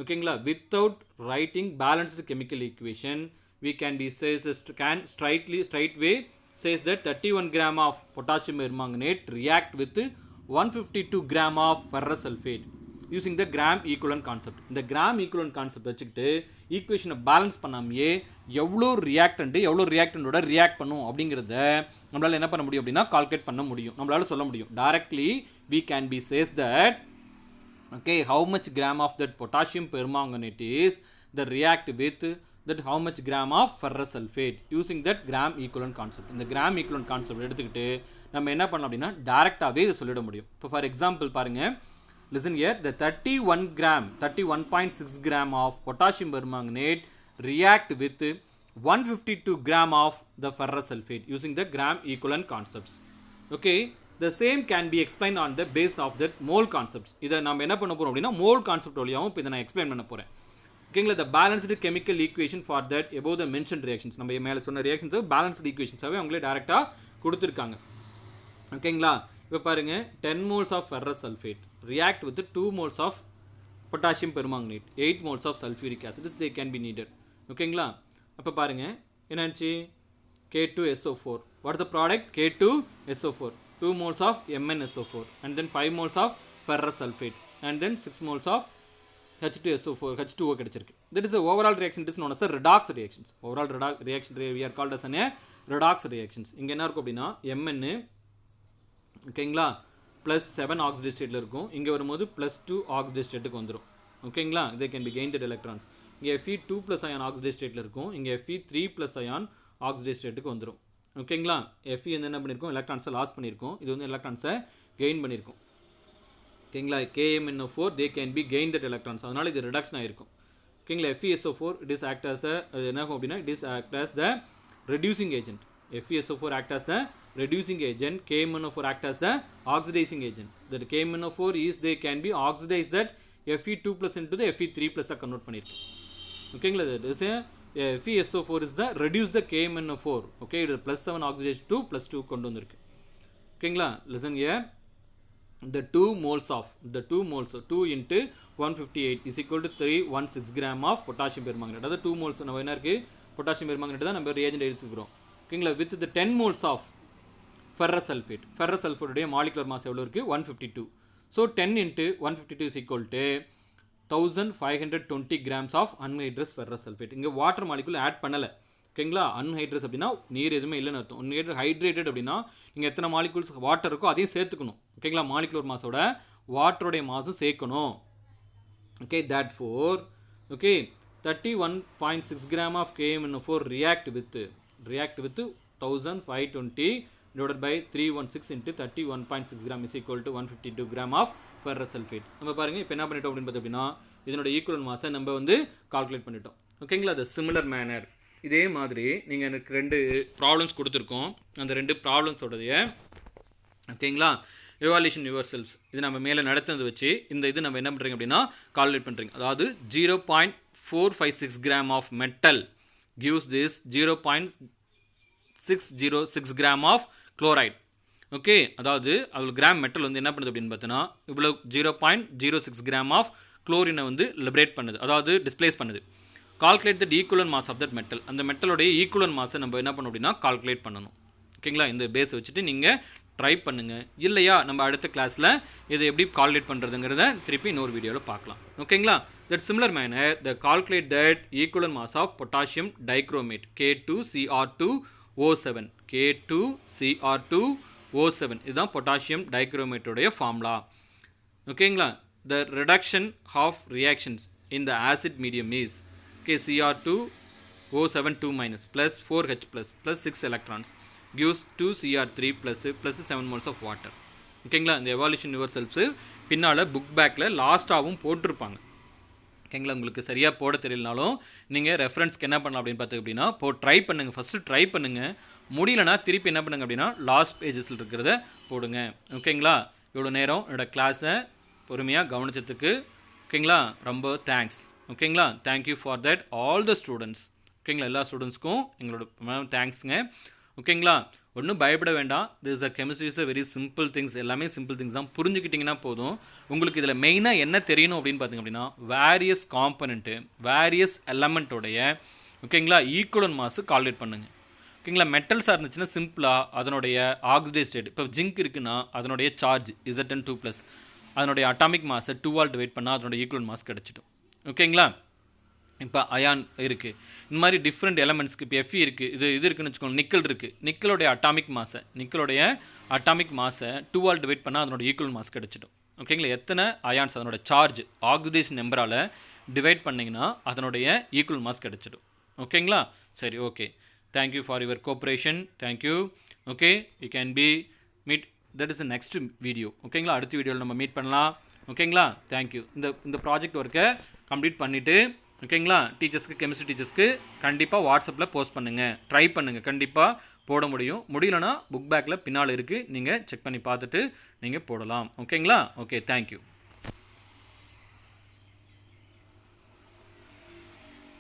ஓகேங்களா, without writing balanced chemical equation we can straightway says that 31 gram of potassium permanganate react with 152 gram of ferrous sulfate using the gram equivalent concept. இந்த gram equivalent concept வச்சுக்கிட்டு ஈக்குவேஷனை பேலன்ஸ் பண்ணாமையே எவ்வளோ ரியாக்டண்டோட ரியாக்ட் பண்ணும் அப்படிங்கிறத நம்மளால் என்ன பண்ண முடியும் அப்படின்னா கால்குலேட் பண்ண முடியும், நம்மளால் சொல்ல முடியும். Directly we can be says that okay how much gram of that potassium permanganate is the react with that how much gram of ferrous sulfate using that gram equivalent concept. இந்த gram equivalent concept எடுத்துக்கிட்டு நம்ம என்ன பண்ணலாம் அப்படின்னா டைரக்டாகவே இதை சொல்லிட முடியும். இப்போ ஃபார் எக்ஸாம்பிள் பாருங்கள், listen here, the 31.6 gram of potassium permanganate react with 152 gram of the ferrous sulfate using the gram equivalent concepts. Okay, the same can be explained on the base of that mole concepts. இதை நம்ம என்ன பண்ண போகிறோம் அப்படின்னா மோல் கான்செப்ட் வழியாகவும் இப்போ இதை நான் எக்ஸ்பிளைன் பண்ண போகிறேன். ஓகேங்களா. the balanced chemical equation for that above the mentioned reactions, நம்ம மேலே சொன்ன ரியாக்ஷன்ஸ் பேலன்ஸ்டு ஈக்குவேஷன்ஸாகவே அவங்களே டேரெக்டாக கொடுத்துருக்காங்க. ஓகேங்களா. இப்போ பாருங்கள் 10 moles of ferrous sulfate react with 2 moles of potassium permanganate, 8 moles of sulfuric acid, they can be needed. ஓகேங்களா. அப்போ பாருங்கள் என்னாச்சு, K2SO4, what is the product, K2SO4, 2 moles of MnSO4 and then 5 moles of ferrous sulfate and then 6 moles of H2SO4, H2O கிடைச்சிருக்கு. That is the overall reaction, it is known as a redox reactions. Overall reaction we are called as a redox reactions. இங்கே என்ன இருக்கும் அப்படின்னா Mn ஓகேங்களா ப்ளஸ் 7 ஆக்சிடேட் ஸ்டேட்டில் இருக்கும், இங்கே வரும்போது +2 ஆக்சிடேட் ஸ்டேட்டுக்கு வந்துடும். ஓகேங்களா. இதே கேன் பி கெயின்ட் எலக்ட்ரான்ஸ். இங்கே Fe2+ அயான் ஆக்சிடேட் ஸ்டேட்டில் இருக்கும், இங்கே Fe3+ அயான் ஆக்சிடேட் ஸ்டேட்டுக்கு வந்துடும். ஓகேங்களா. Fe வந்து என்ன பண்ணியிருக்கோம், எலக்ட்ரான்ஸை லாஸ் பண்ணியிருக்கோம், இது வந்து எலக்ட்ரான்ஸை கெயின் பண்ணியிருக்கோம். ஓகேங்களா. KMnO4 they can B gain that electrons, அதனால் இது ரிடக்ஷன் ஆகிருக்கும். ஓகேங்களா. FeSO4 it is act as த என்ன ஆகும் அப்படின்னா it is act as the reducing agent. FeSO4 act as the reducing agent, KMnO4 act as the oxidizing agent. That KMnO4 is they can be oxidized that Fe2+ into the Fe3+ convert பண்ணிருக்கு. ஓகேங்களா. that is FeSO4 is the reduce the KMnO4. okay, it is +7 oxidation to +2 கொண்டு வந்திருக்கு. ஓகேங்களா. listen here, the 2 moles of 2 into 158 is equal to 316 gram of potassium permanganate. அதாவது 2 moles நம்ம என்ன இருக்கு, potassium permanganate தான் நம்ம reagent எடுத்துக்கிறோம். ஓகேங்களா. With the 10 moles of ferrous sulphate, ferrous சல்ஃபேட்டுடைய மாலிகுலர் மாஸ் எவ்வளோ இருக்குது, 152. So 10 into 152 is equal to 1520 grams of anhydrous ferrous sulphate. இங்கே வாட்டர் மாலிகுல் ஆட் பண்ணலை. ஓகேங்களா. அன்ஹைட்ரஸ் அப்படின்னா நீர் எதுவுமே இல்லைன்னு அர்த்தம். ஹைட்ரேட்டட் அப்படின்னா நீங்கள் எத்தனை மாலிகுல்ஸ் வாட்டர் இருக்கோ அதையும் சேர்த்துக்கணும். ஓகேங்களா. மாலிகுலர் மாஸோட வாட்டருடைய மாஸும் சேர்க்கணும். Okay. that for okay 31.6 gram of KMnO4 react with 1520 divided by 316 into 31.6 gram is equal to 152 gram of ferrous sulfate. நம்ம பாருங்க இப்போ என்ன பண்ணிட்டோம் அப்படின்னு பார்த்தீங்கன்னா இதனோட ஈக்குவலன்ட் மாஸை நம்ம வந்து கால்குலேட் பண்ணிட்டோம். ஓகேங்களா. அது சிமிலர் மேனர். இதே மாதிரி நீங்கள் எனக்கு 2 ப்ராப்ளம்ஸ் கொடுத்துருக்கோம், அந்த 2 ப்ராப்ளம்ஸோடைய ஓகேங்களா எவால்யூஷன் யுவர் செல்ஸ் இது நம்ம மேலே நடத்துனது வச்சு இந்த இது நம்ம என்ன பண்ணுறீங்க அப்படின்னா கால்குலேட் பண்ணுறீங்க. அதாவது 0.456 gram of metal gives this 0.606 gram of chloride. Okay. அதாவது அவ்வளோ கிராம் மெட்டல் வந்து என்ன பண்ணுது அப்படின்னு பார்த்தோன்னா இவ்வளோ 0.06 gram ஆஃப் குளோரினை வந்து லிபரேட் பண்ணுது, அதாவது டிஸ்பிளேஸ் பண்ணுது. Calculate the equivalent mass of that metal. அந்த மெட்டலோடைய ஈக்குவலன்ட் மாஸை நம்ம என்ன பண்ணணும் அப்படின்னா கால்குலேட் பண்ணணும். ஓகேங்களா. இந்த பேஸ் வச்சுட்டு நீங்கள் ட்ரை பண்ணுங்கள். இல்லையா நம்ம அடுத்த கிளாஸில் இதை எப்படி கால்குலேட் பண்ணுறதுங்கிறத திருப்பி இன்னொரு வீடியோவில் பார்க்கலாம். ஓகேங்களா. that similar manner the calculate that equivalent mass of potassium dichromate K2Cr2O7 K2Cr2O7 இதுதான் potassium dichromate உடைய ஃபார்முலா. ஓகேங்களா. the reduction of reactions in the acid medium is Cr2O7 2- plus 4H plus 6 electrons gives 2Cr3 plus 7 moles of water. ஓகேங்களா. இந்த எவால்யூஷன் யுவர் செல்ஃப்ஸு பின்னால் புக் பேக்கில் லாஸ்ட்டாகவும் போட்டிருப்பாங்க. ஓகேங்களா. உங்களுக்கு சரியாக போட தெரியலனாலும் நீங்கள் ரெஃபரன்ஸ்க்கு என்ன பண்ணலாம் அப்படின்னு பார்த்து அப்படின்னா ட்ரை பண்ணுங்கள். ஃபஸ்ட்டு ட்ரை பண்ணுங்கள். முடியலனா திருப்பி என்ன பண்ணுங்கள் அப்படின்னா லாஸ்ட் பேஜஸில் இருக்கிறத போடுங்க. ஓகேங்களா. இவ்வளோ நேரம் என்னோடய கிளாஸை பொறுமையாக கவனிச்சதுக்கு ஓகேங்களா ரொம்ப தேங்க்ஸ். ஓகேங்களா. Thank you for that all the students. ஓகேங்களா. எல்லா ஸ்டூடெண்ட்ஸ்க்கும் எங்களோட தேங்க்ஸுங்க. ஓகேங்களா. ஒன்றும் பயப்பட வேண்டாம். This chemistry is a very simple things. எல்லாமே சிம்பிள் திங்ஸ் தான். புரிஞ்சுக்கிட்டிங்கன்னா போதும். உங்களுக்கு இதில் மெயினாக என்ன தெரியணும் அப்படின்னு பார்த்திங்க அப்படின்னா வேரியஸ் காம்பனண்ட்டு வேரியஸ் எலமெண்ட்டோடைய ஓகேங்களா ஈக்குவலன்ட் மாஸு கால்குலேட் பண்ணுங்கள். ஓகேங்களா. மெட்டல்ஸாக இருந்துச்சுன்னா சிம்பிளாக அதனுடைய ஆக்சிடேட் ஸ்டேட், இப்போ ஜிங்க் இருக்குன்னா அதனுடைய சார்ஜ் Zn2+, அதனுடைய அட்டாமிக் மாஸை 2ஆல் டிவைட் பண்ணால் அதனுடைய ஈக்குவலன்ட் மாஸ் கிடச்சிடும். ஓகேங்களா. இப்போ அயான் இருக்குது. இந்த மாதிரி டிஃப்ரெண்ட் எலமெண்ட்ஸ்க்கு இப்போ Fe இருக்குது, இது இருக்குன்னு வச்சுக்கோங்க. நிக்கல் இருக்குது. நிக்கலோடைய அட்டாமிக் மாஸை 2ஆல் டிவைட் பண்ணால் அதனோட ஈக்குவல் மாஸ் கிடச்சிடும். ஓகேங்களா. எத்தனை அயான்ஸ் அதனோட சார்ஜ் ஆக்சிடேஷன் நம்பரால் டிவைட் பண்ணிங்கன்னா அதனுடைய ஈக்குவல் மாஸ் கிடச்சிடும். ஓகேங்களா. சரி. Okay. Thank you for your cooperation. Thank you. Okay. You can B meet that is next video. ஓகேங்களா. அடுத்த வீடியோவில் நம்ம மீட் பண்ணலாம். ஓகேங்களா. தேங்க்யூ. இந்த ப்ராஜெக்ட் ஒர்க்கை கம்ப்ளீட் பண்ணிவிட்டு ஓகேங்களா டீச்சர்ஸ்க்கு கெமிஸ்ட்ரி டீச்சர்ஸ்க்கு கண்டிப்பாக வாட்ஸ்அப்பில் போஸ்ட் பண்ணுங்கள். ட்ரை பண்ணுங்கள். கண்டிப்பாக போட முடியலனா புக் பேக்கில் பின்னால் இருக்குது, நீங்கள் செக் பண்ணி பார்த்துட்டு நீங்கள் போடலாம். ஓகேங்களா. ஓகே. தேங்க்யூ.